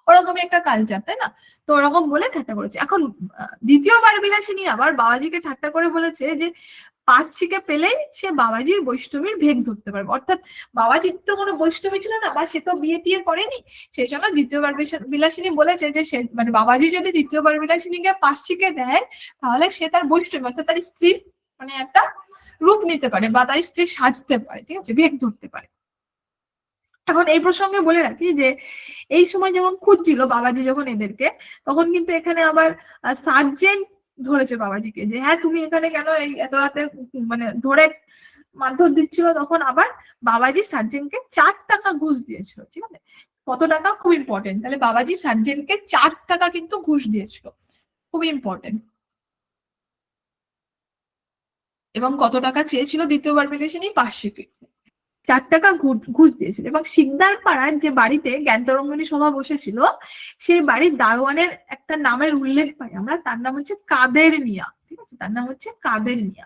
ওরকমই একটা কালচার, তাই না? তো ওরকম বলে ঠাট্টা করেছে। এখন দ্বিতীয়বার বিলাসিনী আবার বাবাজিকে ঠাট্টা করে বলেছে যে পাঁচশিকে পেলেই সে বাবাজির বৈষ্ণবীর ভেগ ধরতে পারবে, অর্থাৎ বাবাজির তো কোনো বৈষ্ণবী ছিল না বা সে তো বিয়ে টিয়ে করেনি, সেই জন্য দ্বিতীয়বার বিলাসিনী বলেছে যে সে মানে বাবাজি যদি দ্বিতীয়বার বিলাসিনীকে পাঁচশিকে দেয় তাহলে সে তার বৈষ্ণবী অর্থাৎ তার স্ত্রীর মানে একটা রূপ নিতে পারে বা তার স্ত্রী সাজতে পারে, ঠিক আছে, ভেগ ধরতে পারে। এখন এই প্রসঙ্গে বলে রাখি যে এই সময় যখন খুঁজছিল বাবাজি যখন এদেরকে, তখন কিন্তু এখানে আবার সার্জেন্ট ধরেছে বাবাজিকে যে হ্যাঁ তুমি এখানে কেন এই এত রাতে মানে ধরে মারধর দিচ্ছিল। তখন আবার বাবাজি সার্জেন্টকে 4 টাকা ঘুষ দিয়েছিল, ঠিক আছে। কত টাকা? খুব ইম্পর্টেন্ট। তাহলে বাবাজি সার্জেন্টকে 4 টাকা কিন্তু ঘুষ দিয়েছিল, খুব ইম্পর্টেন্ট। এবং কত টাকা চেয়েছিল দ্বিতীয়বার বিলাসিনী? 500 4 টাকা ঘুষ দিয়েছিল। এবং শিকদার পাড়ার যে বাড়িতে জ্ঞানতরঙ্গিনী সভা বসেছিল সেই বাড়ির দারোয়ানের একটা নামের উল্লেখ পাই আমরা, তার নাম হচ্ছে কাদের মিয়া, ঠিক আছে, তার নাম হচ্ছে কাদের মিয়া।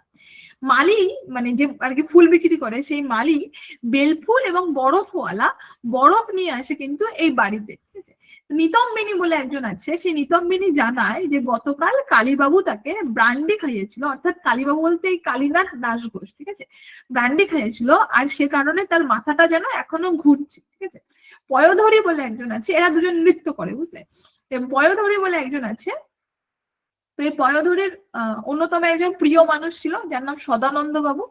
মালি মানে যে আর কি ফুল বিক্রি করে সেই মালি বেলফুল এবং বরফওয়ালা বরফ নিয়ে আসে কিন্তু এই বাড়িতে, ঠিক আছে। নিতম্বিনী বলে একজন আছে, সেই নিতম্বিনী জানায় যে গতকাল কালীবাবু তাকে ব্রান্ডি খাইয়েছিল, অর্থাৎ কালীবাবু বলতে এই কালীনাথ দাস ঘোষ, ঠিক আছে, ব্রান্ডি খাইয়েছিল আর সে কারণে তার মাথাটা যেন এখনো ঘুরছে, ঠিক আছে। পয়োধরী বলে একজন আছে, এরা দুজন নৃত্য করে, বুঝলে। পয়োধরী বলে একজন আছে, তো এই পয়োধরীর অন্যতম একজন প্রিয় মানুষ ছিল যার নাম সদানন্দ বাবু।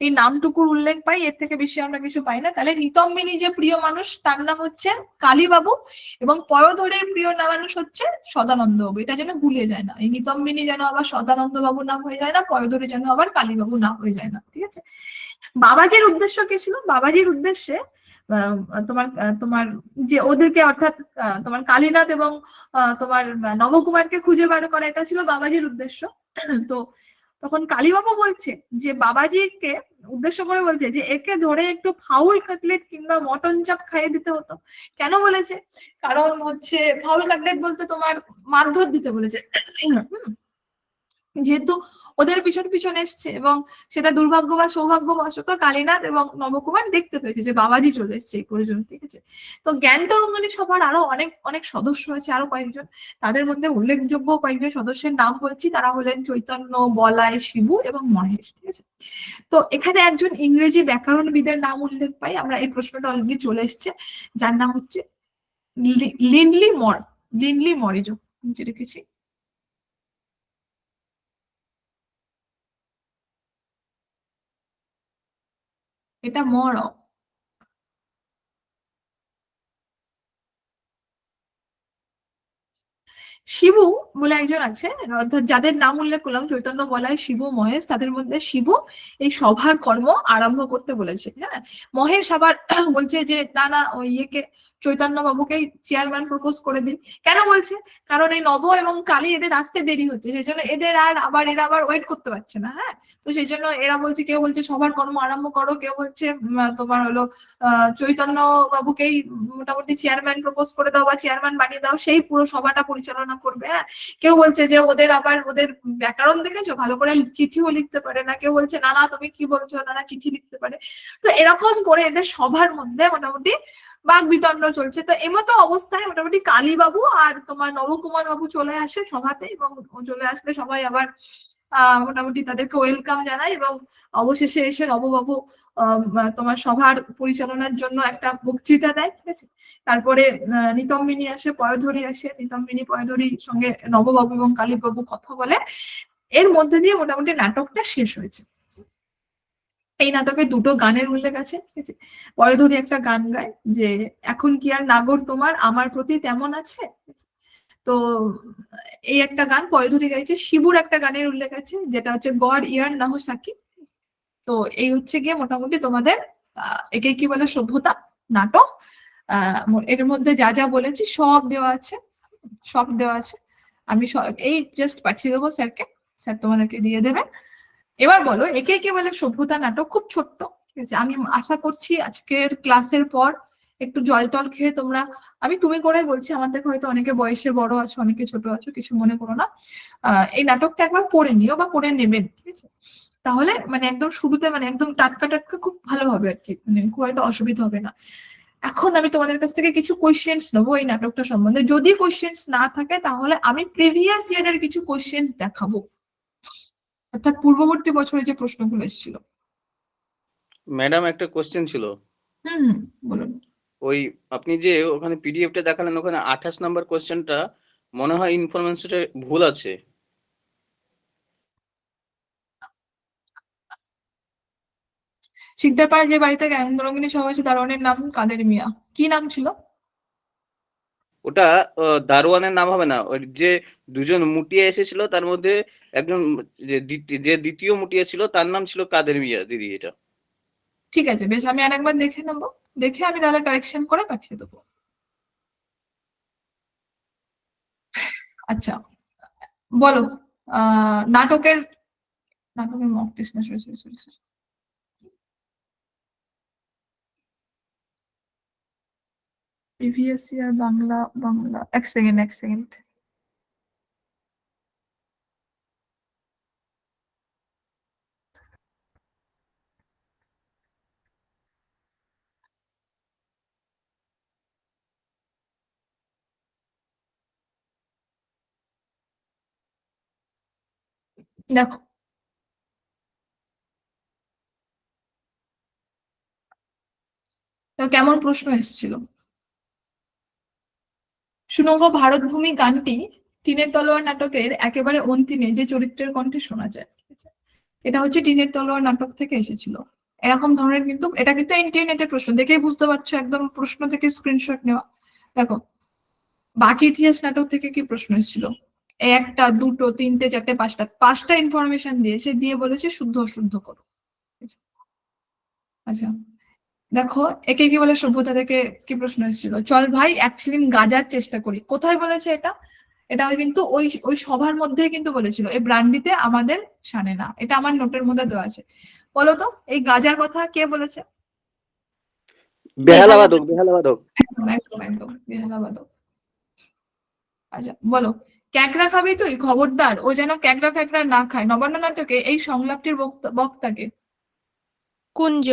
এই নামটুকুর উল্লেখ পাই, এর থেকে বেশি আমরা কিছু পাই না। তাহলে নিতম্বিনী যে প্রিয় মানুষ তার নাম হচ্ছে কালীবাবু এবং পয়োধরীর প্রিয় মানুষ হচ্ছে সদানন্দ বাবু। এটা যেন ভুলে যায় না, এই নিতম্বিনী যেন আবার সদানন্দ বাবু নাম হয়ে যায় না, পয়োধরী যেন আবার কালীবাবু নাম হয়ে যায় না, ঠিক আছে। বাবাজির উদ্দেশ্য কি ছিল? বাবাজির উদ্দেশ্যে তোমার তোমার যে ওদেরকে অর্থাৎ তোমার কালীনাথ এবং তোমার নবকুমারকে খুঁজে বার করা, এটা ছিল বাবাজির উদ্দেশ্য। তো তখন কালীবাবু বলছে যে বাবাজিকে উদ্দেশ্য করে বলছে যে একে ধরে একটু ফাউল কাটলেট কিংবা মটন চাপ খাইয়ে দিতে হতো। কেন বলেছে? কারণ হচ্ছে ফাউল কাটলেট বলতে তোমার মারধর দিতে বলেছে, যেহেতু ওদের পিছন পিছন এসছে এবং সেটা দুর্ভাগ্য বা সৌভাগ্যবশত কালীনাথ এবং নবকুমার দেখতে পেয়েছে যে বাবাজি চলে এসছে এই পর্যন্ত, ঠিক আছে। তো জ্ঞানতরঙ্গিনী সভার আরো অনেক অনেক সদস্য আছে, আরো কয়েকজন, তাদের মধ্যে উল্লেখযোগ্য কয়েকজন সদস্যের নাম বলছি। তারা হলেন চৈতন্য, বলাই, শিবু এবং মহেশ, ঠিক আছে। তো এখানে একজন ইংরেজি ব্যাকরণবিদের নাম উল্লেখ পাই আমরা, এই প্রশ্নটা অলরেডি চলে এসছে, যার নাম হচ্ছে লিন্ডলি মর। লিন্ডলি মরিজো নিচে রেখেছি। এটা মর। শিবু বলে একজন আছে, অর্থাৎ যাদের নাম উল্লেখ করলাম চৈতন্য, বলাই, শিবু, মহেশ, তাদের মধ্যে শিবু এই সভার কর্ম আরম্ভ করতে বলেছে, হ্যাঁ। মহেশ আবার বলছে যে না না ওই ইয়েকে চৈতন্য বাবুকেই চেয়ারম্যান প্রপোজ করে দিন। কেন বলছে? কারণ এই নব এবং কালী এদের আসতে দেরি হচ্ছে, সেই জন্য এদের এরা আবার ওয়েট করতে পারছে না, হ্যাঁ। তো সেই জন্য এরা বলছে, কেউ বলছে সভার কর্ম আরম্ভ করো, কেউ বলছে তোমার হলো চৈতন্য বাবুকেই মোটামুটি চেয়ারম্যান প্রপোজ করে দাও বা চেয়ারম্যান বানিয়ে দাও, সেই পুরো সভাটা পরিচালনা করবে, হ্যাঁ। কেউ বলছে যে ওদের ব্যাকরণ দেখেছো, ভালো করে চিঠিও লিখতে পারে না। কেউ বলছে না না তুমি কি বলছো, না না চিঠি লিখতে পারে। তো এরকম করে এদের সভার মধ্যে মোটামুটি বাক বিতণ্ড চলছে। তো এমতো অবস্থায় মোটামুটি কালীবাবু আর তোমার নবকুমার বাবু চলে আসে সভাতে, এবং চলে আসলে সবাই আবার মোটামুটি তাদেরকে ওয়েলকাম জানায় এবং অবশেষে এসে নববাবু তোমার সভার পরিচালনার জন্য একটা বক্তৃতা দেয়, ঠিক আছে। তারপরে নিতম্বিনী আসে, পয়োধরী আসে, নিতম্বিনী পয়োধরীর সঙ্গে নববাবু এবং কালীবাবু কথা বলে, এর মধ্যে দিয়ে মোটামুটি নাটকটা শেষ হয়েছে। এই নাটকে দুটো গানের উল্লেখ আছে, ঠিক আছে। পরে ধরি একটা গান গায় যে এখন কি আর নাগর তোমার আমার প্রতি তেমন আছে। তো এই একটা গান পরে ধরি গাইছে। শিবুর একটা গানের উল্লেখ আছে যেটা হচ্ছে গড ইয়ার না হো সাকি। তো এই হচ্ছে গিয়ে মোটামুটি তোমাদের একে কি বলে সভ্যতা নাটক। এর মধ্যে যা যা বলেছি সব দেওয়া আছে, সব দেওয়া আছে। আমি এই জাস্ট পাঠিয়ে দেবো স্যারকে, স্যার তোমাদেরকে দিয়ে দেবে। এবার বলো একে কি বলে সভ্যতা নাটক, খুব ছোট্ট, ঠিক আছে। আমি আশা করছি আজকের ক্লাসের পর একটু জল টল খেয়ে তোমরা, আমি তুমি করে বলছি, আমার থেকে হয়তো অনেকে বয়সে বড় আছো, অনেকে ছোট আছো, কিছু মনে করো না। এই নাটকটা একবার পড়ে নিও বা পড়ে নেবেন, ঠিক আছে। তাহলে মানে একদম শুরুতে মানে একদম টাটকা টাটকা খুব ভালো হবে আর কি, মানে খুব একটা অসুবিধা হবে না। এখন আমি তোমাদের কাছ থেকে কিছু কোয়েশ্চেন্স নেবো এই নাটকটা সম্বন্ধে। যদি কোয়েশ্চেন্স না থাকে তাহলে আমি প্রিভিয়াস ইয়ারের কিছু কোয়েশ্চেন্স দেখাবো, অর্থাৎ পূর্ববর্তী বছরে যে প্রশ্নগুলো এসেছিল।
ম্যাডাম একটা কোশ্চেন ছিল।
হুম, বলুন।
ওই আপনি যে ওখানে পিডিএফটা দেখালেন, ওখানে 28 নাম্বার কোশ্চেনটা মনে হয় ইনফরমেশনটা ভুল আছে।
শিকদারপাড়া যে বাড়িতে রঙ্গিনী সভা আছে দারোয়ানের নাম কাদের মিয়া, কি নাম ছিল?
ওটা দারোয়ানের নাম হবে না, ওই যে দুজন মুটিয়ে এসেছিল তার মধ্যে একজন যে দ্বিতীয় মুটিয়ে ছিল তার নাম ছিল কাদের মিয়া দিদি। এটা
ঠিক আছে, বেশ, আমি আরেকবার দেখে নেবো, দেখে আমি তাহলে কারেকশন করে পাঠিয়ে দেবো। আচ্ছা বলো, নাটকের মক টেস্ট না, sorry sorry sorry sorry, previous year Bangla, এক সেকেন্ড। দেখো তো কেমন প্রশ্ন এসেছিল। শুনো গো ভারতভূমি গানটি টিনের তলোয়ার নাটকের একেবারে অন্তিমে যে চরিত্রের কণ্ঠে শোনা যায়, ঠিক আছে? এটা হচ্ছে টিনের তলোয়ার নাটক থেকে এসেছিল। এরকম ধরনের কিন্তু এটা কিন্তু ইন্টারনেটের প্রশ্ন, দেখেই বুঝতে পারছো একদম প্রশ্ন থেকে স্ক্রিনশট নেওয়া। দেখো বাকি ইতিহাস নাটক থেকে কি প্রশ্ন এসেছিল, একটা দুটো তিনটে চারটে পাঁচটা ইনফরমেশন দিয়েছে, দিয়ে বলেছে শুদ্ধ অশুদ্ধ করো। আচ্ছা দেখো একে কি বলে সভ্যতা থেকে কি প্রশ্ন এসেছিল, চল ভাই এক ছিলিম গাজার চেষ্টা করি। কোথায় বলেছে এটা? এটা কিন্তু ওই ওই সভার মধ্যে কিন্তু বলেছিল, এই ব্রান্ডিতে আমাদের শানে না। এটা আমার নোটের মধ্যে দেওয়া আছে। বলতো এই গাজার কথা কে বলেছে?
বেহালাবাদক।
একদম বেহালাবাদক। আচ্ছা বলো, ক্যাকড়া খাবি তুই, খবরদার ও যেন ক্যাকড়া ফ্যাকড়া না খায়। নবান্ন নাটকে এই সংলাপটির বক্তাকে?
কুঞ্জ।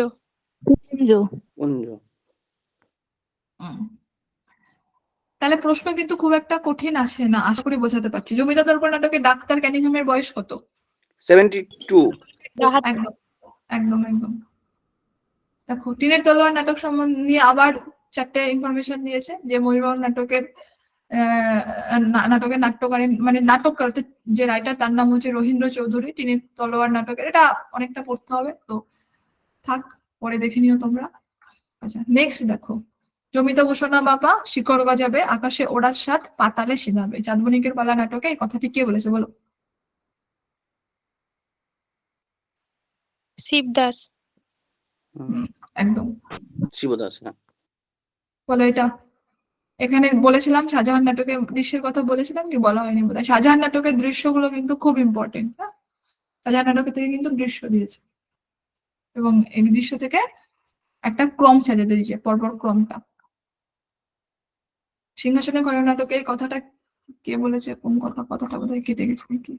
তাহলে প্রশ্ন কিন্তু খুব একটা কঠিন আসে না, আশা করি বোঝাতে পারছি। জমিদার দর্পণ নাটকে ডাক্তার ক্যানিংহামের বয়স কত?
72।
একদম একদম একদম। দেখো টিনের তলোয়ার নাটক সম্বন্ধে নিয়ে আবার চারটে ইনফরমেশন দিয়েছে, যে ময়ূরবাহন নাটকের নাট্যকারী মানে নাটককার যে রাইটার তার নাম হচ্ছে রবীন্দ্র চৌধুরী। টিনের তলোয়ার নাটকের এটা অনেকটা পড়তে হবে, তো থাক, পরে দেখে নিও তোমরা। আচ্ছা নেক্সট দেখো, জমিতে বসো না বাবা, শিকড় গজাবে, আকাশে ওড়ার স্বাদ, পাতালে সিধাবে। চাঁদবণিকের পালা নাটকে এই কথাটি কে বলেছে বলো?
শিবদাস।
একদম
শিবদাস। হ্যাঁ
বলো এটা। এখানে বলেছিলাম শাহজাহান নাটকের দৃশ্যের কথা বলেছিলাম কি বলা হয়নি বোধহয়। শাহজাহান নাটকের দৃশ্যগুলো কিন্তু খুব ইম্পর্টেন্ট। হ্যাঁ, শাহজাহান নাটকের থেকে কিন্তু দৃশ্য দিয়েছে, এবং এই দৃশ্য থেকে একটা ক্রম সাজাতে দিয়েছে, পরপর ক্রমটা। সিংহাসনের ঘরের নাটকে এই কথাটা কে বলেছে, কোন কথাটা বোধহয় কেটে গেছে নাকি,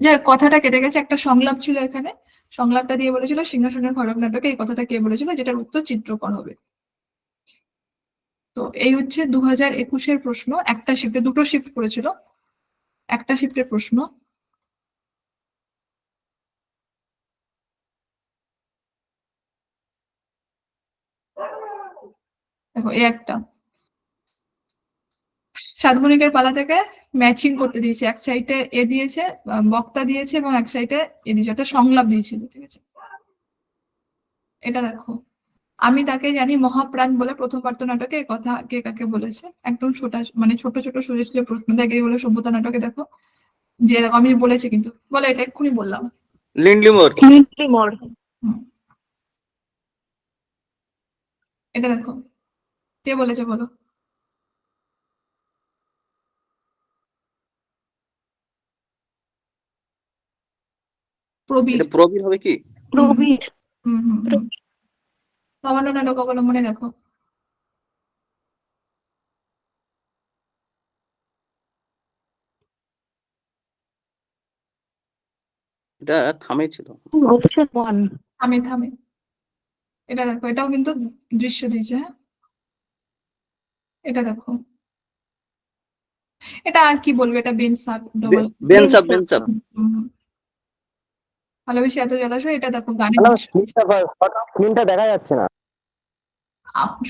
যে কথাটা কেটে গেছে, একটা সংলাপ ছিল এখানে, সংলাপটা দিয়ে বলেছিল সিংহাসনের ঘরক নাটকে এই কথাটা কে বলেছিল, যেটার উত্তর চিত্রকর হবে। তো এই হচ্ছে 2021-এর প্রশ্ন। একটা শিফটে দুটো শিফট করেছিল, একটা শিফটের প্রশ্ন। দেখো এই একটা সাতবণিকের পালা থেকে ম্যাচিং করতে দিয়েছে, এক সাইডে এ দিয়েছে বক্তা দিয়েছে এবং এক সাইডে এ দিয়েছে, অর্থাৎ সংলাপ দিয়েছিল, ঠিক আছে। এটা দেখো, আমি তাকে জানি মহাপ্রাণ বলে প্রথম পার্থ নাটকে এ কথা কে কাকে বলেছে। একদম মানে ছোট ছোট সোজা সোজা প্রশ্ন থাকে এগুলো সভ্যতা নাটকে দেখো, যে দেখো আমি বলেছি কিন্তু, বলে এটা এক্ষুনি বললাম।
লিন্ডলিমোর।
হুম। এটা দেখো, কে বলেছে বলো? প্রবীর।
এটা প্রবীর হবে কি?
প্রবীর। হুম হুম হুম। নবান্ন নাটক অবলম্বনে দেখো।
এটা থামে ছিল।
থামে থামে। এটা দেখো, এটাও কিন্তু দৃশ্য দিয়েছে। হ্যাঁ, এটা দেখো, এটা আর কি বলবো, এটা বেনসাপ ডবল।
বেনসাপ বেনসাপ।
ভালোবেসে এত জলাশয়, এটা দেখো গানের
হ্যালো,
দৃশ্য দিয়েছে।
স্ক্রিনটা দেখা যাচ্ছে না।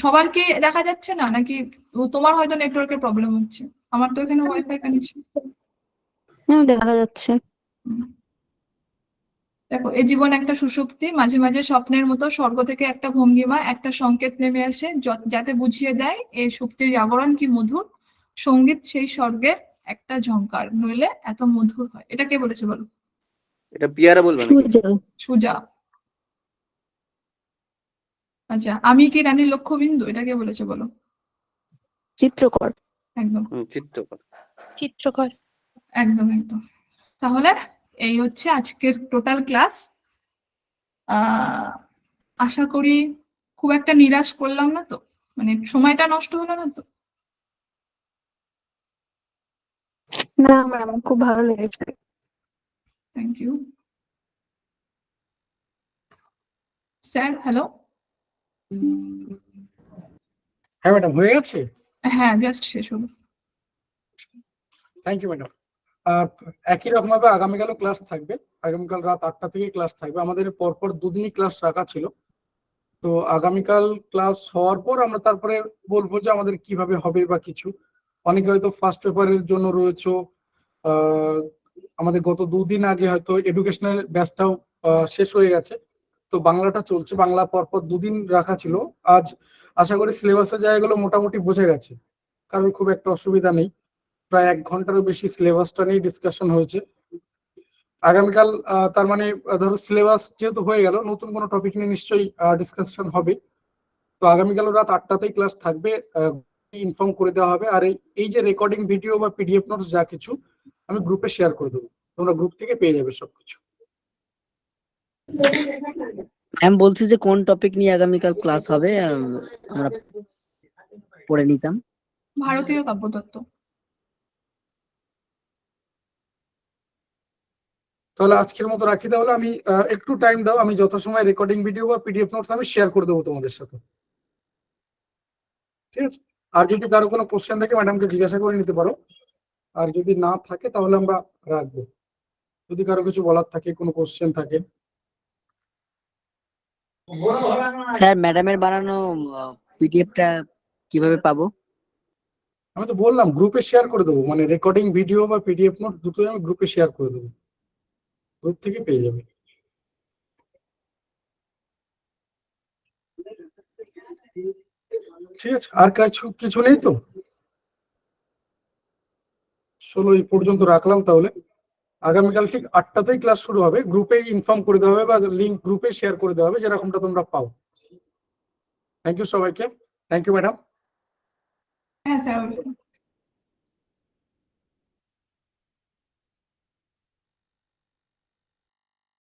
সবার কি দেখা যাচ্ছে না নাকি তোমার হয়তো নেটওয়ার্কের প্রবলেম হচ্ছে? আমার তো এখানে ওয়াইফাই কানেকশন।
দেখা যাচ্ছে।
দেখো, এই জীবন একটা সুষুপ্তি, মাঝে মাঝে স্বপ্নের মতো স্বর্গ থেকে একটা ভঙ্গিমা, একটা সংকেত নেমে আসে যাতে বুঝিয়ে দেয় এই সুপ্তির জাগরণ কি মধুর, সঙ্গীত সেই স্বর্গের একটা ঝংকার, নইলে এত মধুর হয়। এটা কে বলেছে বলো?
এটা পিয়ারা বলবে নাকি?
সুজা। আচ্ছা, আমি কি রানীর লক্ষ্যবিন্দু, এটা কে বলেছে বলো?
চিত্রকর।
একদম
চিত্রকর।
চিত্রকর।
একদম একদম। তাহলে এই হচ্ছে আজকের টোটাল ক্লাস। আশা করি খুব একটা নিরাশ করলাম না তো, মানে সময়টা নষ্ট হলো না তো?
না ম্যাম, খুব ভালো লেগেছে।
Thank you sir. হ্যালো।
হ্যাঁ ম্যাডাম, হয়ে গেছে।
হ্যাঁ, জাস্ট শেষ হলো।
Thank you madam. একই রকম ভাবে আগামীকালও ক্লাস থাকবে। আগামীকাল রাত 8টা থেকে ক্লাস থাকবে। আমাদের পরপর দুদিনই ক্লাস রাখা ছিল। তো আগামীকাল ক্লাস হওয়ার পর আমরা তারপরে বলবো যে আমাদের কিভাবে হবে বা কিছু। অনেকে হয়তো ফার্স্ট পেপারের জন্য রয়েছে, আমাদের গত দুদিন আগে হয়তো এডুকেশনাল ব্যাচটাও শেষ হয়ে গেছে। তো বাংলাটা চলছে, বাংলা পরপর দুদিন রাখা ছিল। আজ আশা করি সিলেবাসের জায়গাগুলো মোটামুটি বোঝা গেছে, কারণ খুব একটা অসুবিধা নেই। প্রায় 1 ঘন্টারও বেশি সিলেবাসটা নিয়ে ডিসকাশন হয়েছে। আগামীকাল তার মানে ধরো সিলেবাস যেহেতু হয়ে গেল, নতুন কোনো টপিক নিয়ে নিশ্চয়ই ডিসকাশন হবে। তো আগামীকাল রাত 8টাতেই ক্লাস থাকবে, ইনফর্ম করে দেওয়া হবে। আর এই যে রেকর্ডিং ভিডিও বা পিডিএফ নোটস যা কিছু আমি গ্রুপে শেয়ার করে দেবো, তোমরা গ্রুপ থেকে পেয়ে যাবে সবকিছু।
ম্যাম বলছি যে কোন টপিক নিয়ে আগামীকাল ক্লাস হবে, আমরা পড়ে নিতাম।
ভারতীয় কাব্যতত্ত্ব।
তাহলে আজকের মতো রাখি। তাহলে আমি একটু টাইম দাও, আমি যত সময় রেকর্ডিং ভিডিও বা পিডিএফ নোটস আমি শেয়ার করে দেবো তোমাদের সাথে, ঠিক আছে? আর যদি কারো কোনো কোশ্চেন থাকে ম্যাডামকে জিজ্ঞাসা করে নিতে পারো, আর যদি না থাকে তাহলে আমরা রাখবো। যদি কারো কিছু বলার থাকে, কোনো কোশ্চেন থাকে।
স্যার ম্যাডামের বানানো পিডিএফটা কিভাবে পাবো?
আমি তো বললাম গ্রুপে শেয়ার করে দেবো, মানে রেকর্ডিং ভিডিও বা পিডিএফ নোট দুটোই আমি গ্রুপে শেয়ার করে দেবো, গ্রুপ থেকে পেয়ে যাবে। ঠিক আছে, আর কিছু নেই তো? চলো এই পর্যন্ত রাখলাম তাহলে। আগামীকাল ঠিক 8টাতেই ক্লাস শুরু হবে, গ্রুপে ইনফর্ম করে দেওয়া হবে বা লিঙ্ক গ্রুপে শেয়ার করে দেওয়া হবে, যেরকমটা তোমরা পাও। থ্যাংক ইউ সবাইকে। Thank you madam.
হ্যাঁ স্যার, ওয়েলকাম।